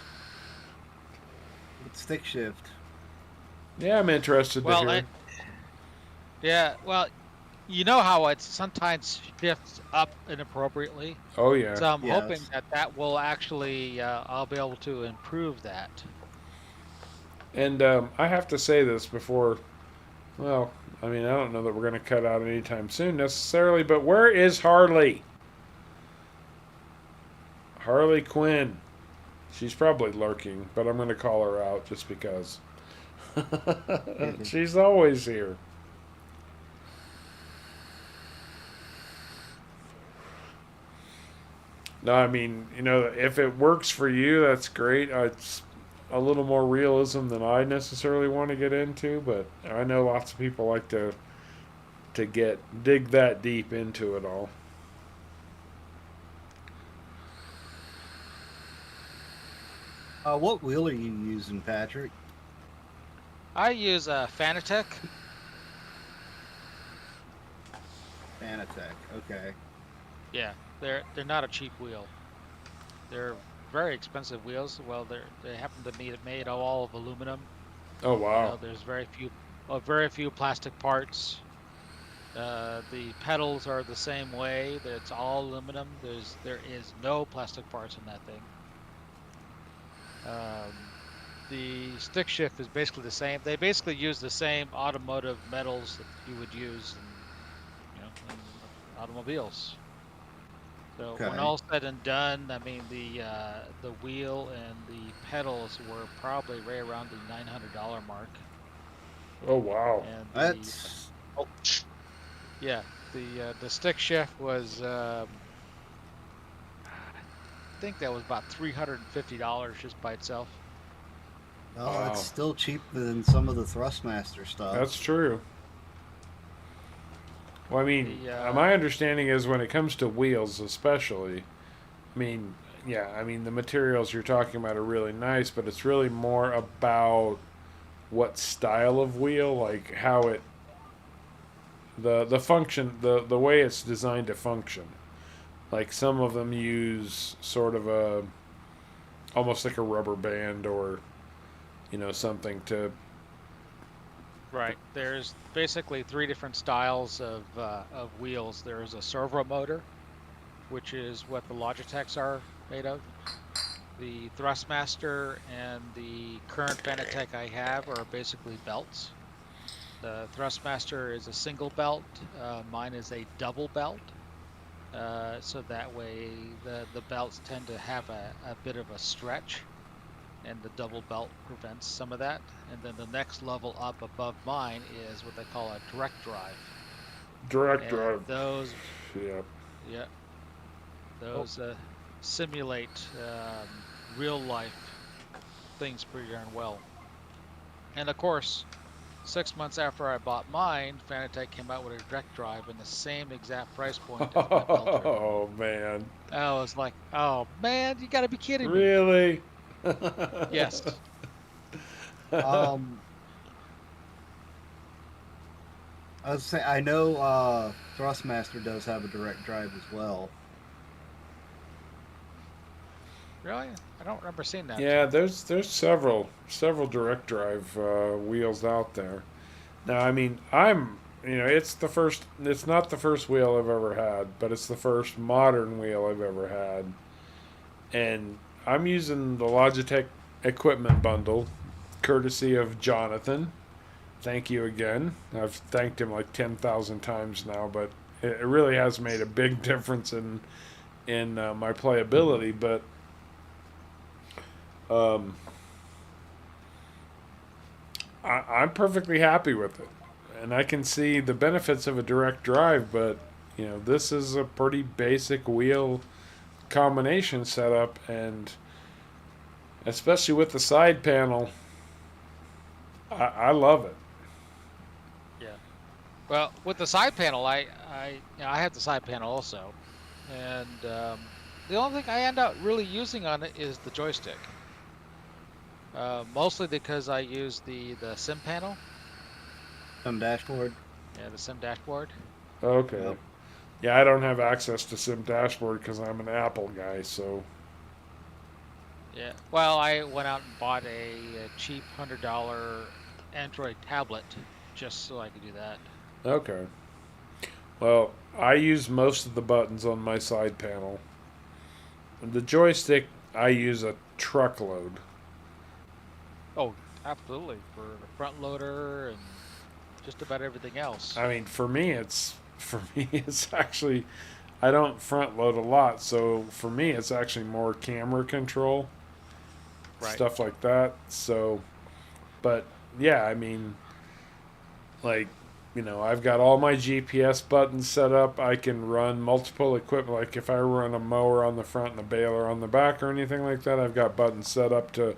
With stick shift. Yeah, I'm interested to hear. Yeah, well, you know how it sometimes shifts up inappropriately. Oh, yeah. So I'm hoping that will actually, I'll be able to improve that. And I have to say this before, well, I mean, I don't know that we're going to cut out anytime soon necessarily, but where is Harley? Harley Quinn. She's probably lurking, but I'm going to call her out just because. She's always here. No, I mean, if it works for you, that's great. It's a little more realism than I necessarily want to get into, but I know lots of people like to dig that deep into it all. What wheel are you using, Patrick? I use a Fanatec. Fanatec, okay. Yeah, they're not a cheap wheel. They're very expensive wheels. Well, they happen to be made all of aluminum. Oh wow! There's very few plastic parts. The pedals are the same way. It's all aluminum. There is no plastic parts in that thing. The stick shift is basically the same. They basically use the same automotive metals that you would use in automobiles. So when all said and done, I mean the wheel and the pedals were probably right around the $900 mark. Oh wow! And the stick shift was I think that was about $350 just by itself. Oh, wow. It's still cheaper than some of the Thrustmaster stuff. That's true. Well, I mean, my understanding is when it comes to wheels especially, I mean, the materials you're talking about are really nice, but it's really more about what style of wheel, like how it, the function, the way it's designed to function. Like some of them use sort of almost like a rubber band or, something to. Right. There's basically 3 different styles of wheels. There's a servo motor, which is what the Logitechs are made of. the Thrustmaster and the current Fanatec I have are basically belts. The Thrustmaster is a single belt. Mine is a double belt. So that way the belts tend to have a bit of a stretch, and the double belt prevents some of that. And then the next level up above mine is what they call a direct drive. Direct And drive. those, Yeah. yeah, those simulate real life things pretty darn well. And of course, 6 months after I bought mine, Fanatec came out with a direct drive in the same exact price point as my belter. Oh man. I was like, oh man, you got to be kidding me. Really? Yes. I was saying, I know Thrustmaster does have a direct drive as well. Really? I don't remember seeing that. Yeah, there's several direct drive wheels out there. Now, I mean, it's not the first wheel I've ever had, but it's the first modern wheel I've ever had. And I'm using the Logitech equipment bundle, courtesy of Jonathan. Thank you again. I've thanked him like 10,000 times now, but it really has made a big difference in my playability. But I'm perfectly happy with it, and I can see the benefits of a direct drive. But this is a pretty basic wheel combination setup, and especially with the side panel, I love it. Yeah. Well, with the side panel, I have the side panel also, and the only thing I end up really using on it is the joystick. Mostly because I use the sim panel. Sim dashboard. Yeah, the sim dashboard. Okay. Yep. Yeah, I don't have access to Sim Dashboard because I'm an Apple guy, so. Yeah. Well, I went out and bought a cheap $100 Android tablet just so I could do that. Okay. Well, I use most of the buttons on my side panel. The joystick, I use a truckload. Oh, absolutely. For the front loader and just about everything else. I mean, for me, it's actually, I don't front load a lot, so for me, it's actually more camera control, Right. stuff like that. So, but yeah, I mean, like, I've got all my GPS buttons set up. I can run multiple equipment. Like if I run a mower on the front and a baler on the back or anything like that, I've got buttons set up to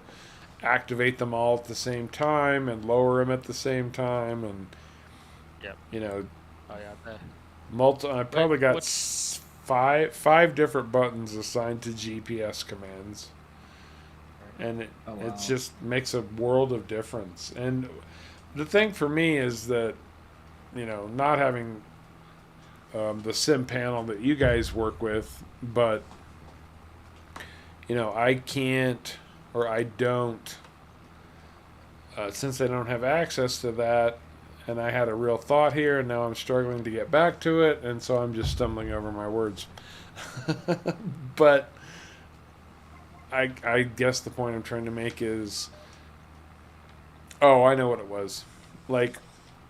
activate them all at the same time and lower them at the same time. And, Yep. Oh yeah. I probably got What's- five different buttons assigned to GPS commands. And Oh, wow. it just makes a world of difference. And the thing for me is that, not having the sim panel that you guys work with, but, I can't, or I don't, since I don't have access to that, and I had a real thought here, and now I'm struggling to get back to it, and so I'm just stumbling over my words. But I guess the point I'm trying to make is, oh, I know what it was. Like,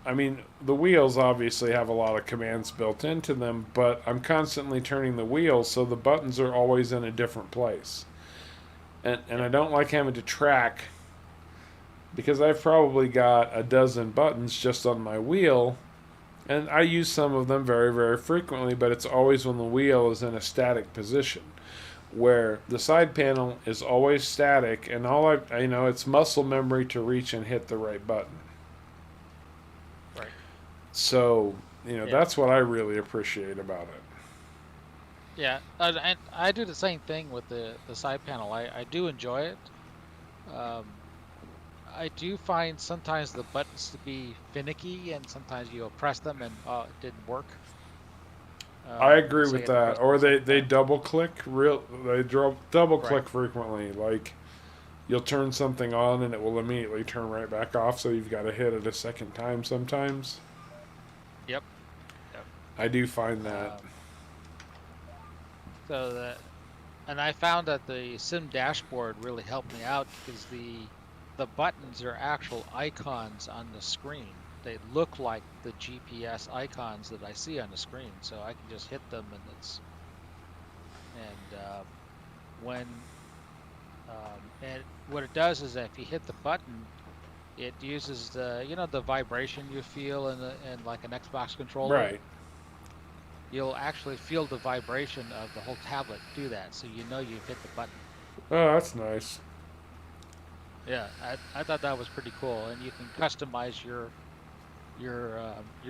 I mean, the wheels obviously have a lot of commands built into them, but I'm constantly turning the wheels, so the buttons are always in a different place. And I don't like having to track, because I've probably got a dozen buttons just on my wheel, and I use some of them very, very frequently, but it's always when the wheel is in a static position, where the side panel is always static, and it's muscle memory to reach and hit the right button. Right. So, that's what I really appreciate about it. Yeah, and I do the same thing with the side panel. I do enjoy it. I do find sometimes the buttons to be finicky, and sometimes you'll press them and it didn't work. I agree so with you have to that. press Or them they down. double click double click Right. frequently. Like you'll turn something on and it will immediately turn right back off, so you've got to hit it a second time sometimes. Yep. I do find that. So and I found that the sim dashboard really helped me out because the buttons are actual icons on the screen. They look like the GPS icons that I see on the screen, so I can just hit them, and when and what it does is that if you hit the button, it uses the vibration you feel in like an Xbox controller. Right. You'll actually feel the vibration of the whole tablet do that, so you know you've hit the button. Oh, that's nice. Yeah, I thought that was pretty cool, and you can customize your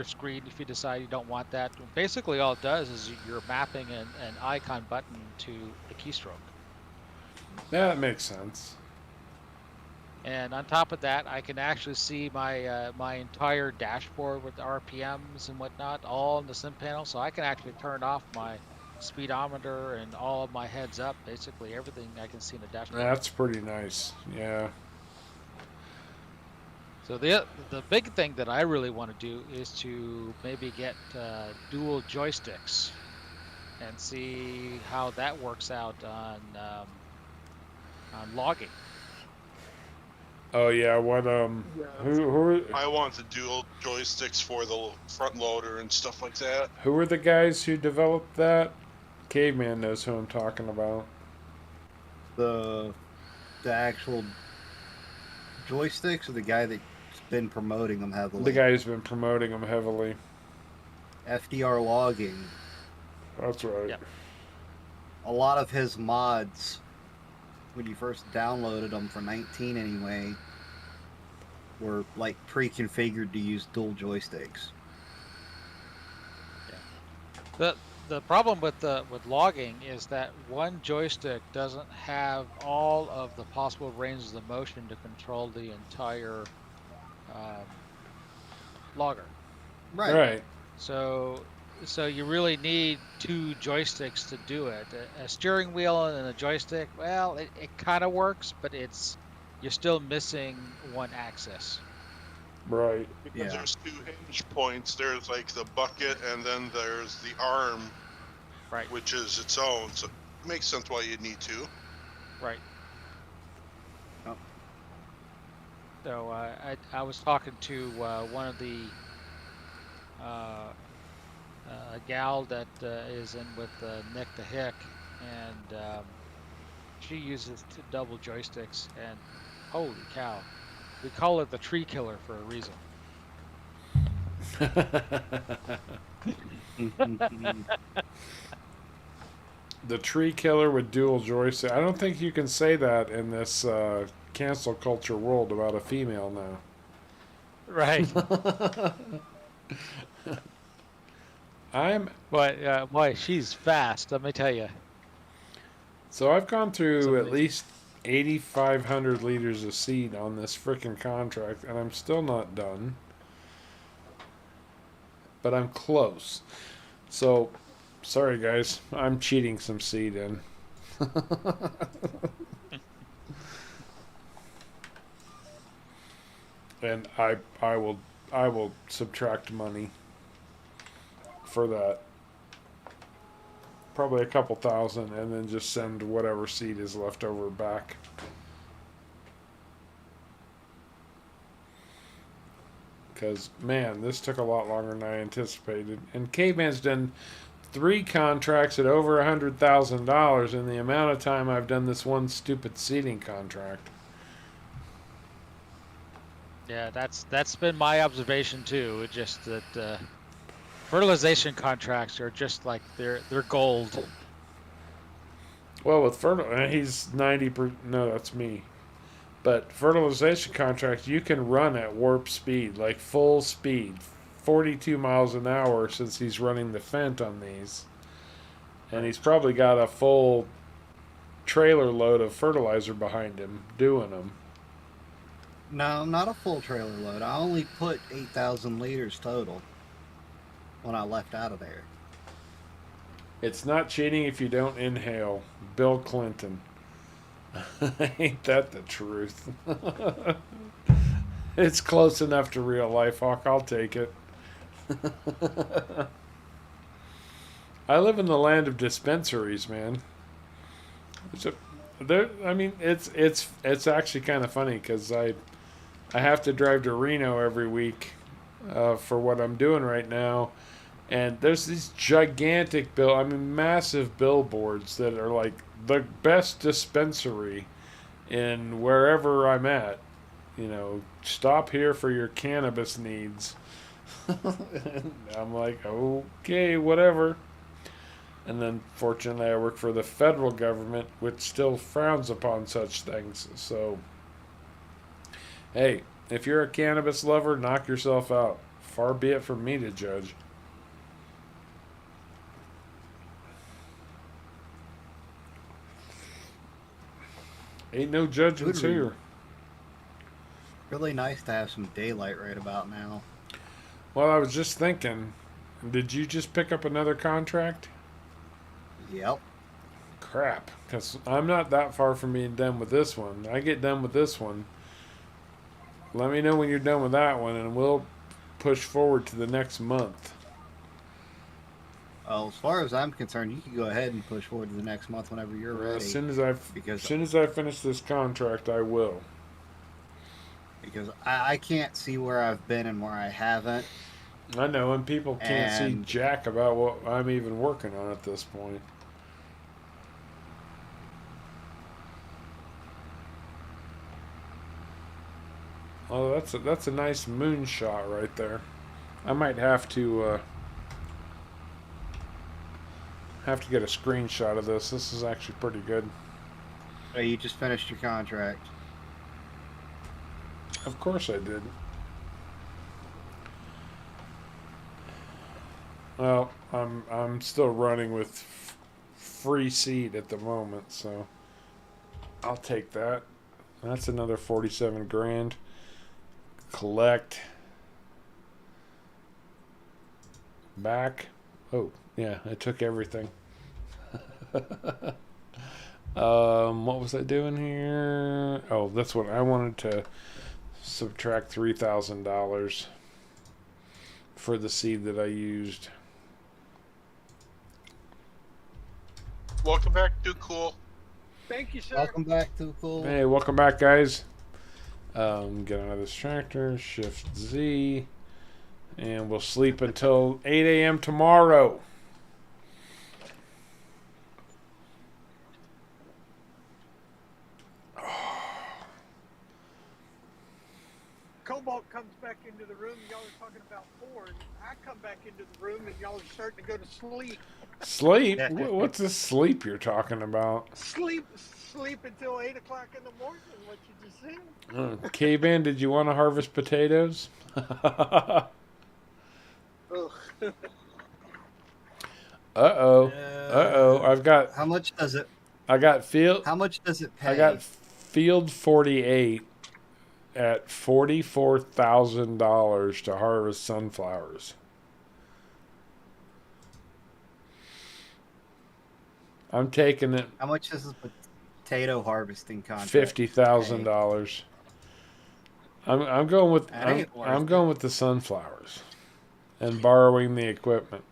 screen if you decide you don't want that. Basically, all it does is you're mapping an icon button to a keystroke. Yeah, that makes sense. And on top of that, I can actually see my entire dashboard with the RPMs and whatnot, all in the sim panel. So I can actually turn off my speedometer and all of my heads up, basically everything I can see in the dashboard. That's pretty nice. Yeah. So the big thing that I really want to do is to maybe get dual joysticks and see how that works out on logging. Oh yeah. What who I want the dual joysticks for the front loader and stuff like that. who were the guys who developed that? Caveman knows who I'm talking about. The actual joysticks, or the guy that's been promoting them heavily? The guy who's been promoting them heavily. FDR Logging. That's right. Yep. A lot of his mods, when you first downloaded them for 19 anyway, were like pre-configured to use dual joysticks. The problem with logging is that one joystick doesn't have all of the possible ranges of motion to control the entire logger. Right. So you really need two joysticks to do it. A steering wheel and a joystick, well, it kind of works, but you're still missing one axis. Right. Because Yeah. there's two hinge points. There's like the bucket, and then there's the arm, Right. which is its own. So it makes sense why you'd need two. Right. Oh. So I was talking to one of the a gal that is in with Nick the Hick, and she uses double joysticks, and holy cow, we call it the tree killer for a reason. The tree killer with dual joystick. I don't think you can say that in this cancel culture world about a female now. Right. Boy, she's fast, let me tell you. So I've gone through at least 8,500 liters of seed on this frickin' contract, and I'm still not done. But I'm close. So, sorry guys, I'm cheating some seed in. And I will subtract money for that. Probably a couple thousand, and then just send whatever seed is left over back. Because, man, this took a lot longer than I anticipated. And Caveman's done 3 contracts at over $100,000 in the amount of time I've done this one stupid seeding contract. Yeah, that's been my observation too. It's just that fertilization contracts are just like they're gold. Well, with he's 90%. No, that's me. But fertilization contracts, you can run at warp speed, like full speed, 42 miles an hour, since he's running the Fent on these. And he's probably got a full trailer load of fertilizer behind him doing them. No, not a full trailer load. I only put 8,000 liters total when I left out of there. It's not cheating if you don't inhale. Bill Clinton. Ain't that the truth? It's close enough to real life, Hawk. I'll take it. I live in the land of dispensaries, man. So there, I mean, it's actually kind of funny because I have to drive to Reno every week for what I'm doing right now, and there's these gigantic I mean, massive billboards that are like the best dispensary in wherever I'm at. You know, stop here for your cannabis needs. And I'm like, okay, whatever. And then, fortunately, I work for the federal government, which still frowns upon such things. So, hey, if you're a cannabis lover, knock yourself out. Far be it from me to judge. Ain't no judgments Good read. here. Really nice to have some daylight right about now. Well, I was just thinking, did you just pick up another contract? Yep. Crap, because I'm not that far from being done with this one. I get done with this one. Let me know when you're done with that one, and we'll push forward to the next month. Well, as far as I'm concerned, you can go ahead and push forward to the next month whenever you're ready. As soon as I finish this contract, I will. Because I can't see where I've been and where I haven't. I know, and people can't see jack about what I'm even working on at this point. Oh, that's a nice moonshot right there. I might have to get a screenshot of this. This is actually pretty good. Hey, you just finished your contract. Of course I did. Well, I'm still running with free seat at the moment, so I'll take that. That's another 47 grand. Collect. Back. Oh, yeah, I took everything. What was I doing here? Oh, that's what I wanted to subtract $3,000 for the seed that I used. Welcome back to Cool. Thank you, sir. Welcome back to Cool. Hey, welcome back, guys. Get out of this tractor, Shift Z, and we'll sleep until 8 a.m. tomorrow. Cobalt comes back into the room, and y'all are talking about Ford. I come back into the room, and y'all are starting to go to sleep. Sleep? What's this sleep you're talking about? Sleep until 8 o'clock in the morning, what you just said. K-Man, did you want to harvest potatoes? Ugh. Uh-oh. Uh-oh. I've got... How much does it... I got field... How much does it pay? I got field 48 at $44,000 to harvest sunflowers. I'm taking it. How much is a potato harvesting contract? $50,000. I'm going with I'm going with the sunflowers and borrowing the equipment.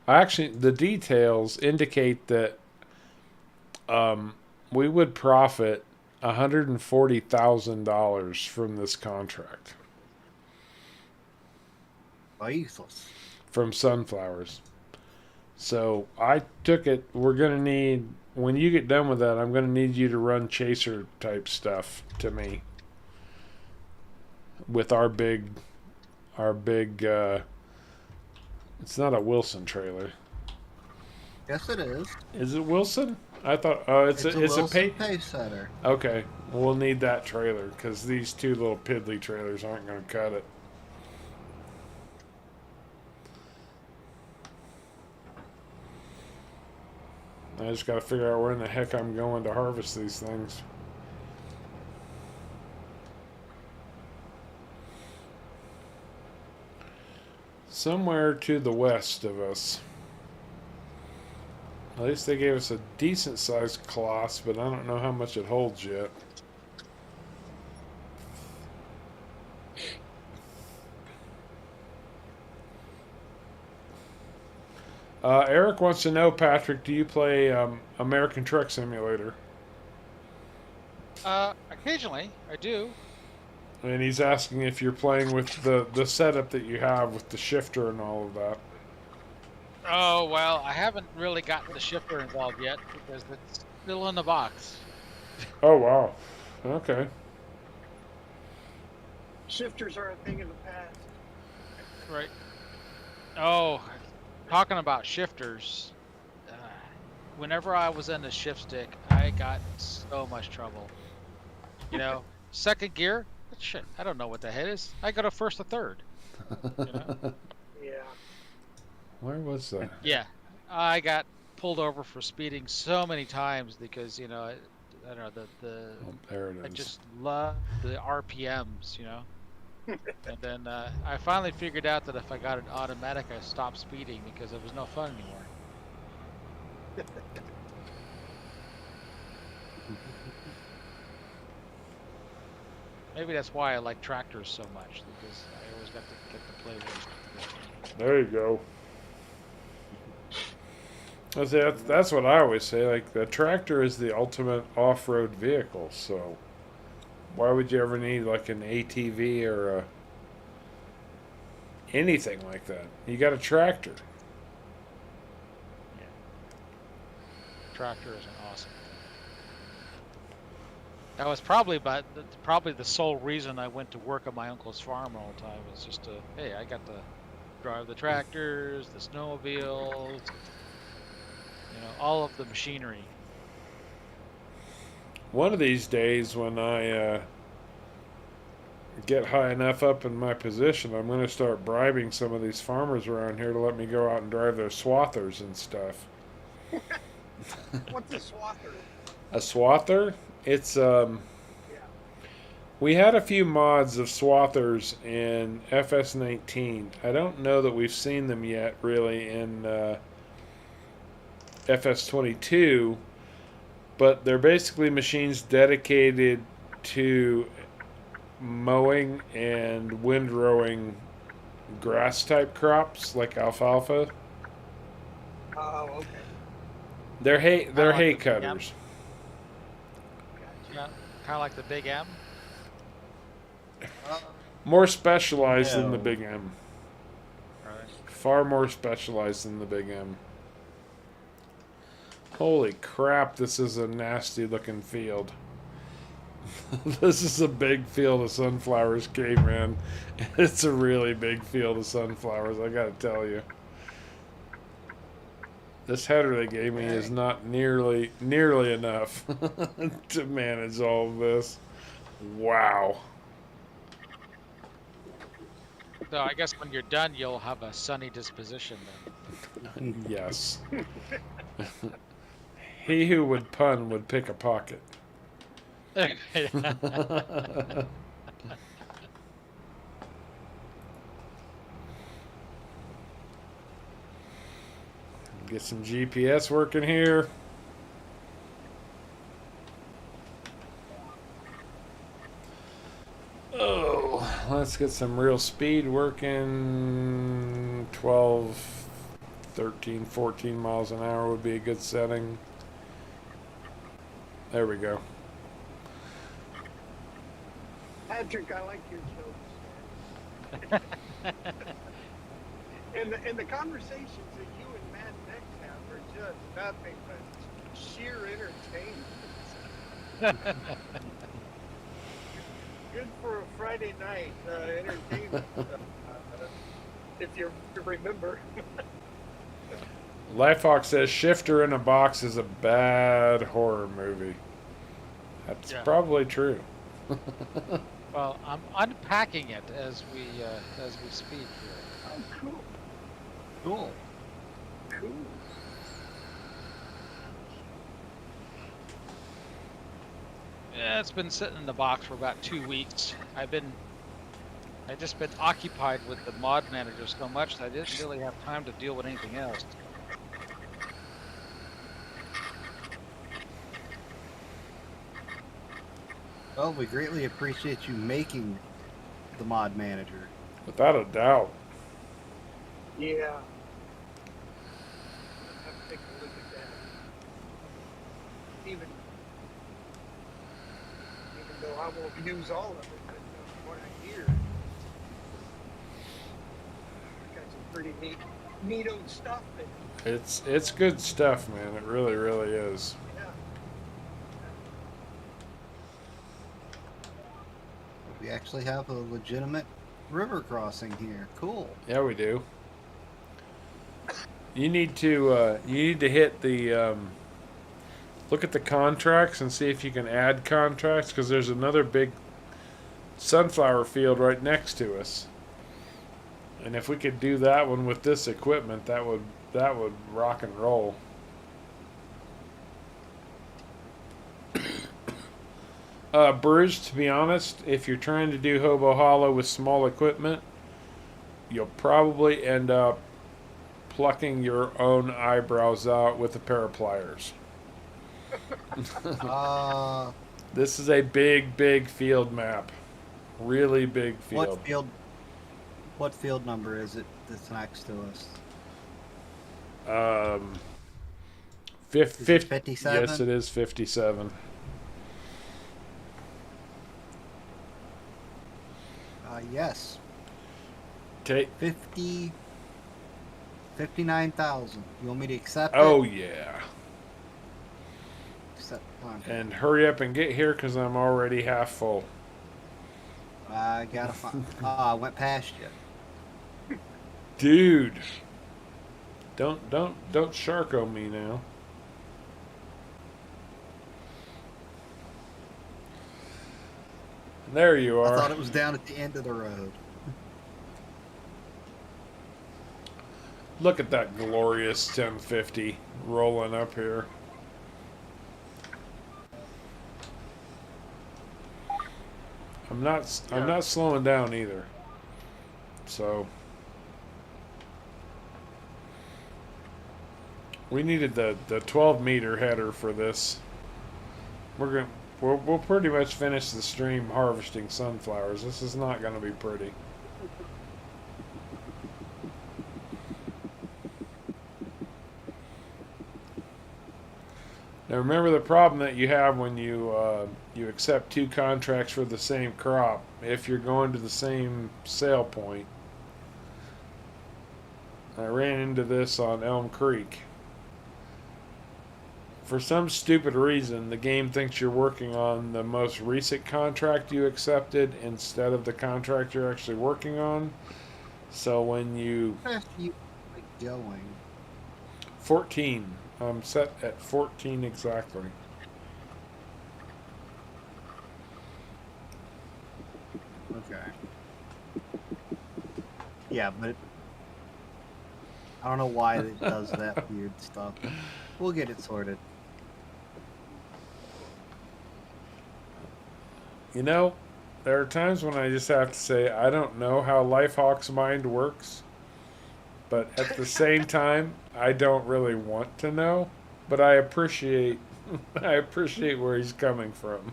Actually, the details indicate that we would profit $140,000 from this contract. Useless. From sunflowers. So I took it. We're going to need, when you get done with that, I'm going to need you to run chaser type stuff to me with our big, it's not a Wilson trailer. Yes, it is. Is it Wilson? I thought, it's a pace setter. Okay, we'll need that trailer because these two little piddly trailers aren't going to cut it. I just got to figure out where in the heck I'm going to harvest these things. Somewhere to the west of us. At least they gave us a decent sized coloss, but I don't know how much it holds yet. Eric wants to know, Patrick, do you play American Truck Simulator? Occasionally, I do. And he's asking if you're playing with the setup that you have with the shifter and all of that. Oh, well, I haven't really gotten the shifter involved yet because it's still in the box. Oh, wow. Okay. Shifters are a thing of the past. Right. Oh, talking about shifters, whenever I was in the shift stick, I got in so much trouble. You know, second gear, shit, I don't know what the head is. I go to first or third. You know? Yeah. Where was that? Yeah, I got pulled over for speeding so many times because I don't know the Oh, there it is. I just love the RPMs, And then I finally figured out that if I got it automatic, I stopped speeding because it was no fun anymore. Maybe that's why I like tractors so much, because I always got to get to play with. There you go. That's what I always say. Like, the tractor is the ultimate off-road vehicle. So, why would you ever need like an ATV or anything like that? You got a tractor. Yeah. Tractor is an awesome thing. That was probably the sole reason I went to work on my uncle's farm all the time. Was just hey, I got to drive the tractors, the snowmobiles. All of the machinery. One of these days, when I get high enough up in my position, I'm going to start bribing some of these farmers around here to let me go out and drive their swathers and stuff. What's a swather? A swather? It's we had a few mods of swathers in FS19. I don't know that we've seen them yet, really, in FS22, but they're basically machines dedicated to mowing and windrowing grass type crops like alfalfa. Oh, okay. They're hay the cutters. Yeah, kind of like the Big M. More specialized than the No. Big M. Right. Far more specialized than the Big M. Holy crap, this is a nasty looking field. This is a big field of sunflowers, K-Man. It's a really big field of sunflowers, I gotta tell you. This header they gave me is not nearly enough to manage all of this. Wow. So I guess when you're done, you'll have a sunny disposition then. Yes. He who would pun would pick a pocket. Get some GPS working here. Oh, let's get some real speed working. 12, 13, 14 miles an hour would be a good setting. There we go. Patrick, I like your jokes. and the conversations that you and Matt Nex have are just nothing but sheer entertainment. Good for a Friday night entertainment, if you remember. Lifehawk says Shifter in a Box is a bad horror movie. That's probably true. Well, I'm unpacking it as we speak here. Oh, cool. Cool. Cool. Yeah, it's been sitting in the box for about 2 weeks. I've just been occupied with the mod manager so much that I didn't really have time to deal with anything else. Well, we greatly appreciate you making the mod manager. Without a doubt. Yeah. even though I won't use all of it, but what I hear, got some pretty neato stuff in it. It's good stuff, man. It really, really is. Yeah. We actually have a legitimate river crossing here. Cool. Yeah, we do. You need to hit the look at the contracts and see if you can add contracts, because there's another big sunflower field right next to us. And if we could do that one with this equipment, that would rock and roll. Bruce, to be honest, if you're trying to do Hobo Hollow with small equipment, you'll probably end up plucking your own eyebrows out with a pair of pliers. This is a big, big field map. Really big field. What field number is it that's next to us? 57? Yes, it is 57. Yes. Okay. 59,000. You want me to accept it? Oh, yeah. Accept contract. And hurry up and get here, because I'm already half full. I gotta find. I went past you. Dude. Don't sharko me now. There you are. I thought it was down at the end of the road. Look at that glorious 1050 rolling up here. I'm not slowing down either. So we needed the 12-meter header for this. We'll pretty much finish the stream harvesting sunflowers. This is not going to be pretty. Now remember the problem that you have when you accept two contracts for the same crop. If you're going to the same sale point. I ran into this on Elmcreek. For some stupid reason, the game thinks you're working on the most recent contract you accepted instead of the contract you're actually working on. So when you... How fast are you going? 14. I'm set at 14 exactly. Okay. Yeah, but I don't know why it does that weird stuff. We'll get it sorted. You know, there are times when I just have to say, I don't know how Lifehawk's mind works, but at the same time, I don't really want to know, but I appreciate where he's coming from.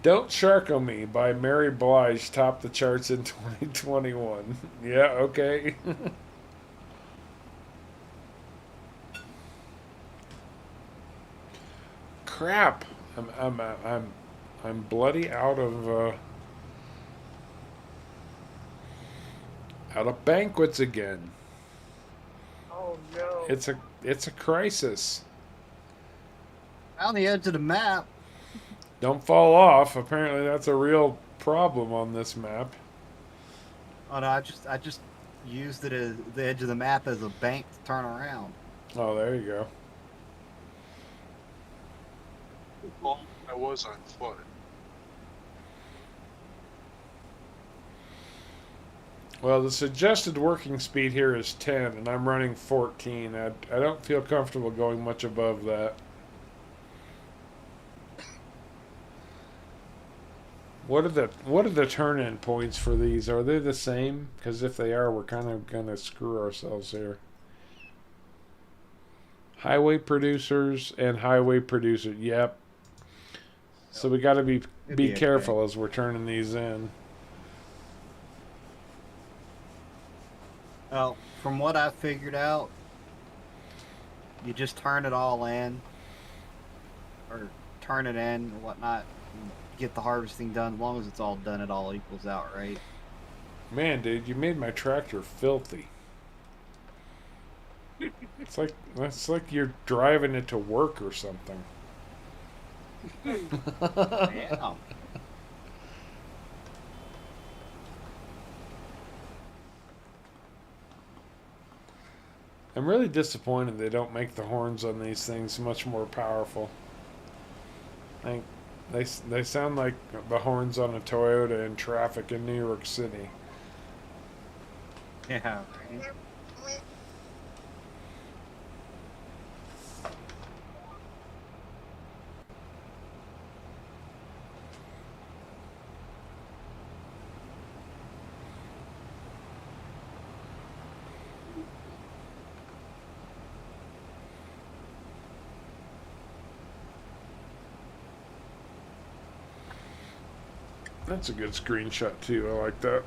Don't Sharko Me by Mary Blige topped the charts in 2021. Yeah, okay. Crap. I'm bloody out of banquets again. Oh no. It's a crisis. On the edge of the map. Don't fall off. Apparently that's a real problem on this map. Oh no, I just used it as the edge of the map as a bank to turn around. Oh, there you go. Well, I was on foot. Well, the suggested working speed here is 10, and I'm running 14. I don't feel comfortable going much above that. What are the turn-in points for these? Are they the same? Because if they are, we're kind of gonna screw ourselves here. Highway producers and highway producer. Yep. So we got to be careful as we're turning these in. Well, from what I figured out, you just turn it all in, or turn it in or whatnot, and get the harvesting done. As long as it's all done, it all equals out, right? Man, dude, you made my tractor filthy. It's like you're driving it to work or something. Yeah. I'm really disappointed they don't make the horns on these things much more powerful. Like they sound like the horns on a Toyota in traffic in New York City. Yeah. Right? That's a good screenshot too. I like that.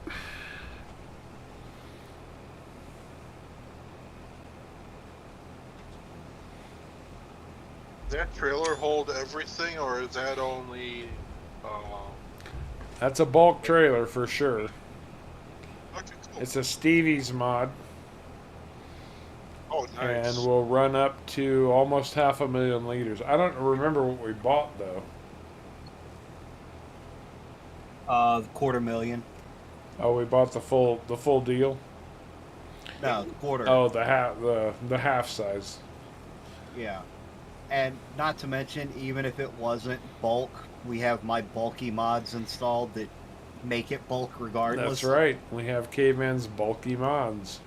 Does that trailer hold everything, or is that only? That's a bulk trailer for sure. Okay, cool. It's a Stevie's mod. Oh, nice. And will run up to almost 500,000 liters. I don't remember what we bought though. $250,000. Oh, we bought the full deal. No, quarter. Oh, the half size. Yeah. And not to mention, even if it wasn't bulk, we have my bulky mods installed that make it bulk regardless. That's right. We have Caveman's bulky mods.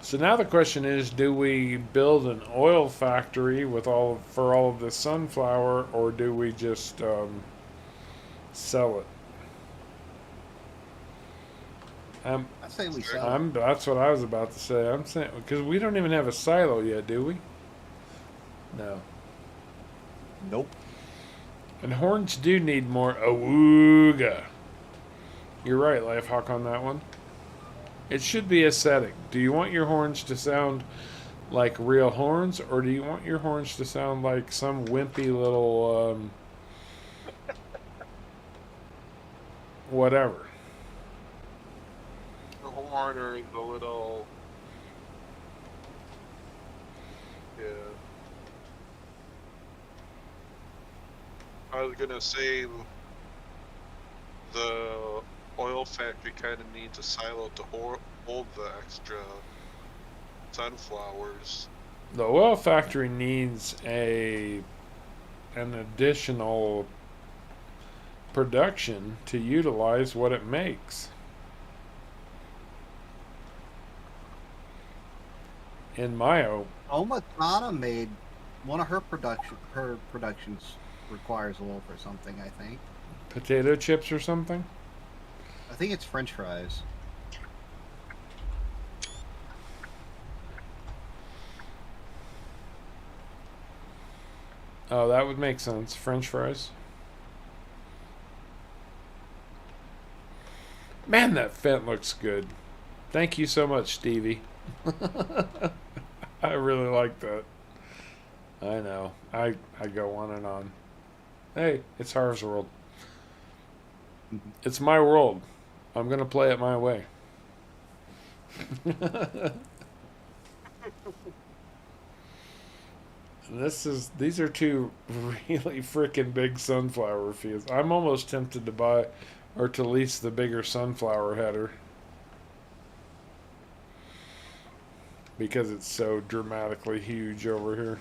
So now the question is, do we build an oil factory with for all of this sunflower, or do we just sell it? I say we sell. That's what I was about to say. I'm saying because we don't even have a silo yet, do we? No. Nope. And horns do need more awooga. You're right, Lifehawk, on that one. It should be aesthetic. Do you want your horns to sound like real horns, or do you want your horns to sound like some wimpy little whatever? The horn or the little. Yeah. I was gonna say the oil factory kind of needs a silo to hold the extra sunflowers. The oil factory needs an additional production to utilize what it makes. In my Matana made one of her productions requires oil for something, I think. potato chips or something. I think it's French fries. Oh, that would make sense. French fries. Man, that Fent looks good. Thank you so much, Stevie. I really like that. I know. I go on and on. Hey, it's Harv's World. It's my world. I'm gonna play it my way. These are two really freaking big sunflower fields. I'm almost tempted to buy or to lease the bigger sunflower header because it's so dramatically huge over here.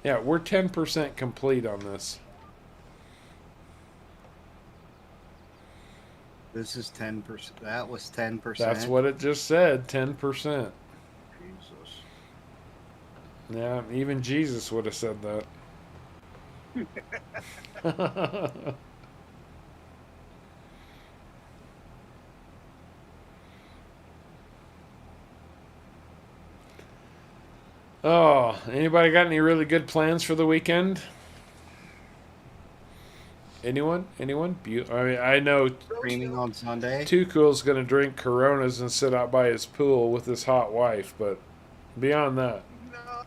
Yeah, we're 10% complete on this. This is 10%. That was 10%. That's what it just said, 10%. Jesus. Yeah, even Jesus would have said that. Oh, anybody got any really good plans for the weekend? Anyone? Anyone? I mean, I know Streaming on Sunday. Too Cool's gonna drink Coronas and sit out by his pool with his hot wife, but beyond that, No, I'm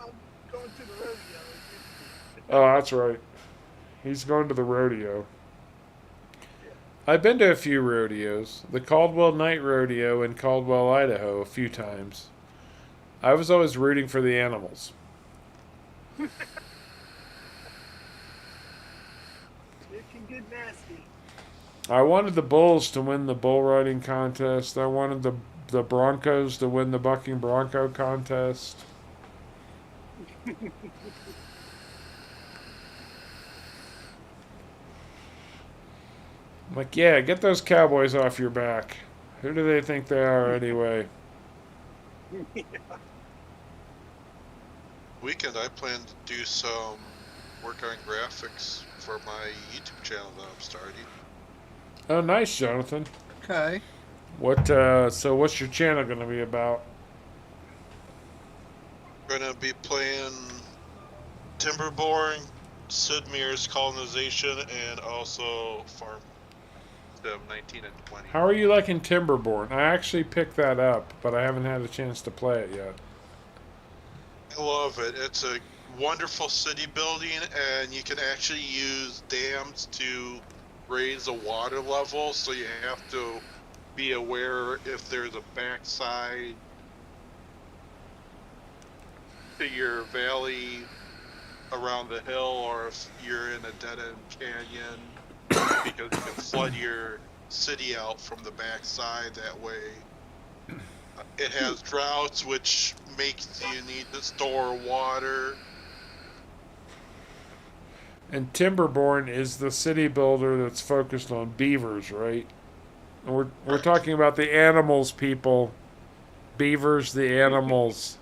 going to the rodeo. oh, that's right. He's going to the rodeo. I've been to a few rodeos, the Caldwell Night Rodeo in Caldwell, Idaho, a few times. I was always rooting for the animals. It can get nasty. I wanted the bulls to win the bull riding contest. I wanted the Broncos to win the bucking bronco contest. I'm like, yeah, get those cowboys off your back. Who do they think they are anyway? Weekend, I plan to do some work on graphics for my YouTube channel that I'm starting. Oh, nice, Jonathan. Okay. So what's your channel going to be about? Gonna be playing Timberborn, Sid Meier's colonization, and also Farm Sim 19 and 20. How are you liking Timberborn? I actually picked that up, but I haven't had a chance to play it yet. I love it. It's a wonderful city building, and you can actually use dams to raise the water level, so you have to be aware if there's a backside to your valley around the hill, or if you're in a dead-end canyon, because you can flood your city out from the backside that way. It has droughts, which makes you need to store water. And Timberborn is the city builder that's focused on beavers, right? And we're talking about the animals, people. Beavers, the animals.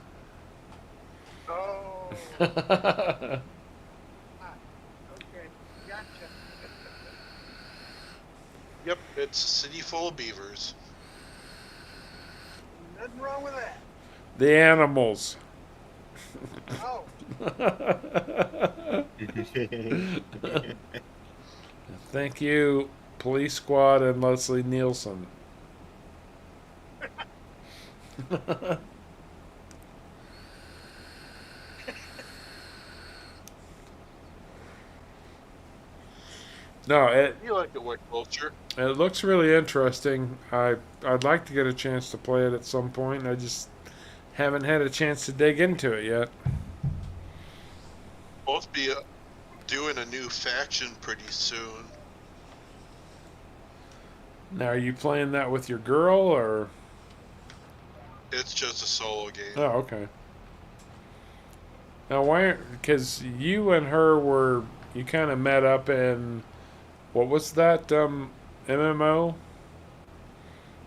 Oh. Okay, gotcha. Yep, it's a city full of beavers. Nothing wrong with that. The animals. Oh, Thank you, Police Squad and Leslie Nielsen. No, You like the work culture. it looks really interesting. I'd like to get a chance to play it at some point. I just haven't had a chance to dig into it yet. Supposed to be doing a new faction pretty soon. Now, are you playing that with your girl or? It's just a solo game. Oh, okay. Now, why? Because you and her you kind of met up in, what was that MMO?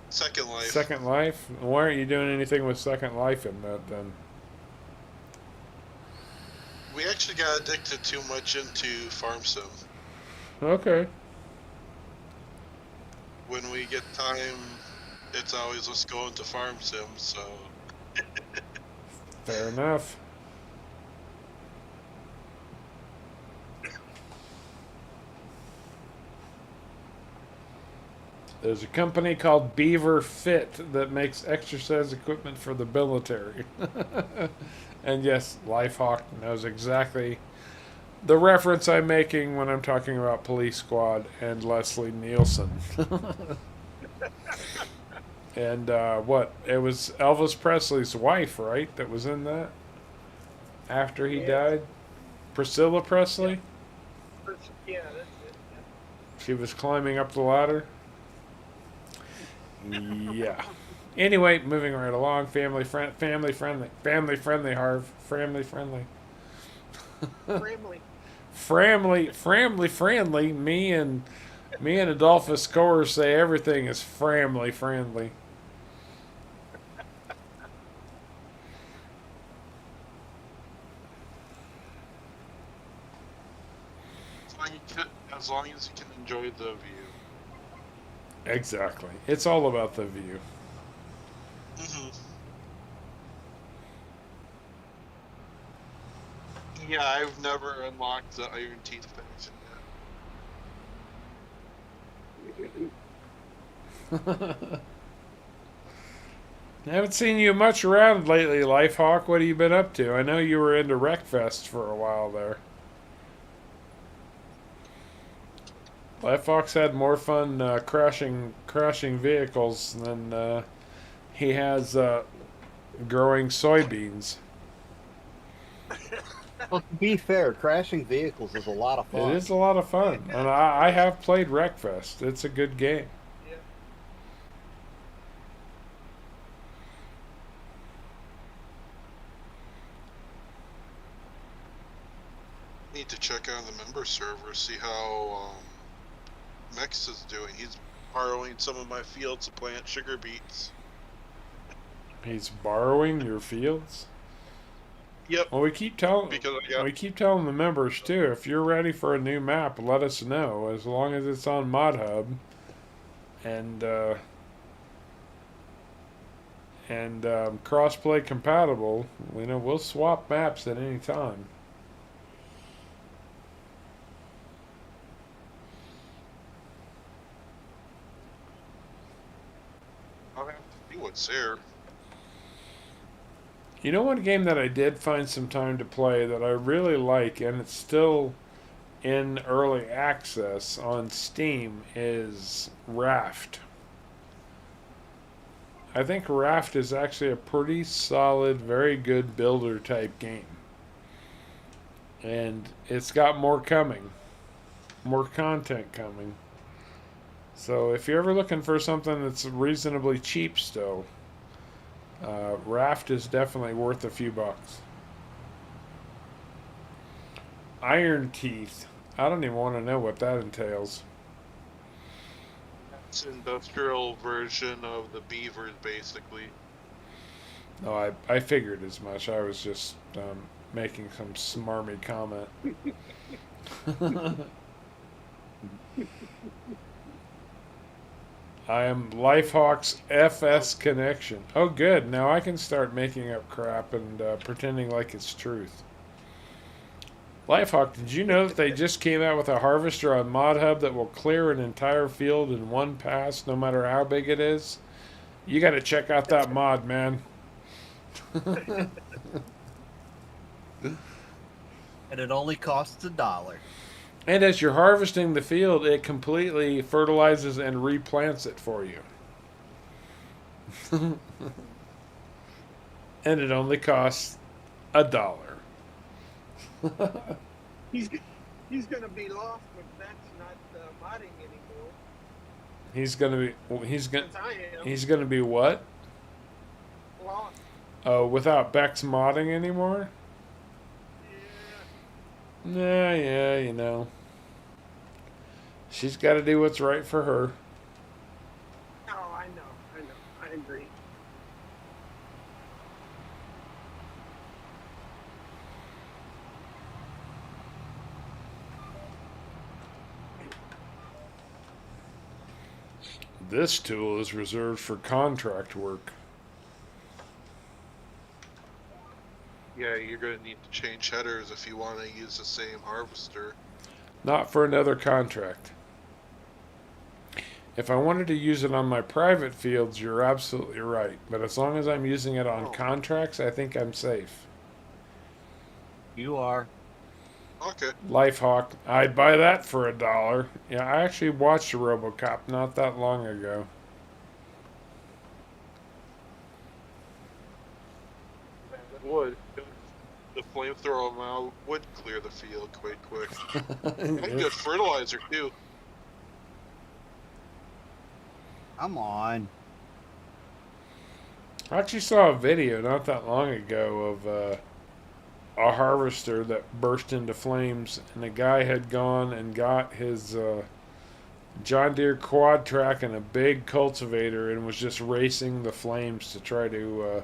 Second Life. Second Life. Why aren't you doing anything with Second Life in that then? We actually got addicted too much into Farm Sim. Okay. When we get time, it's always let's go into Farm Sim, so... Fair enough. There's a company called Beaver Fit that makes exercise equipment for the military. And yes, Lifehawk knows exactly the reference I'm making when I'm talking about Police Squad and Leslie Nielsen. And what? It was Elvis Presley's wife, right? That was in that? After he died? Priscilla Presley? yeah, that's it. She was climbing up the ladder? Yeah. Anyway, moving right along. Family friendly, Harv. Family friendly. Friendly. Me and Adolphus Core say everything is family friendly. As long as you can enjoy the view. Exactly. It's all about the view. Mm-hmm. Yeah, I've never unlocked the Iron Teeth faction I haven't seen you much around lately, Lifehawk. What have you been up to? I know you were into Wreckfest for a while there. Lifehawk's had more fun crashing vehicles than he has growing soybeans. Well, to be fair, crashing vehicles is a lot of fun. It is a lot of fun, and I have played Wreckfest. It's a good game. Yeah. Need to check out the member server, see how Mex is doing. He's borrowing some of my fields to plant sugar beets. He's borrowing your fields. Yep. Well, we keep telling the members too. If you're ready for a new map, let us know. As long as it's on ModHub, and crossplay compatible, we'll swap maps at any time. I'll have to see what's there. You know, one game that I did find some time to play that I really like, and it's still in early access on Steam, is Raft. I think Raft is actually a pretty solid, very good builder type game. And it's got more coming. More content coming. So if you're ever looking for something that's reasonably cheap still, Raft is definitely worth a few bucks. Iron Teeth. I don't even want to know what that entails. It's an industrial version of the beavers, basically. No, I figured as much. I was just making some smarmy comment. I am Lifehawk's FS connection. Oh, good. Now I can start making up crap and pretending like it's truth. Lifehawk, did you know that they just came out with a harvester on ModHub that will clear an entire field in one pass, no matter how big it is? You got to check out that mod, man. And it only costs $1. And as you're harvesting the field, it completely fertilizes and replants it for you. And it only costs $1. He's gonna be lost when that's not modding anymore. He's gonna be what? Lost. Oh, without Beck's modding anymore? Yeah. Yeah, you know. She's got to do what's right for her. Oh, I know. I agree. This tool is reserved for contract work. Yeah, you're going to need to change headers if you want to use the same harvester. Not for another contract. If I wanted to use it on my private fields, you're absolutely right. But as long as I'm using it on contracts, I think I'm safe. You are. Okay. Lifehawk, I'd buy that for $1. Yeah, I actually watched a RoboCop not that long ago. It would. The flamethrower now would clear the field quite quick. And good fertilizer, too. Come on. I actually saw a video not that long ago of a harvester that burst into flames, and the guy had gone and got his John Deere quad track and a big cultivator and was just racing the flames to try to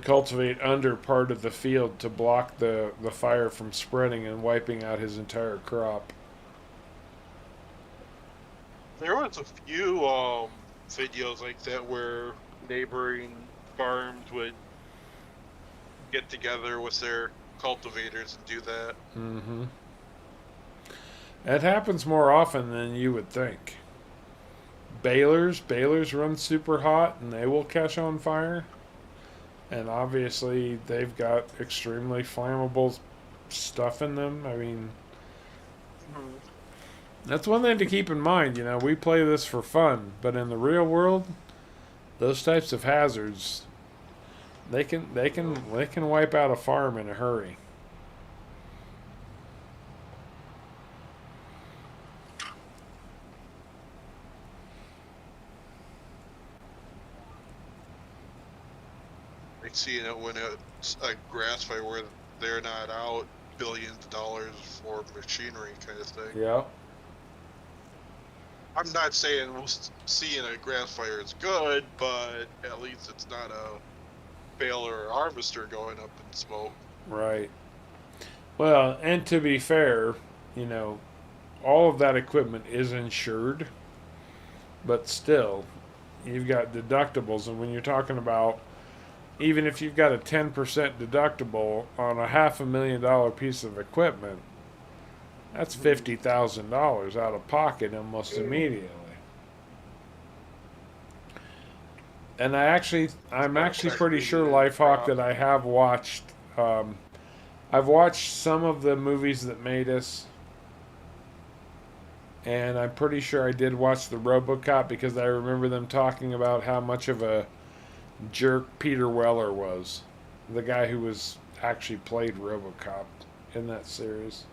cultivate under part of the field to block the fire from spreading and wiping out his entire crop. There was a few videos like that where neighboring farms would get together with their cultivators and do that. Mm-hmm. It happens more often than you would think. balers run super hot and they will catch on fire. And obviously, they've got extremely flammable stuff in them. I mean, that's one thing to keep in mind. You know, we play this for fun, but in the real world, those types of hazards, they can wipe out a farm in a hurry. Like seeing it when it's a grass fire where they're not out billions of dollars for machinery kind of thing. Yeah. I'm not saying seeing a grass fire is good, but at least it's not a baler or harvester going up in smoke. Right. Well, and to be fair, you know, all of that equipment is insured, but still, you've got deductibles, and when you're talking about, even if you've got a 10% deductible on a $500,000 piece of equipment, that's $50,000 out of pocket almost immediately. And I'm actually pretty sure, Lifehawk, that I have watched. I've watched some of the movies that made us, and I'm pretty sure I did watch the RoboCop because I remember them talking about how much of a jerk Peter Weller was, the guy who was actually played RoboCop in that series.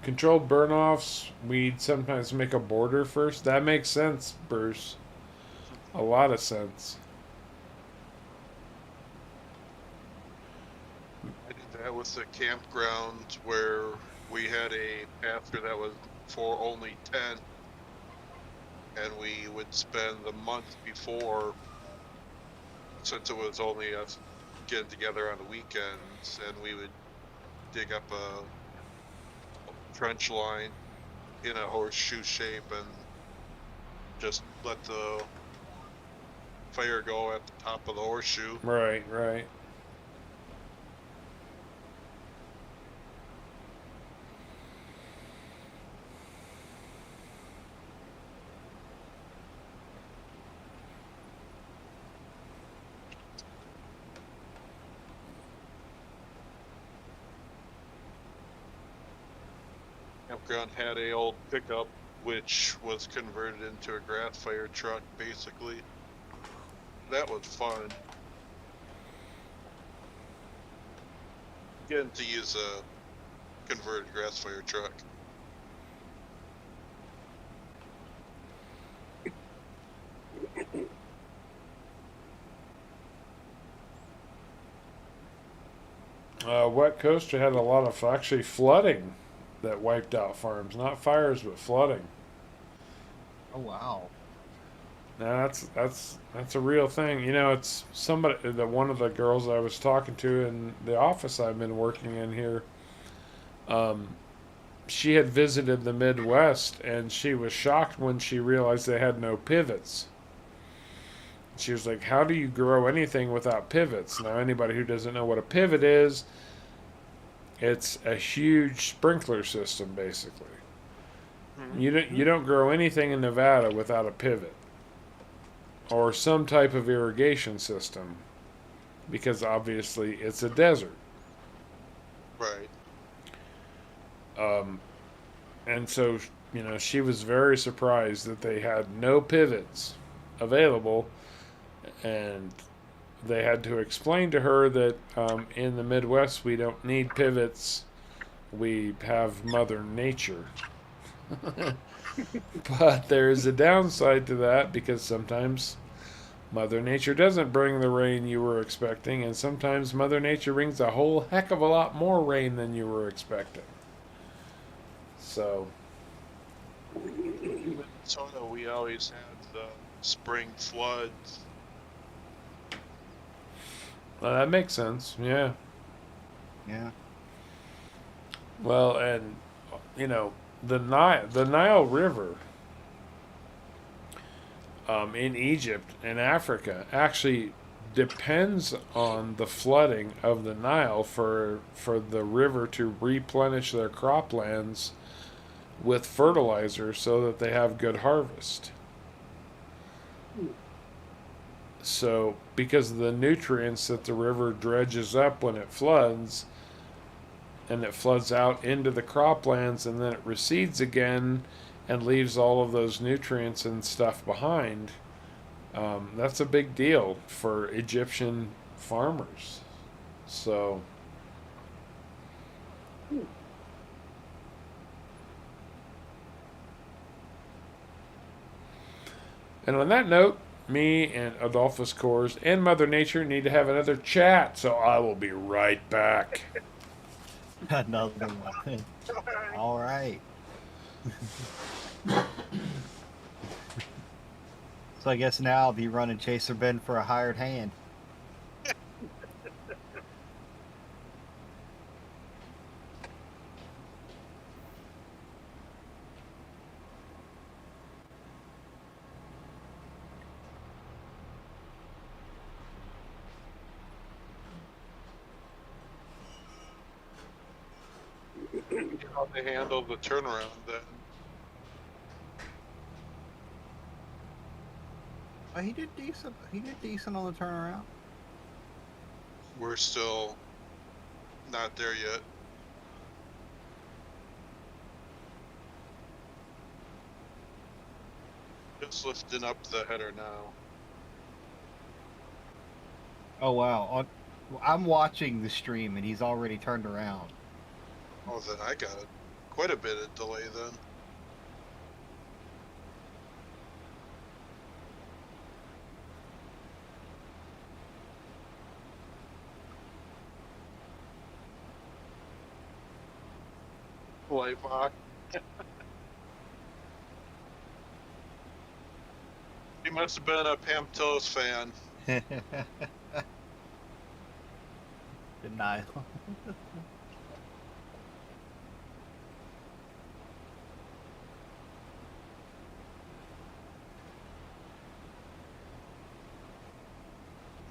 Controlled burn-offs, we'd sometimes make a border first. That makes sense, Bruce. A lot of sense. I did that with the campground where we had a pasture that was for only 10, and we would spend the month before, since it was only us getting together on the weekends, and we would dig up a trench line in a horseshoe shape and just let the fire go at the top of the horseshoe. Right, right. Campground had a old pickup which was converted into a grass fire truck basically. That was fun. Getting to use a converted grass fire truck. Wet Coast had a lot of actually flooding that wiped out farms. Not fires, but flooding. Oh wow. Now that's a real thing. You know, it's somebody that one of the girls I was talking to in the office I've been working in here. She had visited the Midwest and she was shocked when she realized they had no pivots. She was like, "How do you grow anything without pivots?" Now, anybody who doesn't know what a pivot is, it's a huge sprinkler system, basically. You don't grow anything in Nevada without a pivot or some type of irrigation system, because obviously it's a desert. Right. And so, you know, she was very surprised that they had no pivots available, and they had to explain to her that in the Midwest we don't need pivots, we have Mother Nature. But there is a downside to that, because sometimes Mother Nature doesn't bring the rain you were expecting, and sometimes Mother Nature brings a whole heck of a lot more rain than you were expecting. So, In Minnesota, we always had the spring floods. well, that makes sense. Yeah. Yeah. Well, and you know, the Nile River in Egypt and Africa actually depends on the flooding of the Nile for the river to replenish their croplands with fertilizer so that they have good harvest. So, because of the nutrients that the river dredges up when it floods, and it floods out into the croplands, and then it recedes again and leaves all of those nutrients and stuff behind. That's a big deal for Egyptian farmers. So, and on that note, me and Adolphus Coors and Mother Nature need to have another chat, so I will be right back. Another one. All right. So I guess now I'll be running Chaser Ben for a hired hand. How they handle the turnaround then. Oh, he did decent. He did decent on the turnaround. We're still not there yet. Just lifting up the header now. Oh wow! I'm watching the stream and he's already turned around. Oh, then I got quite a bit of delay then. Lightbox. He must have been a Pam Tillis fan. Denial.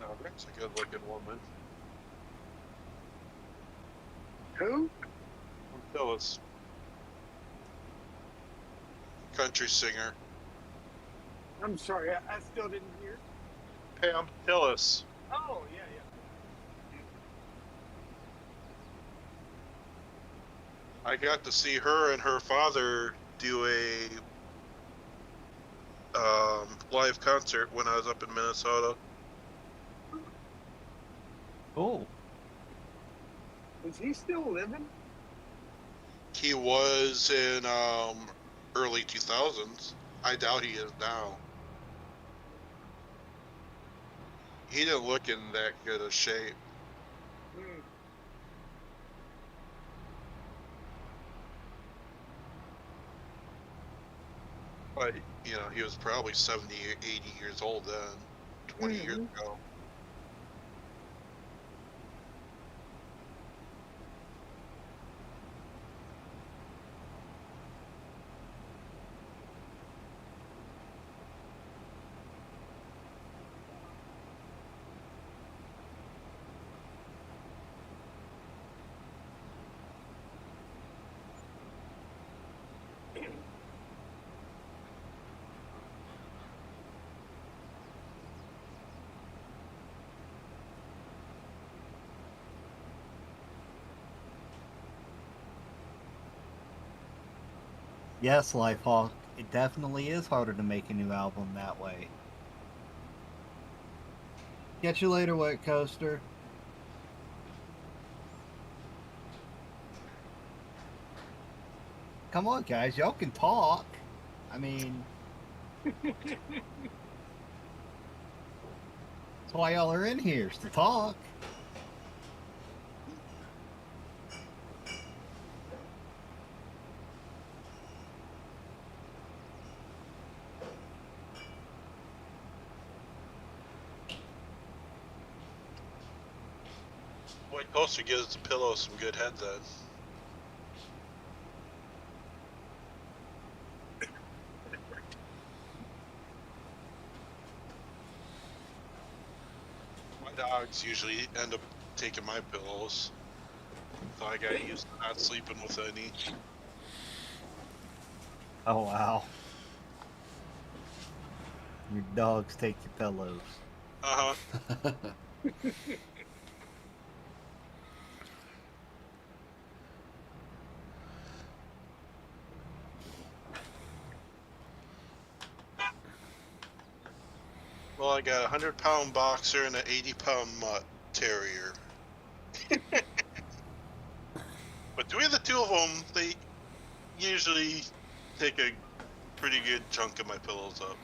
No, Rick's a good looking woman. Who? Pam Tillis. Country singer. I'm sorry, I still didn't hear. Pam Tillis. Oh, yeah. I got to see her and her father do a live concert when I was up in Minnesota. Oh, Is he still living? He was in early 2000s. I doubt he is now. He didn't look in that good a shape. Hmm. But, you know, he was probably 70 or 80 years old then, 20 years ago. yes, Lifehawk. It definitely is harder to make a new album that way. Catch you later, Wet Coaster. Come on, guys. Y'all can talk. I mean... That's why y'all are in here, is to talk. White Coaster gives the pillow some good head then. My dogs usually end up taking my pillows. So I got used to not sleeping with any. Oh wow. Your dogs take your pillows. Uh huh. Well, I got a 100-pound boxer and an 80-pound mutt terrier. But between the two of them, they usually take a pretty good chunk of my pillows up.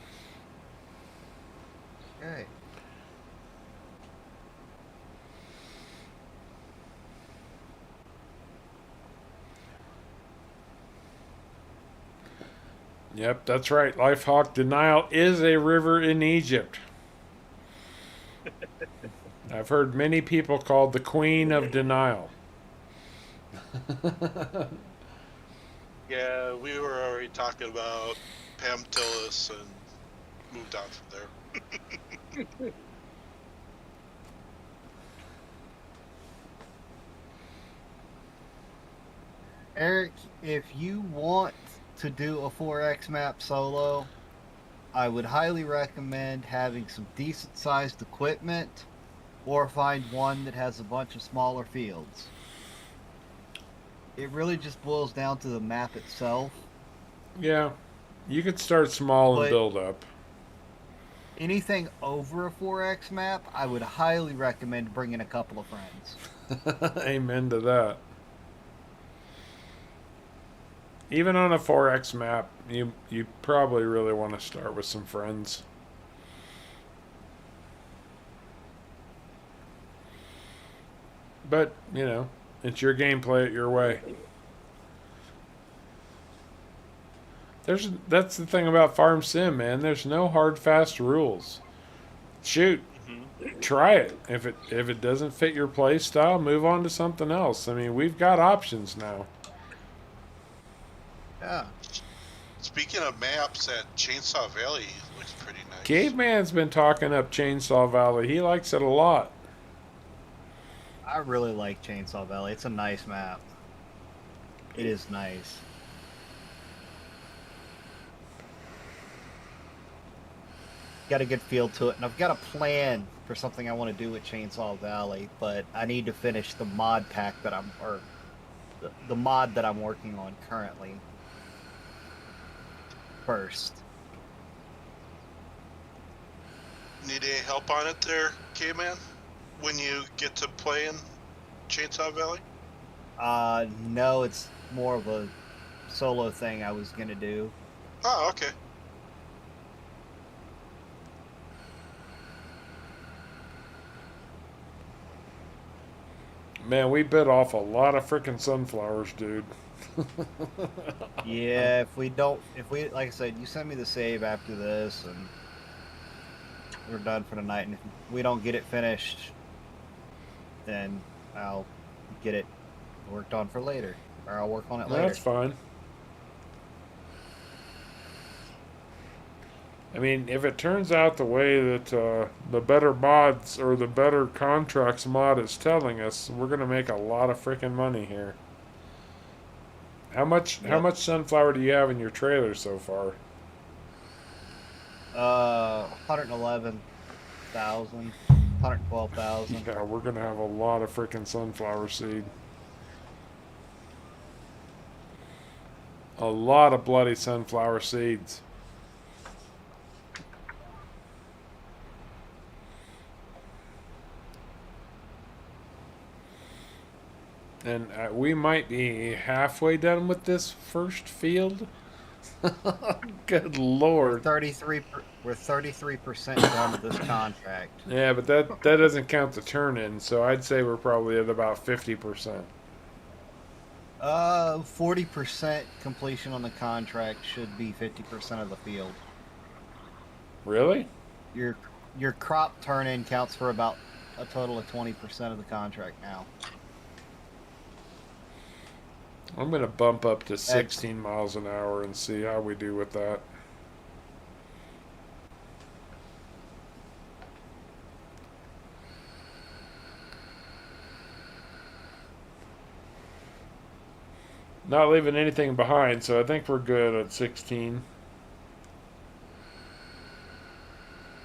Okay. Yep, that's right. Lifehawk, denial is a river in Egypt. I've heard many people called the Queen of Denial. Yeah, we were already talking about Pam Tillis and moved on from there. Eric, if you want to do a 4X map solo, I would highly recommend having some decent sized equipment or find one that has a bunch of smaller fields. It really just boils down to the map itself. Yeah, you could start small and But build up. anything over a 4X map, I would highly recommend bringing a couple of friends. Amen to that. Even on a 4X map, you probably really want to start with some friends. But, you know, it's your game, play it your way. That's the thing about Farm Sim, man. There's no hard fast rules. Shoot, try it. If it doesn't fit your play style, move on to something else. I mean, we've got options now. Yeah. Speaking of maps, that Chainsaw Valley looks pretty nice. Caveman's been talking up Chainsaw Valley. He likes it a lot. I really like Chainsaw Valley. It's a nice map. It is nice. Got a good feel to it, and I've got a plan for something I want to do with Chainsaw Valley, but I need to finish the mod pack that the mod that I'm working on currently first. Need any help on it there, K-Man? When you get to playing Chainsaw Valley? No, it's more of a solo thing I was gonna do. Oh, okay. Man, we bit off a lot of freaking sunflowers, dude. Yeah, if we, like I said, you send me the save after this, and we're done for the night. And if we don't get it finished, then I'll get it worked on for later, or I'll work on it later. That's fine. I mean, if it turns out the way that the better mods or the better contracts mod is telling us, we're gonna make a lot of freaking money here. How much sunflower do you have in your trailer so far? 111,000, 112,000. Yeah, we're gonna have a lot of freaking sunflower seed. A lot of bloody sunflower seeds. And we might be halfway done with this first field. Good lord. We're 33% done with this contract. Yeah, but that doesn't count the turn-in, so I'd say we're probably at about 50%. 40% completion on the contract should be 50% of the field. Really? Your crop turn-in counts for about a total of 20% of the contract now. I'm going to bump up to 16 miles an hour and see how we do with that. Not leaving anything behind, so I think we're good at 16.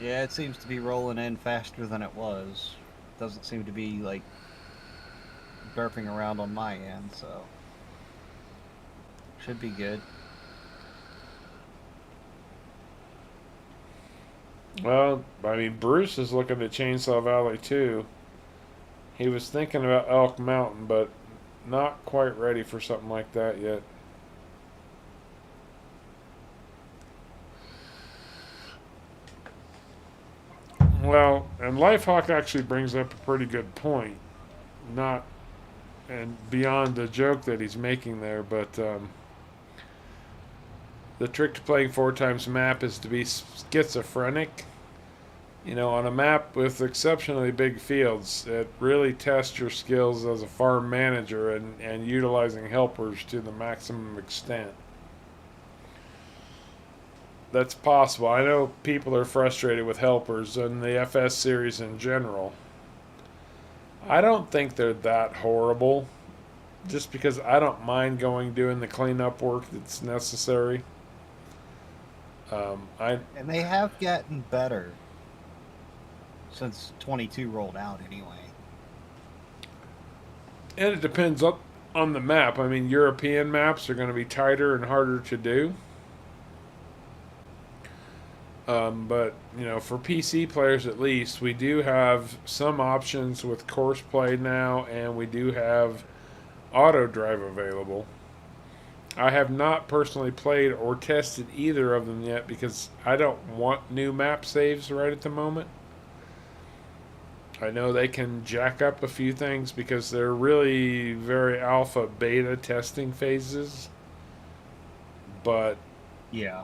Yeah, it seems to be rolling in faster than it was. Doesn't seem to be like burping around on my end, so should be good. Well, I mean, Bruce is looking at Chainsaw Valley too. He was thinking about Elk Mountain, but not quite ready for something like that yet. Well, and Lifehawk actually brings up a pretty good point. Not, and beyond the joke that he's making there, but the trick to playing 4x map is to be schizophrenic. You know, on a map with exceptionally big fields, it really tests your skills as a farm manager and utilizing helpers to the maximum extent. That's possible. I know people are frustrated with helpers and the FS series in general. I don't think they're that horrible, just because I don't mind doing the cleanup work that's necessary. And they have gotten better since 22 rolled out anyway. And it depends on the map. I mean, European maps are going to be tighter and harder to do. But, you know, for PC players at least, we do have some options with course play now, and we do have auto drive available. I have not personally played or tested either of them yet because I don't want new map saves right at the moment. I know they can jack up a few things because they're really very alpha beta testing phases, but yeah,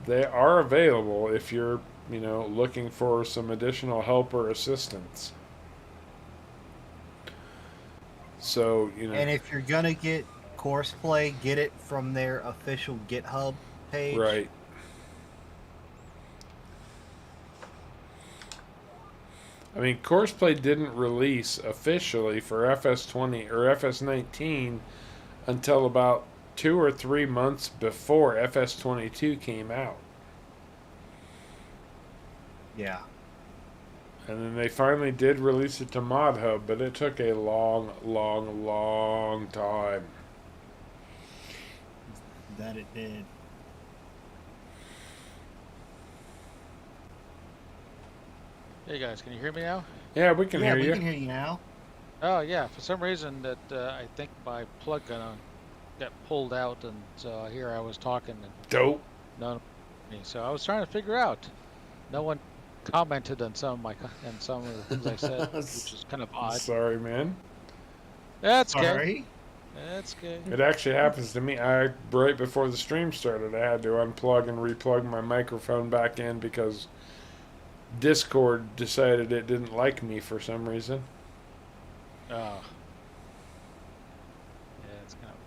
they are available if you're, you know, looking for some additional helper assistance. So, you know, and if you're gonna get course play, get it from their official GitHub page. Right. I mean, Courseplay didn't release officially for FS20 or FS19 until about 2 or 3 months before FS22 came out. Yeah. And then they finally did release it to Mod Hub, but it took a long, long, long time. That it did. Hey guys, can you hear me now? Yeah, we can hear we you. can hear you now. Oh yeah, for some reason that I think my plug got pulled out, and so here I was talking and Dope. none of me. So I was trying to figure out. No one commented on some of the things I said, which is kind of odd. Sorry, man. That's okay. Sorry. That's okay. It actually happens to me. Right before the stream started, I had to unplug and replug my microphone back in because Discord decided it didn't like me for some reason. Oh. Yeah, it's kind of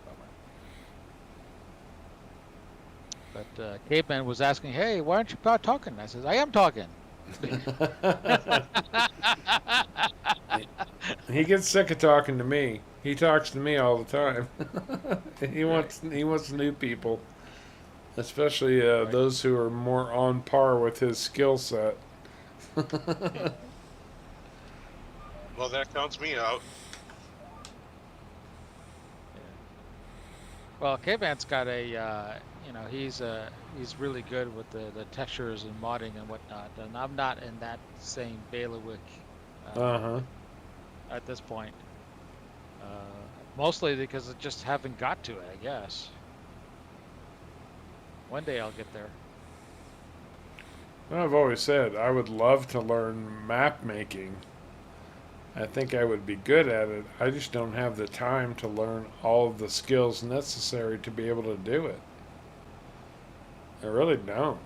a bummer. But Caveman was asking, hey, why aren't you talking? I says, I am talking. He gets sick of talking to me. He talks to me all the time. He wants new people, especially those who are more on par with his skill set. Well, that counts me out. Well, Caveman's got he's really good with the textures and modding and whatnot, and I'm not in that same bailiwick at this point. Mostly because I just haven't got to it, I guess. One day I'll get there. I've always said I would love to learn map making. I think I would be good at it. I just don't have the time to learn all of the skills necessary to be able to do it. I really don't.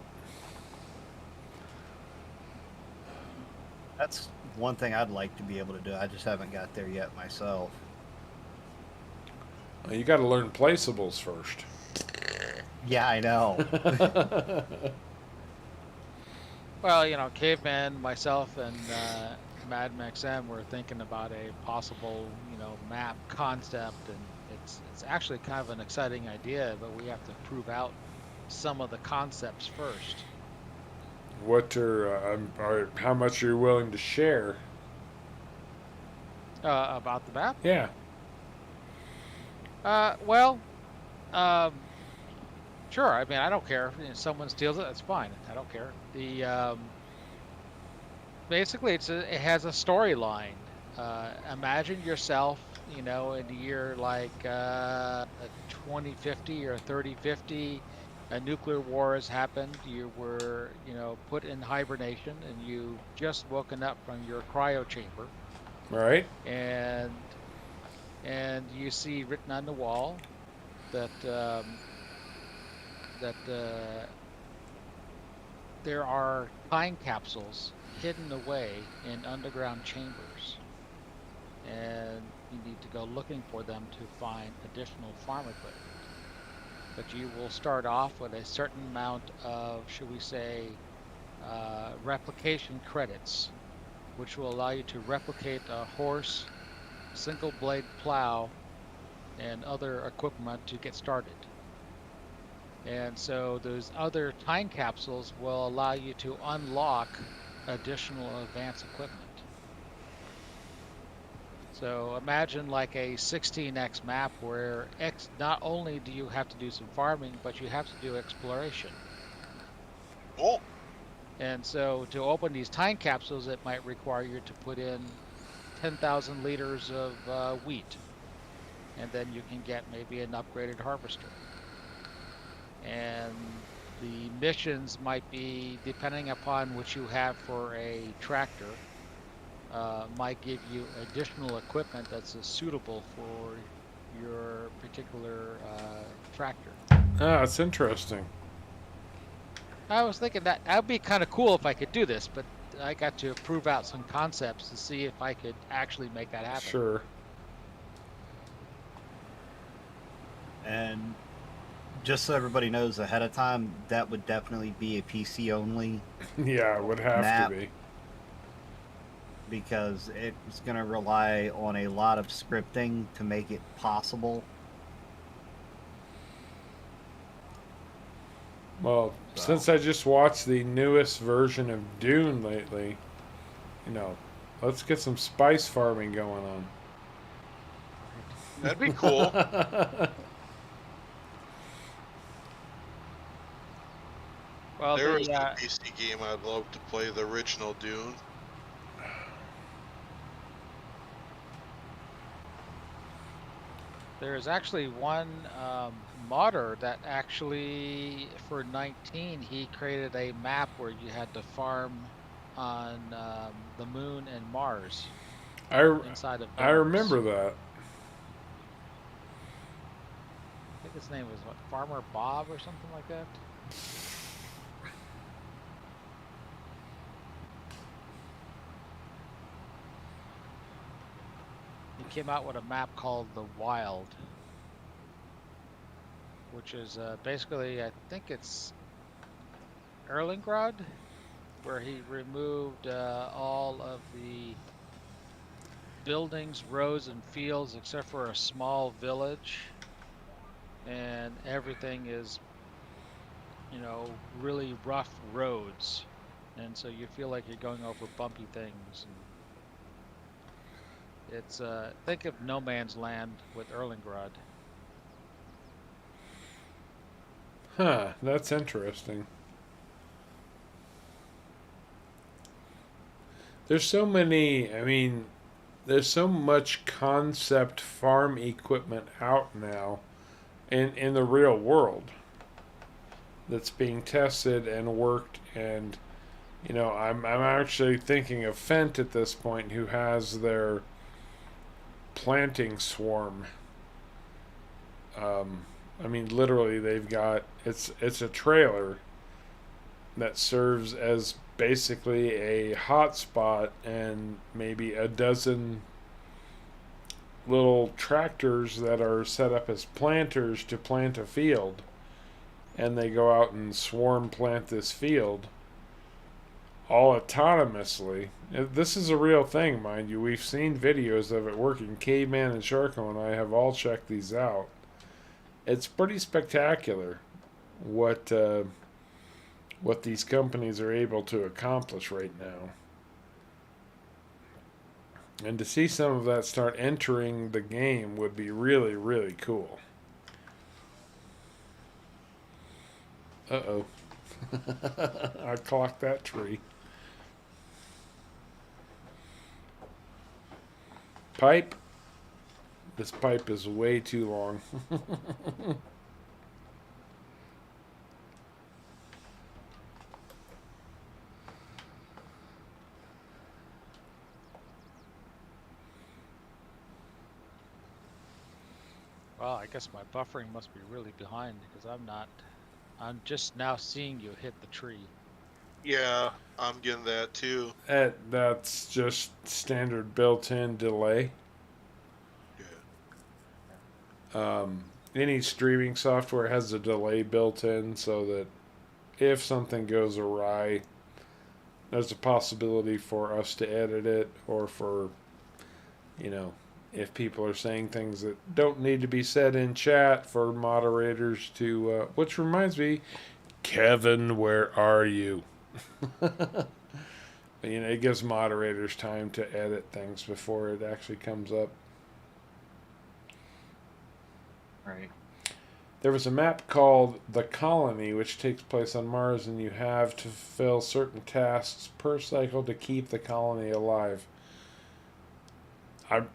That's one thing I'd like to be able to do. I just haven't got there yet myself. Well, you got to learn placeables first. Yeah, I know. Well, Caveman, myself, and Mad Max M were thinking about a possible, map concept, and it's actually kind of an exciting idea, but we have to prove out some of the concepts first. What how much are you willing to share? About the map? Yeah. Well, um, sure. I mean, I don't care if someone steals it. That's fine. I don't care. Basically, it has a storyline. Imagine yourself, in the year like 2050 or 3050, a nuclear war has happened. You were, put in hibernation, and you just woken up from your cryo chamber, Right. and you see written on the wall that there are time capsules hidden away in underground chambers, and you need to go looking for them to find additional farm equipment. But you will start off with a certain amount of, should we say, replication credits, which will allow you to replicate a horse, single blade plow, and other equipment to get started. And so those other time capsules will allow you to unlock additional advanced equipment. So imagine like a 16x map where not only do you have to do some farming, but you have to do exploration. Oh, And so to open these time capsules, it might require you to put in 10,000 liters of wheat. And then you can get maybe an upgraded harvester. And the missions might be, depending upon what you have for a tractor, might give you additional equipment that's suitable for your particular tractor. Ah, it's interesting. I was thinking that would be kind of cool if I could do this, but I got to prove out some concepts to see if I could actually make that happen. Sure. And just so everybody knows ahead of time, that would definitely be a PC only Yeah, it would have map, to be. because it's going to rely on a lot of scripting to make it possible. Well, So. since I just watched the newest version of Dune lately, let's get some spice farming going on. that'd be cool. Well, There was a PC game I'd love to play, the original Dune. there's actually one modder that actually, for 19, he created a map where you had to farm on the moon and Mars inside of domes. I remember that. I think his name was Farmer Bob or something like that. He came out with a map called the Wild, which is basically, I think it's Erlengrad, where he removed all of the buildings, roads, and fields except for a small village, and everything is, really rough roads, and so you feel like you're going over bumpy things. And it's think of No Man's Land with Erlengrad. Huh, that's interesting. There's so much concept farm equipment out now in the real world that's being tested and worked, and I'm actually thinking of Fent at this point, who has their planting swarm. Literally, they've got it's a trailer that serves as basically a hotspot, and maybe a dozen little tractors that are set up as planters to plant a field, and they go out and swarm plant this field. all autonomously. This is a real thing, mind you. We've seen videos of it working. Caveman and Sharko and I have all checked these out. It's pretty spectacular what these companies are able to accomplish right now. And to see some of that start entering the game would be really, really cool. Uh-oh. I clocked that tree. Pipe. This pipe is way too long. Well, I guess my buffering must be really behind because I'm just now seeing you hit the tree. Yeah, I'm getting that too. That's just standard built-in delay. Yeah. Any streaming software has a delay built in so that if something goes awry, there's a possibility for us to edit it, or for, if people are saying things that don't need to be said in chat, for moderators to, which reminds me, Kevin, where are you? It gives moderators time to edit things before it actually comes up. Right. There was a map called The Colony, which takes place on Mars, and you have to fulfill certain tasks per cycle to keep the colony alive. I'm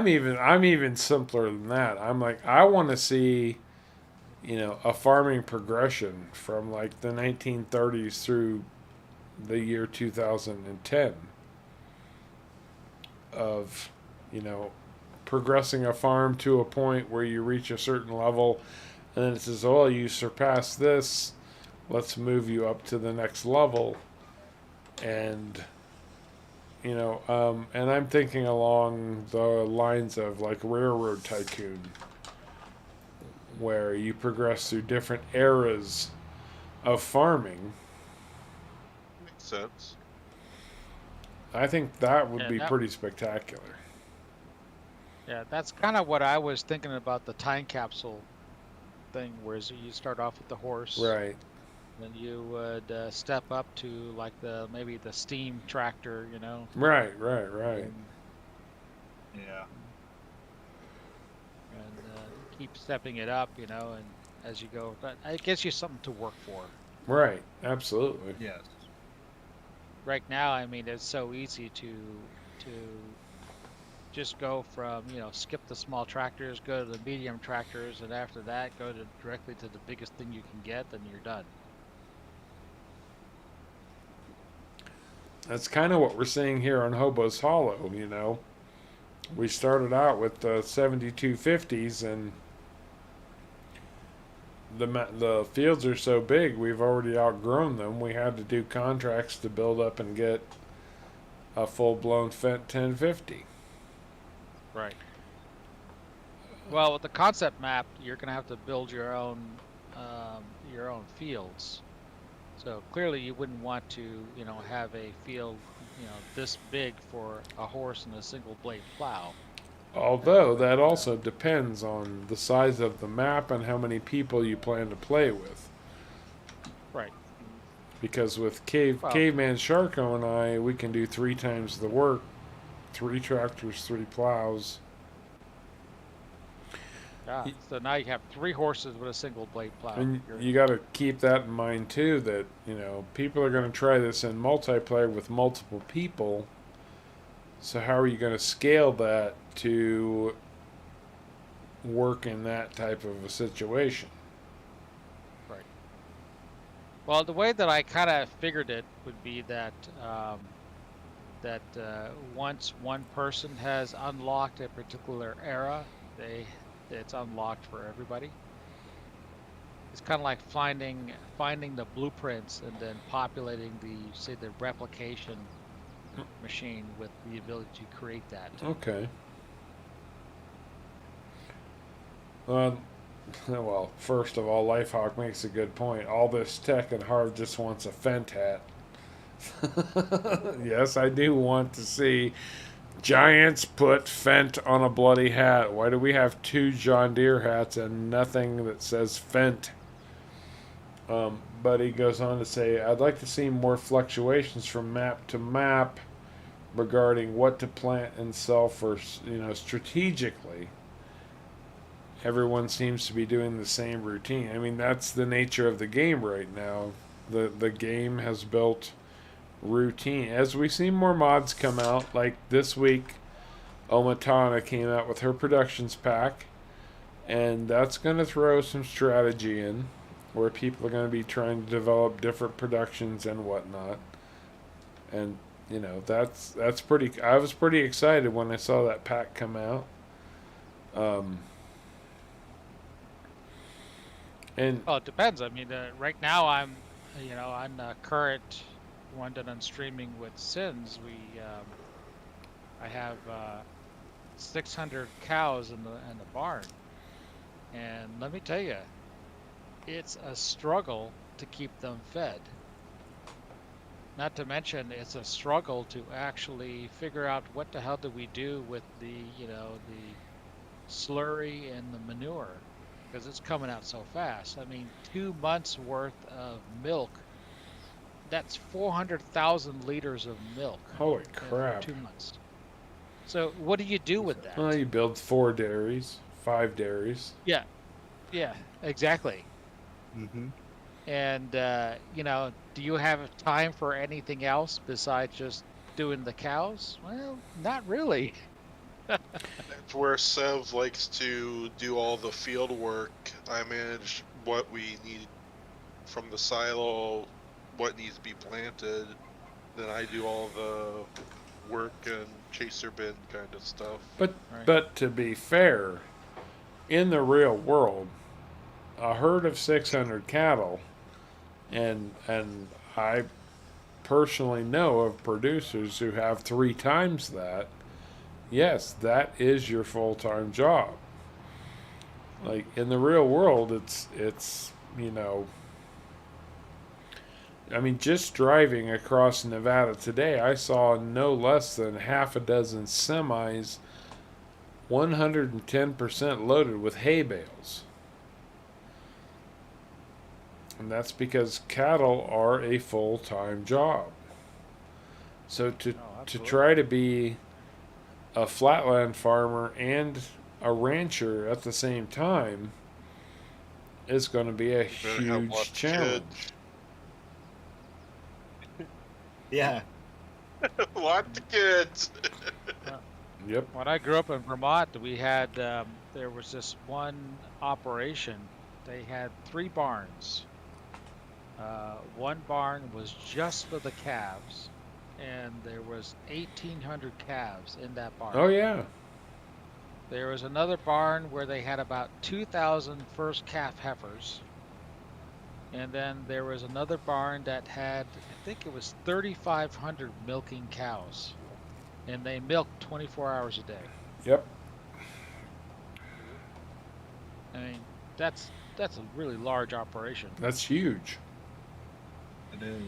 even simpler than that. I'm like, I want to see, a farming progression from like the 1930s through the year 2010 of, progressing a farm to a point where you reach a certain level, and then it says, "Oh, you surpassed this. Let's move you up to the next level." And and I'm thinking along the lines of like Railroad Tycoon, where you progress through different eras of farming. Makes sense. I think that would be that- pretty spectacular. Yeah, that's kind of what I was thinking about the time capsule thing, whereas you start off with the horse, Right. then you would step up to like maybe the steam tractor, Right. and, Yeah. and keep stepping it up, and as you go, but it gives you something to work for. Right. Absolutely. Yes. Right now, I mean, it's so easy to just go from, skip the small tractors, go to the medium tractors, and after that, go directly to the biggest thing you can get, then you're done. That's kind of what we're seeing here on HOBO'S Hollow, We started out with the 7250s, and the fields are so big, we've already outgrown them. We had to do contracts to build up and get a full-blown Fendt 1050. Right. Well, with the concept map, you're going to have to build your own fields. So clearly, you wouldn't want to, have a field, this big for a horse and a single blade plow. Although that also depends on the size of the map and how many people you plan to play with. Right. Because with Caveman Sharko and I, we can do 3 times the work. 3 tractors, 3 plows. Yeah. So now you have 3 horses with a single blade plow. And you got to keep that in mind too, that people are going to try this in multiplayer with multiple people. So how are you going to scale that to work in that type of a situation? Right. Well, the way that I kind of figured it would be that once one person has unlocked a particular era, it's unlocked for everybody. It's kind of like finding the blueprints and then populating the replication machine with the ability to create that. Okay. Well, first of all, Lifehawk makes a good point. All this tech and Harv just wants a Fendt hat. Yes, I do want to see Giants put Fent on a bloody hat. Why do we have 2 John Deere hats and nothing that says Fent? But he goes on to say, I'd like to see more fluctuations from map to map regarding what to plant and sell for, strategically. Everyone seems to be doing the same routine. I mean, that's the nature of the game right now. The game has built routine. As we see more mods come out, like this week, Omatana came out with her productions pack, and that's going to throw some strategy in, where people are going to be trying to develop different productions and whatnot. And that's pretty. I was pretty excited when I saw that pack come out. And Well, it depends. I mean, right now I'm, on the current one that I'm streaming with Sins. I have 600 cows in the barn, and let me tell you, it's a struggle to keep them fed. Not to mention, it's a struggle to actually figure out what the hell do we do with the slurry and the manure, because it's coming out so fast. I mean, 2 months worth of milk. That's 400,000 liters of milk. holy For crap! 2 months. So what do you do with that? Well, you build 4 dairies, 5 dairies. Yeah, exactly. Mm-hmm. And do you have time for anything else besides just doing the cows? Well, not really. That's where Sev likes to do all the field work. I manage what we need from the silo, what needs to be planted. Then I do all the work and chaser bin kind of stuff. But Right. but to be fair, in the real world, a herd of 600 cattle, and I personally know of producers who have 3 times that. Yes, that is your full-time job. Like in the real world, it's I mean, just driving across Nevada today, I saw no less than half a dozen semis 110% loaded with hay bales. And that's because cattle are a full-time job. So to absolutely. try to be a flatland farmer and a rancher at the same time is going to be a Better have lots huge of challenge. Yeah. Lots of kids. Yep. When I grew up in Vermont, we had there was this one operation. They had 3 barns. One barn was just for the calves, and there was 1,800 calves in that barn. Oh yeah. There was another barn where they had about 2,000 first calf heifers. And then there was another barn that had, I think it was 3,500 milking cows. And they milked 24 hours a day. Yep. I mean, that's a really large operation. That's huge. It is.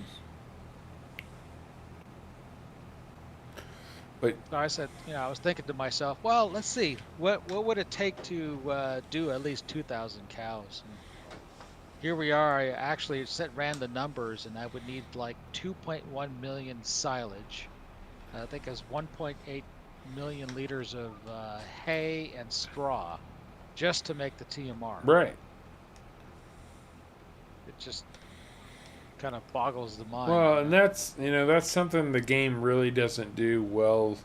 But So I said, I was thinking to myself, well, let's see, what would it take to do at least 2,000 cows? And here we are. I actually ran the numbers, and I would need like 2.1 million silage. I think it's 1.8 million liters of hay and straw, just to make the TMR. right. It just kind of boggles the mind. Well, and that's something the game really doesn't do well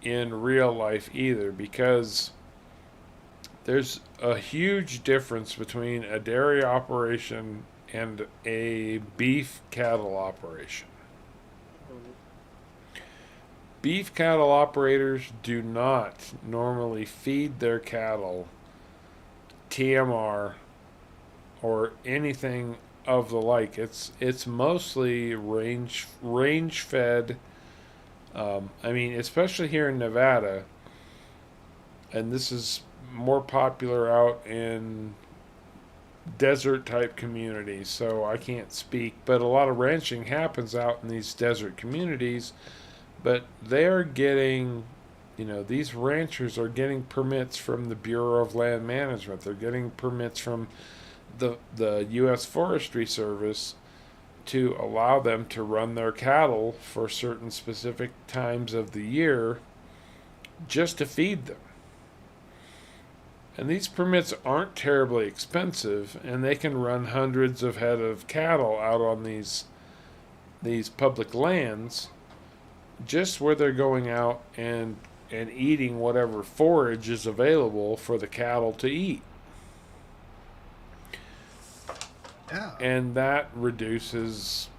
in real life either, because there's a huge difference between a dairy operation and a beef cattle operation. Beef cattle operators do not normally feed their cattle TMR or anything of the like. It's mostly range fed. I mean, especially here in Nevada, and this is more popular out in desert type communities, so I can't speak. But a lot of ranching happens out in these desert communities, but they're getting, these ranchers are getting permits from the Bureau of Land Management. They're getting permits from the U.S. Forestry Service to allow them to run their cattle for certain specific times of the year just to feed them. And these permits aren't terribly expensive, and they can run hundreds of head of cattle out on these public lands just where they're going out and eating whatever forage is available for the cattle to eat. Yeah. And that reduces,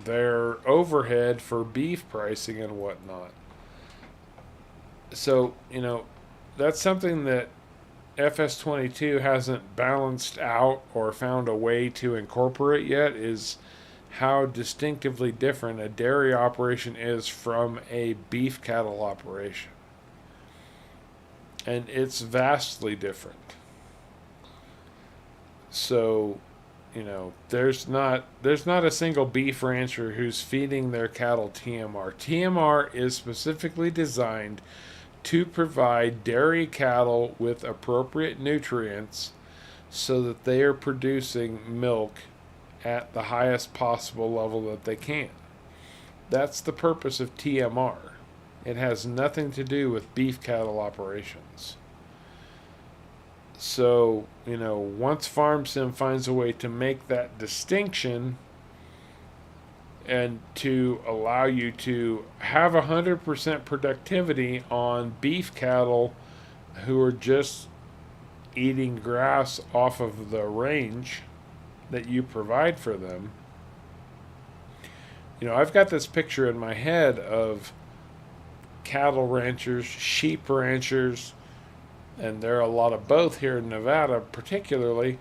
their overhead for beef pricing and whatnot. So, that's something that FS22 hasn't balanced out or found a way to incorporate yet, is how distinctively different a dairy operation is from a beef cattle operation. And it's vastly different. So, there's not a single beef rancher who's feeding their cattle TMR. TMR is specifically designed to provide dairy cattle with appropriate nutrients so that they are producing milk at the highest possible level that they can. That's the purpose of TMR. It has nothing to do with beef cattle operations. So, once FarmSim finds a way to make that distinction and to allow you to have 100% productivity on beef cattle who are just eating grass off of the range that you provide for them. I've got this picture in my head of cattle ranchers, sheep ranchers, and there are a lot of both here in Nevada particularly,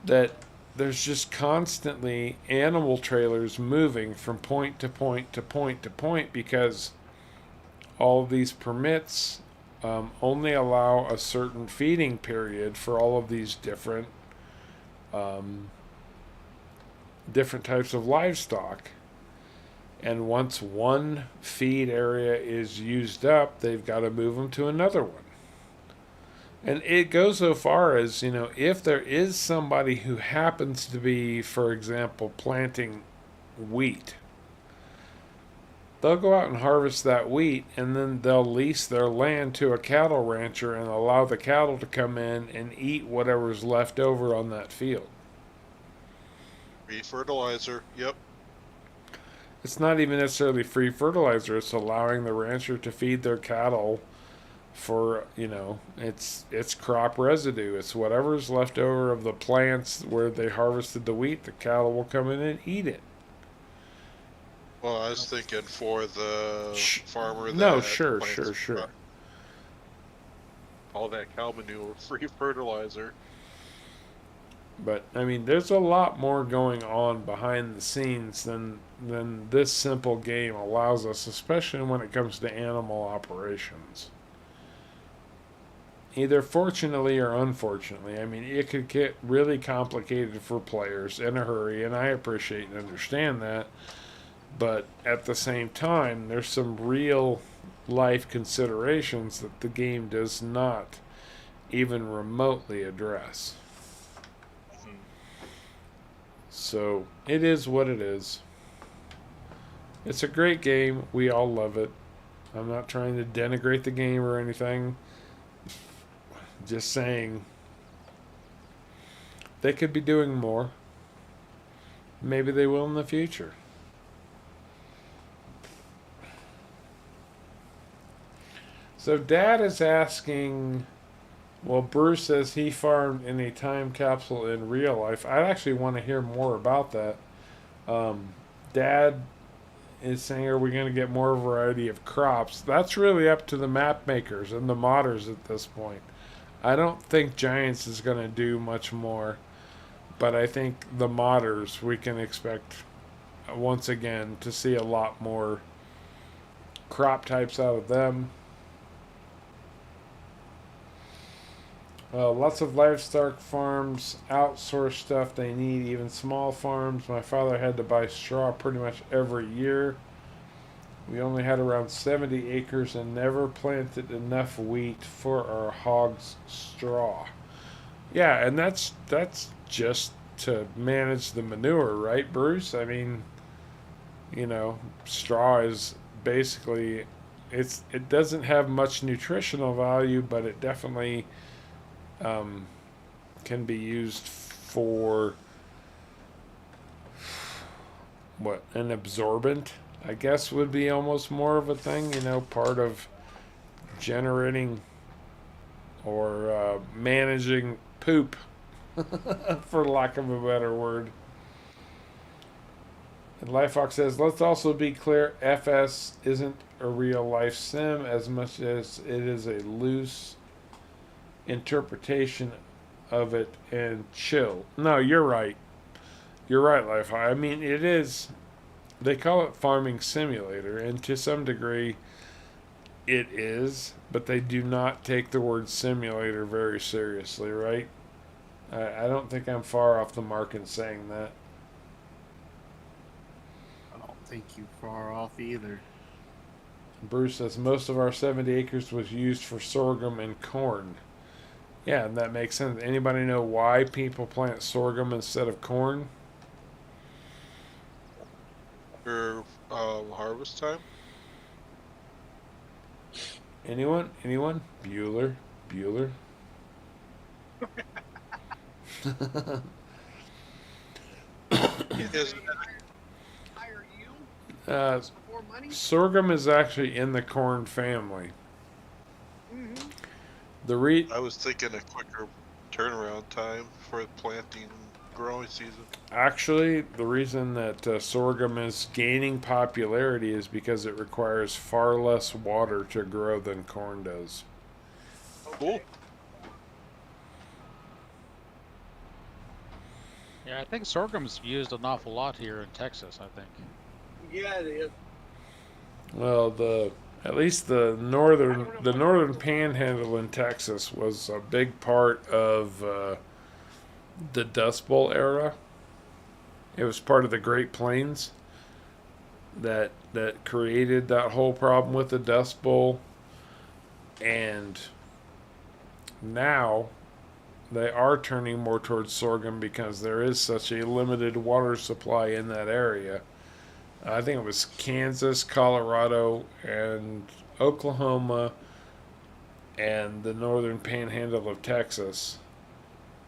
that there's just constantly animal trailers moving from point to point to point to point because all of these permits only allow a certain feeding period for all of these different types of livestock. And once one feed area is used up, they've got to move them to another one. And it goes so far as, if there is somebody who happens to be, for example, planting wheat, they'll go out and harvest that wheat, and then they'll lease their land to a cattle rancher and allow the cattle to come in and eat whatever's left over on that field. Free fertilizer, yep. It's not even necessarily free fertilizer, it's allowing the rancher to feed their cattle for, it's crop residue. It's whatever's left over of the plants where they harvested the wheat, the cattle will come in and eat it. Well, I was thinking for the farmer that No, sure. All that cow manure, free fertilizer. But there's a lot more going on behind the scenes than this simple game allows us, especially when it comes to animal operations. Either fortunately or unfortunately. It could get really complicated for players in a hurry, and I appreciate and understand that. But at the same time, there's some real life considerations that the game does not even remotely address. So, it is what it is. It's a great game. We all love it. I'm not trying to denigrate the game or anything. Just saying they could be doing more. Maybe they will in the future. So Dad is asking, well, Bruce says he farmed in a time capsule in real life. I actually want to hear more about that. Dad is saying, are we going to get more variety of crops? That's really up to the map makers and the modders at this point. I don't think Giants is going to do much more, but I think the modders, we can expect once again to see a lot more crop types out of them. Lots of livestock farms outsource stuff they need, even small farms. My father had to buy straw pretty much every year. We only had around 70 acres and never planted enough wheat for our hogs' straw. Yeah, and that's just to manage the manure, right, Bruce? I mean, straw is basically it doesn't have much nutritional value, but it definitely um, can be used for what an absorbent, I guess, would be almost more of a thing. Part of generating or managing poop, for lack of a better word. And Lifefox says, let's also be clear, FS isn't a real life sim as much as it is a loose interpretation of it and chill. No, you're right. You're right, Lifefox. I mean, it is. They call it farming simulator, and to some degree, it is, but they do not take the word simulator very seriously, right? I don't think I'm far off the mark in saying that. I don't think you far off either. Bruce says most of our 70 acres was used for sorghum and corn. Yeah, and that makes sense. Anybody know why people plant sorghum instead of corn? For harvest time. Anyone? Anyone? Bueller? Bueller? Is Higher yield, uh, more money. sorghum is actually in the corn family. Mm-hmm. I was thinking a quicker turnaround time for planting growing season. Actually, the reason that sorghum is gaining popularity is because it requires far less water to grow than corn does. Cool. Yeah, I think sorghum's used an awful lot here in Texas, I think. Yeah, it is. Well, at least the northern panhandle in Texas was a big part of the Dust Bowl era. It was part of the Great Plains that created that whole problem with the Dust Bowl, and now they are turning more towards sorghum because there is such a limited water supply in that area. I think it was Kansas, Colorado, and Oklahoma, and the northern panhandle of Texas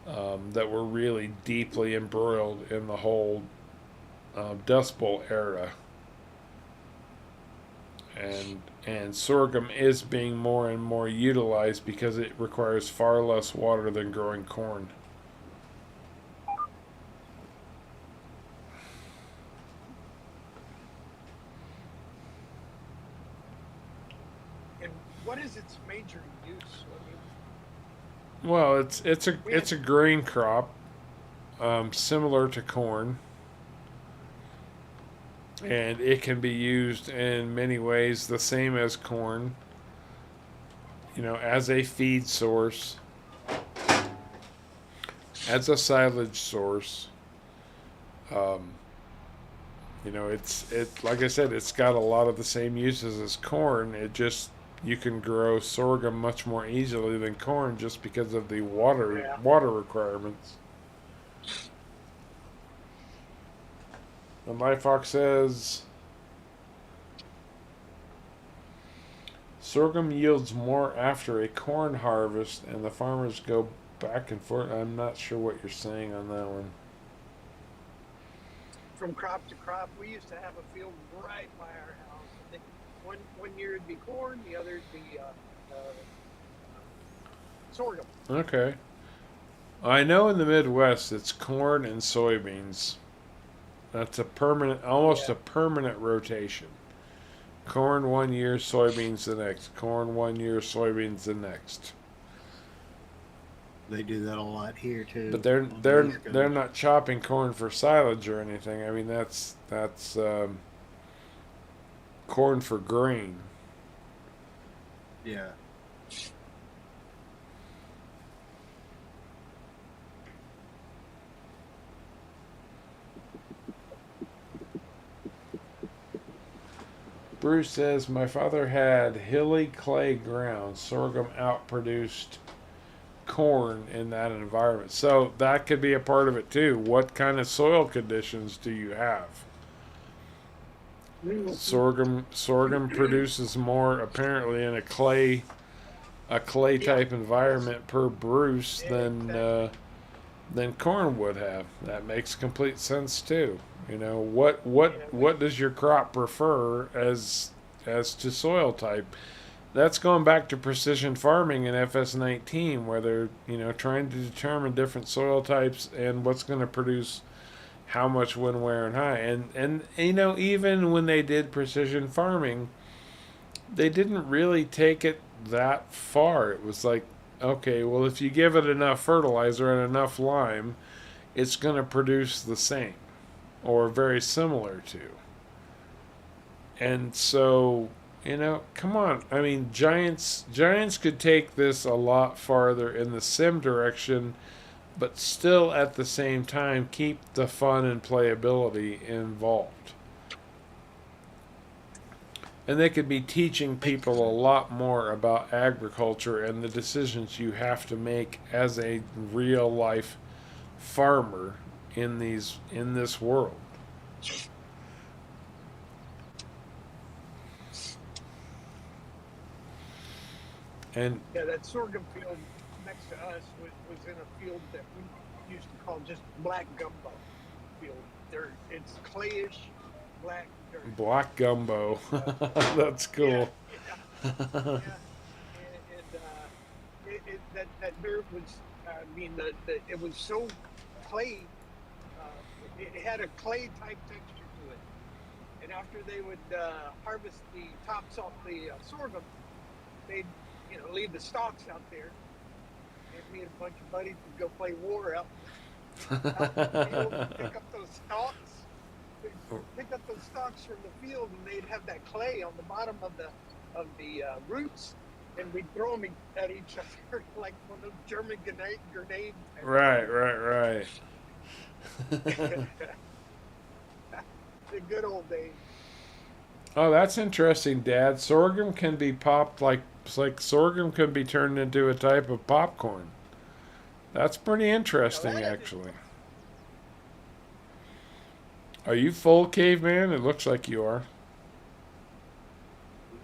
that were really deeply embroiled in the whole Dust Bowl era. And sorghum is being more and more utilized because it requires far less water than growing corn. And what is its major use? Well, it's a grain crop, similar to corn, and it can be used in many ways, the same as corn. As a feed source, as a silage source. It's like I said, it's got a lot of the same uses as corn. It just you can grow sorghum much more easily than corn just because of the water requirements. And Lifefox says sorghum yields more after a corn harvest, and the farmers go back and forth. I'm not sure what you're saying on that one. From crop to crop, we used to have a field right by our house. I think one year it'd be corn, the other it'd be sorghum. Okay. I know in the Midwest it's corn and soybeans. That's almost a permanent rotation. Corn one year, soybeans the next. Corn one year, soybeans the next. They do that a lot here too. But they're not chopping corn for silage or anything. I mean that's corn for grain. Yeah. Bruce says, my father had hilly clay ground. Sorghum outproduced corn in that environment. So that could be a part of it too. What kind of soil conditions do you have? Sorghum produces more apparently in a clay type environment per Bruce than corn would have. That makes complete sense too. You know, what does your crop prefer as to soil type? That's going back to precision farming in FS19, where they're, you know, trying to determine different soil types and what's going to produce how much, when, where, and how. And you know, even when they did precision farming, they didn't really take it that far. It was like, okay, well, if you give it enough fertilizer and enough lime, it's going to produce the same or very similar to. And so, you know, come on. I mean, Giants could take this a lot farther in the sim direction, but still at the same time keep the fun and playability involved. And they could be teaching people a lot more about agriculture and the decisions you have to make as a real life farmer in this world. And yeah, that sorghum field next to us was in a field that we used to call just black gumbo field. It's clayish black dirt. black gumbo. That's cool. Yeah, yeah. That dirt was, I mean, it was so clay. It had a clay type texture to it. And after they would harvest the tops off the sorghum, they'd leave the stalks out there. And me and a bunch of buddies would go play war out in the field, pick up those stalks. Pick up those stalks from the field, and they'd have that clay on the bottom of the roots, and we'd throw them at each other like one of those German grenades. Right. The good old days. Oh, that's interesting, Dad. Sorghum can be popped like sorghum can be turned into a type of popcorn. That's pretty interesting, actually. Are you full, caveman? It looks like you are.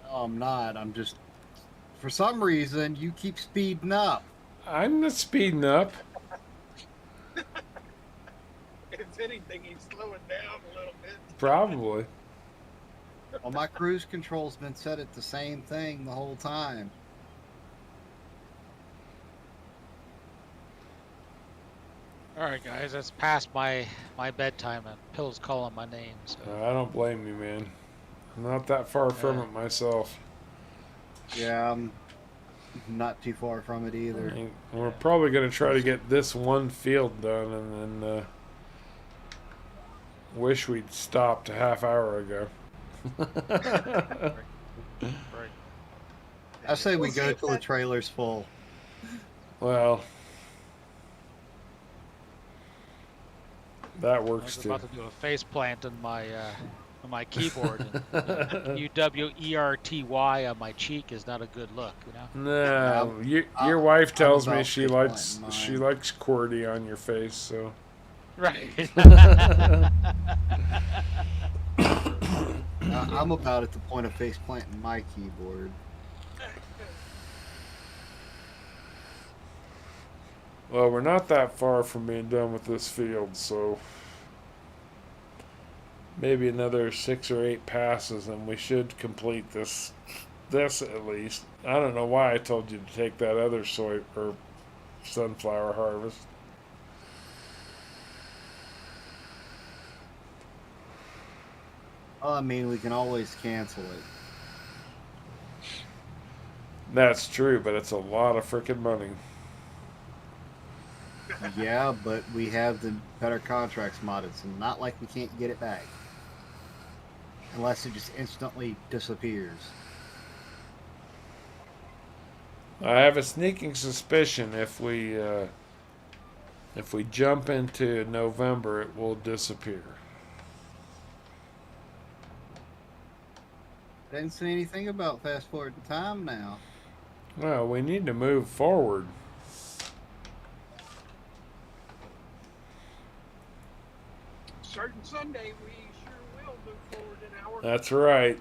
No, I'm not. I'm just, for some reason, you keep speeding up. I'm not speeding up. If anything, he's slowing down a little bit. Probably. Well, my cruise control's been set at the same thing the whole time. All right, guys, that's past my bedtime, and Pill's calling my name. So. I don't blame you, man. I'm not that far from it myself. Yeah, I'm not too far from it either. I mean, we're probably going to try to get this one field done and then wish we'd stopped a half hour ago. Right. I say we go till the trailer's full. Well, that I works was too. about to do a face plant on my keyboard. And UWERTY on my cheek is not a good look, you know. No, your wife tells me about she face likes planting QWERTY on your face, so. Right. I'm about at the point of face planting my keyboard. Well, we're not that far from being done with this field, so maybe another 6 or 8 passes and we should complete this at least. I don't know why I told you to take that other soy or sunflower harvest. Well, I mean, we can always cancel it. That's true, but it's a lot of freaking money. Yeah, but we have the better contracts modded, so not like we can't get it back. Unless it just instantly disappears. I have a sneaking suspicion if we jump into November, it will disappear. didn't say anything about fast forward in time now. Well, we need to move forward. Certain Sunday, we sure will move forward an hour. That's right.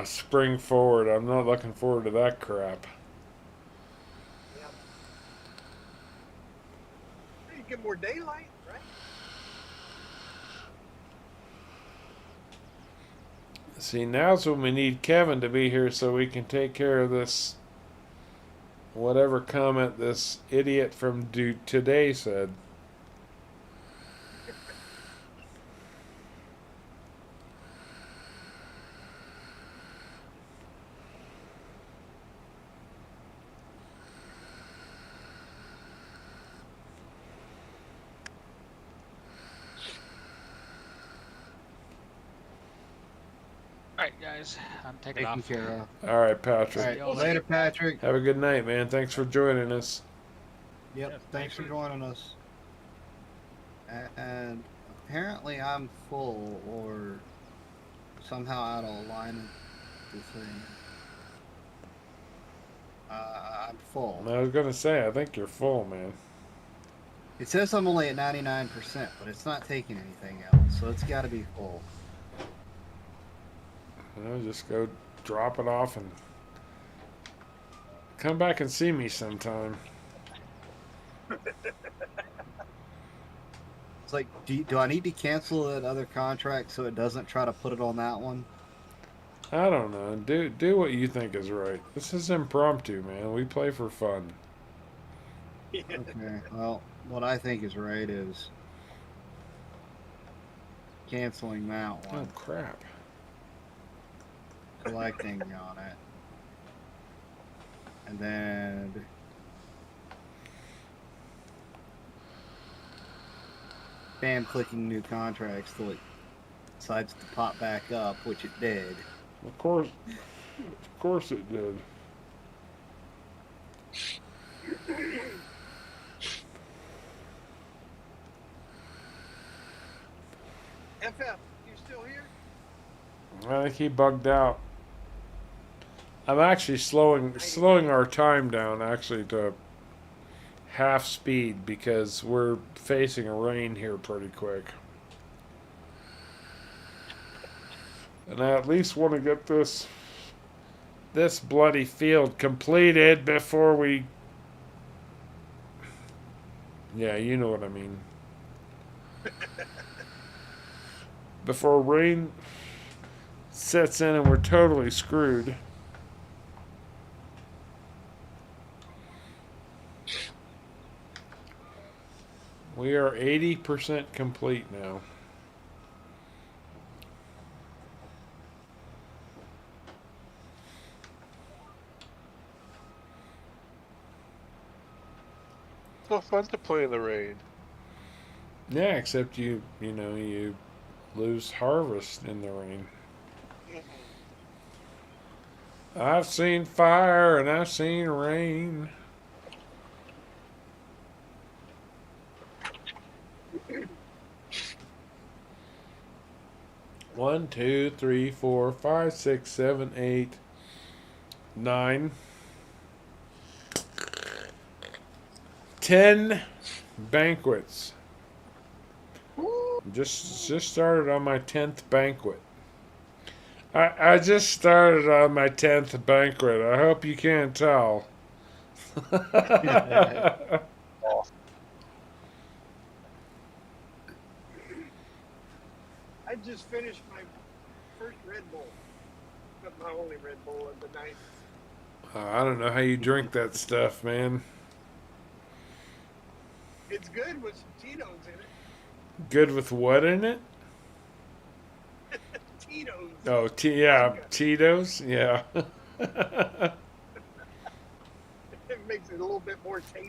Spring forward. I'm not looking forward to that crap. Yep. You get more daylight, right? See, now's when we need Kevin to be here so we can take care of this. Whatever comment this idiot from today said. All right, guys, I'm taking Taken off. care of. All right, Patrick. All right, later, Patrick. Have a good night, man. Thanks for joining us. Yep, Yes, thanks for joining us. And apparently I'm full or somehow out of alignment with the thing. I'm full. I was gonna say, I think you're full, man. It says I'm only at 99%, but it's not taking anything else, so it's got to be full. Just go drop it off and come back and see me sometime. It's like, do I need to cancel that other contract so it doesn't try to put it on that one? I don't know. Do what you think is right. This is impromptu, man. We play for fun. Okay, well, what I think is right is canceling that Oh one, crap! collecting on it, and then clicking new contracts till it decides to pop back up, which it did. Of course it did. FF, you still here? I think he bugged out. I'm actually slowing our time down actually to half speed because we're facing rain here pretty quick. And I at least want to get this bloody field completed before we... Yeah, you know what I mean. Before rain sets in and we're totally screwed. We are 80% complete now. So fun to play in the rain. Yeah, except you lose harvest in the rain. I've seen fire and I've seen rain. One, 2, 3, 4, 5, 6, 7, 8, 9, 10 banquets. Just started on my 10th banquet. I just started on my 10th banquet. I hope you can't tell. I just finished my first Red Bull. But my only Red Bull of the night. I don't know how you drink that stuff, man. It's good with some Tito's in it. Good with what in it? Tito's. Oh, yeah, Tito's, yeah. It makes it a little bit more tasty.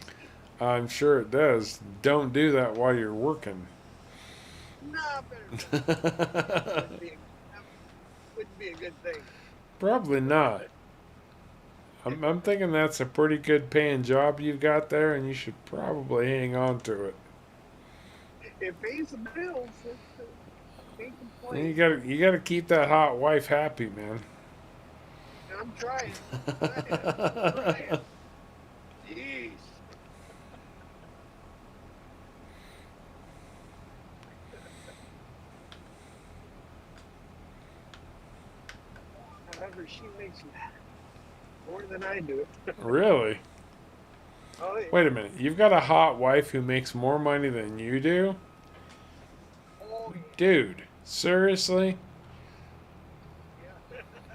I'm sure it does. Don't do that while you're working. Nah, better. Wouldn't be a good thing. Probably not. I'm thinking that's a pretty good paying job you've got there, and you should probably hang on to it. It pays the bills. Can't complain. And you gotta keep that hot wife happy, man. I'm trying. I'm trying. Jeez. However, she makes more than I do. Really? Oh, yeah. Wait a minute. You've got a hot wife who makes more money than you do? Oh, yeah. Dude, seriously? Yeah. I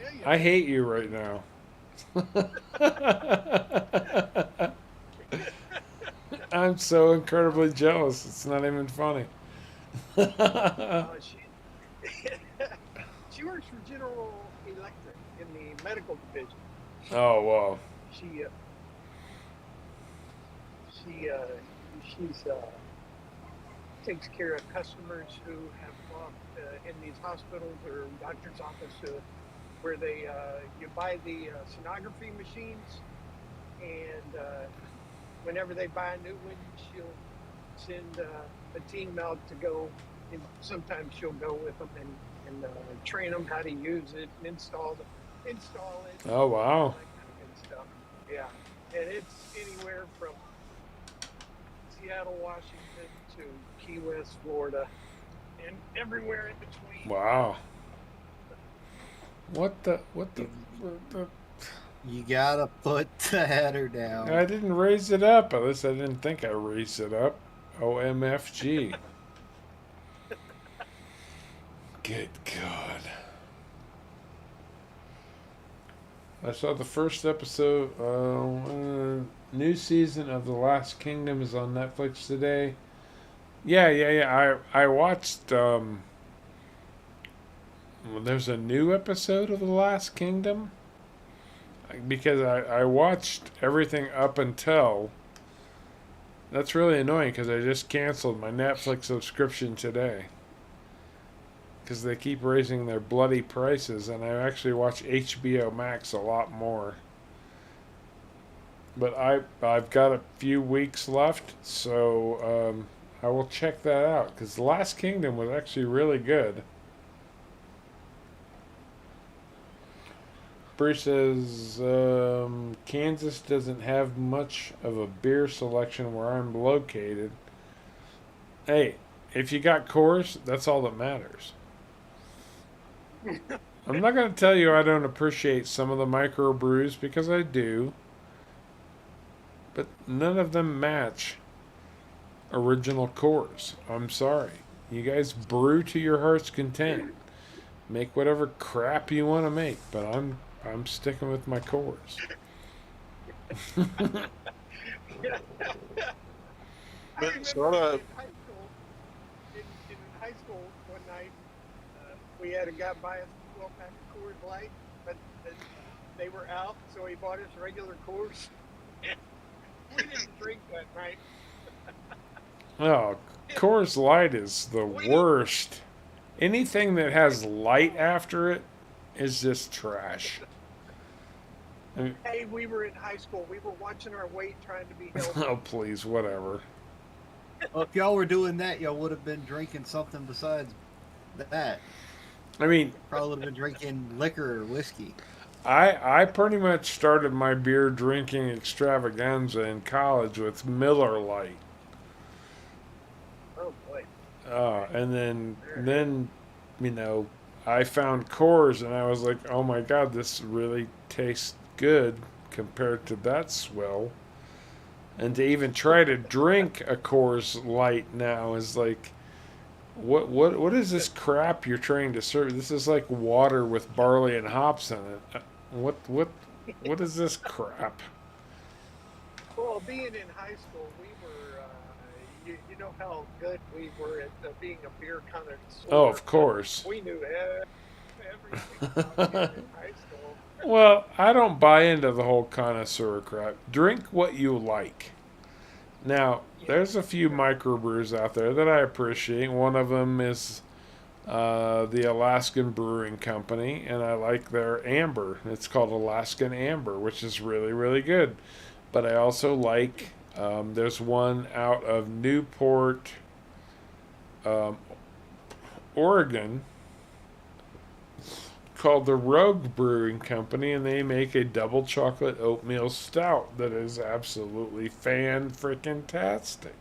tell you. I hate you right now. I'm so incredibly jealous. It's not even funny. She works for General Electric in the medical division. Oh, wow. She she's takes care of customers who have walked in these hospitals or doctor's office where they you buy the sonography machines, and whenever they buy a new one, she'll send a team out to go, and sometimes she'll go with them and train them how to use it and install it. Oh, wow. That kind of good stuff. Yeah, and it's anywhere from Seattle, Washington to Key West, Florida, and everywhere in between. Wow. What the? You gotta put the header down. I didn't raise it up. At least I didn't think I raised it up. OMFG. Good God. I saw the first episode. New season of The Last Kingdom is on Netflix today. Yeah. I watched. There's a new episode of The Last Kingdom because I watched everything up until. That's really annoying because I just canceled my Netflix subscription today. Because they keep raising their bloody prices, and I actually watch HBO Max a lot more. But I've got a few weeks left, so I will check that out. Because The Last Kingdom was actually really good. Bruce says Kansas doesn't have much of a beer selection where I'm located. Hey, if you got Coors, that's all that matters. I'm not going to tell you I don't appreciate some of the microbrews because I do. But none of them match original Coors. I'm sorry. You guys brew to your heart's content. Make whatever crap you want to make, but I'm sticking with my Coors. I remember Sorta- in high school one night, we had a guy buy us a 12-pack of Coors Light, but they were out, so he bought us regular Coors. We didn't drink that night. Oh, Coors Light is the worst. Anything that has light after it is just trash. Hey, we were in high school. We were watching our weight, trying to be healthy. Oh, please, whatever. Well, if y'all were doing that, y'all would have been drinking something besides that. I mean, Probably would have been drinking liquor or whiskey. I pretty much started my beer drinking extravaganza in college with Miller Lite. Oh boy. And then, you know, I found Coors and I was like, oh my God, this really tastes good compared to that swill. And to even try to drink a Coors Light now is like, what is this crap you're trying to serve? This is like water with barley and hops in it. What is this crap? Well, being in high school, we were, you know how good we were at being a beer connoisseur. Oh, of course. We knew everything about beer in high school. Well, I don't buy into the whole connoisseur crap. Drink what you like. Now, there's a few microbrews out there that I appreciate. One of them is the Alaskan Brewing Company, and I like their amber. It's called Alaskan Amber, which is really, really good. But I also like, there's one out of Newport, Oregon, called the Rogue Brewing Company, and they make a double chocolate oatmeal stout that is absolutely fan-freaking-tastic.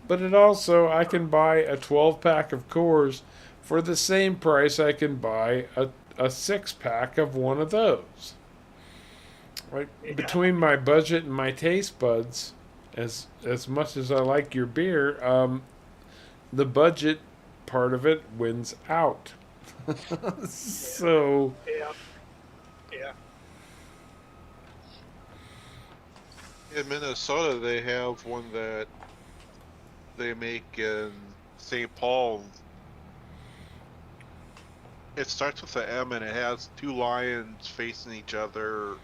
But it also, I can buy a 12-pack of Coors for the same price I can buy a 6-pack of one of those. Like, between my budget and my taste buds, as much as I like your beer, the budget part of it wins out. So Yeah. Yeah. In Minnesota, they have one that they make in St. Paul. It starts with an M and it has two lions facing each other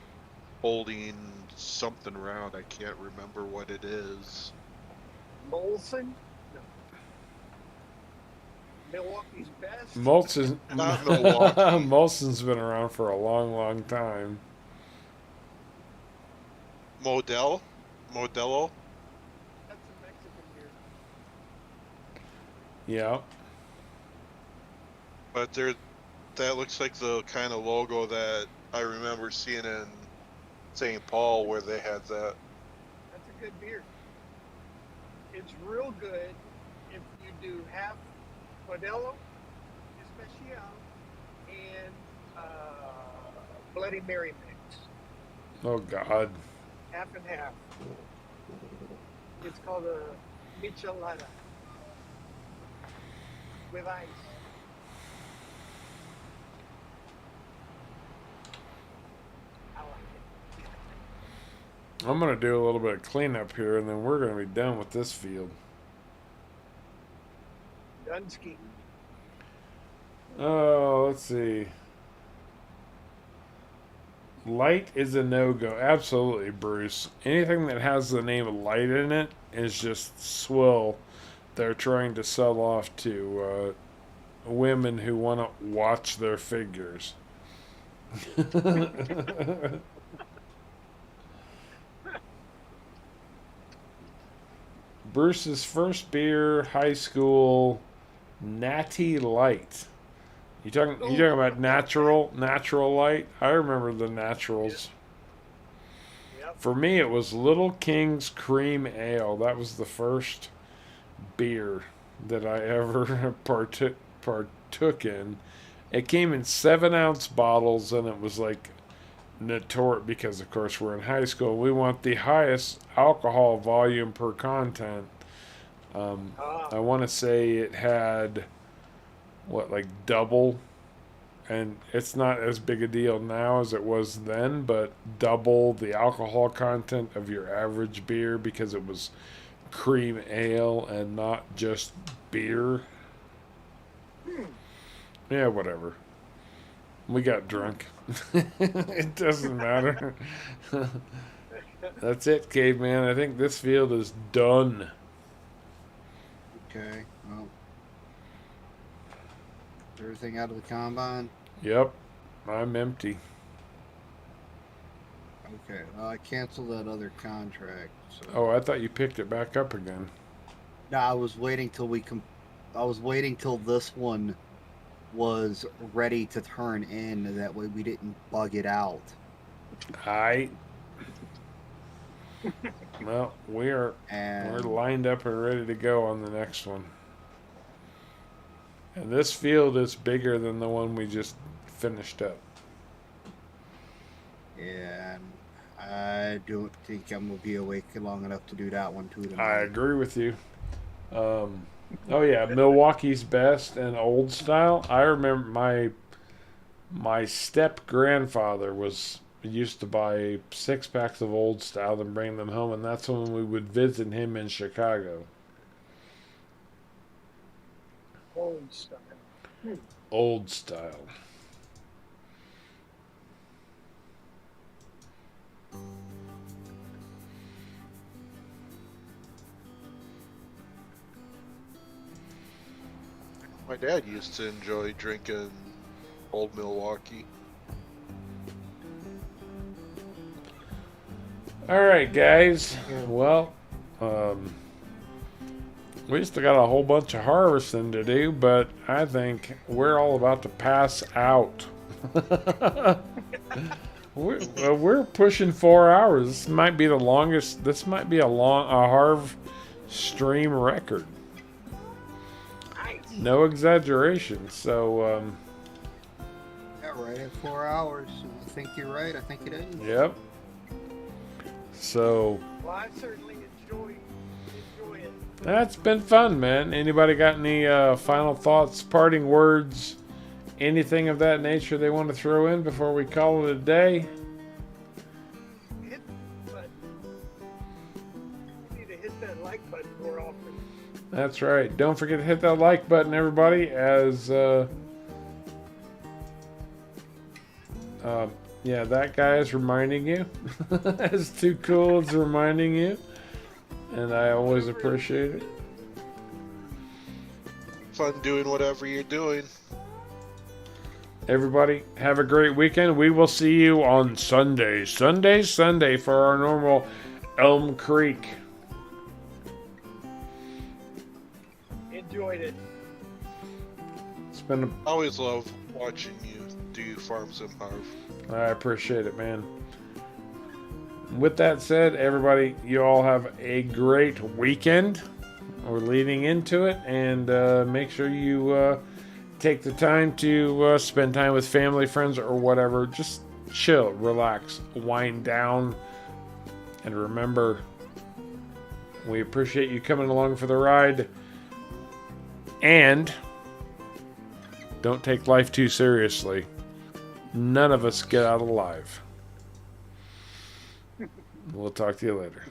holding something round. I can't remember what it is. Molson? No. Milwaukee's best? Molson, Not Milwaukee. Molson's been around for a long, long time. Modelo? That's a Mexican beer. Yeah. But that looks like the kind of logo that I remember seeing in St. Paul where they had that. That's a good beer. It's real good if you do half Modelo Especial and Bloody Mary mix. Oh, God. Half and half. It's called a michelada with ice. I like it. I'm going to do a little bit of cleanup here, and then we're going to be done with this field. Dunsky. Oh, let's see. Light is a no-go. Absolutely, Bruce. Anything that has the name Light in it is just swill. They're trying to sell off to women who want to watch their figures. Bruce's first beer, high school, Natty Light. You talking about natural light? I remember the naturals. Yep. For me, it was Little King's Cream Ale. That was the first beer that I ever partook in. It came in 7-ounce bottles, and it was like notorious because, of course, we're in high school. We want the highest alcohol volume per content. I want to say it had like double, and it's not as big a deal now as it was then, but double the alcohol content of your average beer because it was cream ale and not just beer. Yeah, whatever. We got drunk. It doesn't matter. That's it, caveman. I think this field is done. Okay. Well, everything out of the combine? Yep. I'm empty. Okay. Well, I canceled that other contract. So. Oh, I thought you picked it back up again. No, I was waiting till I was waiting till this one was ready to turn in. That way we didn't bug it out. Aight. Well, we're lined up and ready to go on the next one. And this field is bigger than the one we just finished up. Yeah, and I don't think I'm gonna be awake long enough to do that one too. I agree with you. Oh yeah, Milwaukee's Best and Old Style. I remember my step grandfather used to buy 6-packs of Old Style and bring them home, and that's when we would visit him in Chicago. Old style. Old Style. My dad used to enjoy drinking Old Milwaukee. All right, guys. Well, we still got a whole bunch of harvesting to do, but I think we're all about to pass out. We're pushing 4 hours. This might be the longest. This might be a Harv stream record. Nice. No exaggeration. So, Yeah, right at 4 hours. I think you're right. I think it is. yep. So Well, I certainly enjoy it. that's been fun, man. Anybody got any final thoughts, parting words, anything of that nature they want to throw in before we call it a day? Hit the button. You need to hit that like button more often. That's right. Don't forget to hit that like button, everybody, as yeah, that guy is reminding you. As Too Cool is reminding you. And I always appreciate it. Fun doing whatever you're doing. Everybody, have a great weekend. We will see you on Sunday. Sunday for our normal Elmcreek. Enjoyed it. It's been I always love watching you do Farms and Harv. I appreciate it, man. With that said, everybody, you all have a great weekend. We're leading into it, and make sure you take the time to spend time with family, friends, or whatever. Just chill, relax, wind down, and remember, we appreciate you coming along for the ride. And don't take life too seriously. None of us get out alive. We'll talk to you later.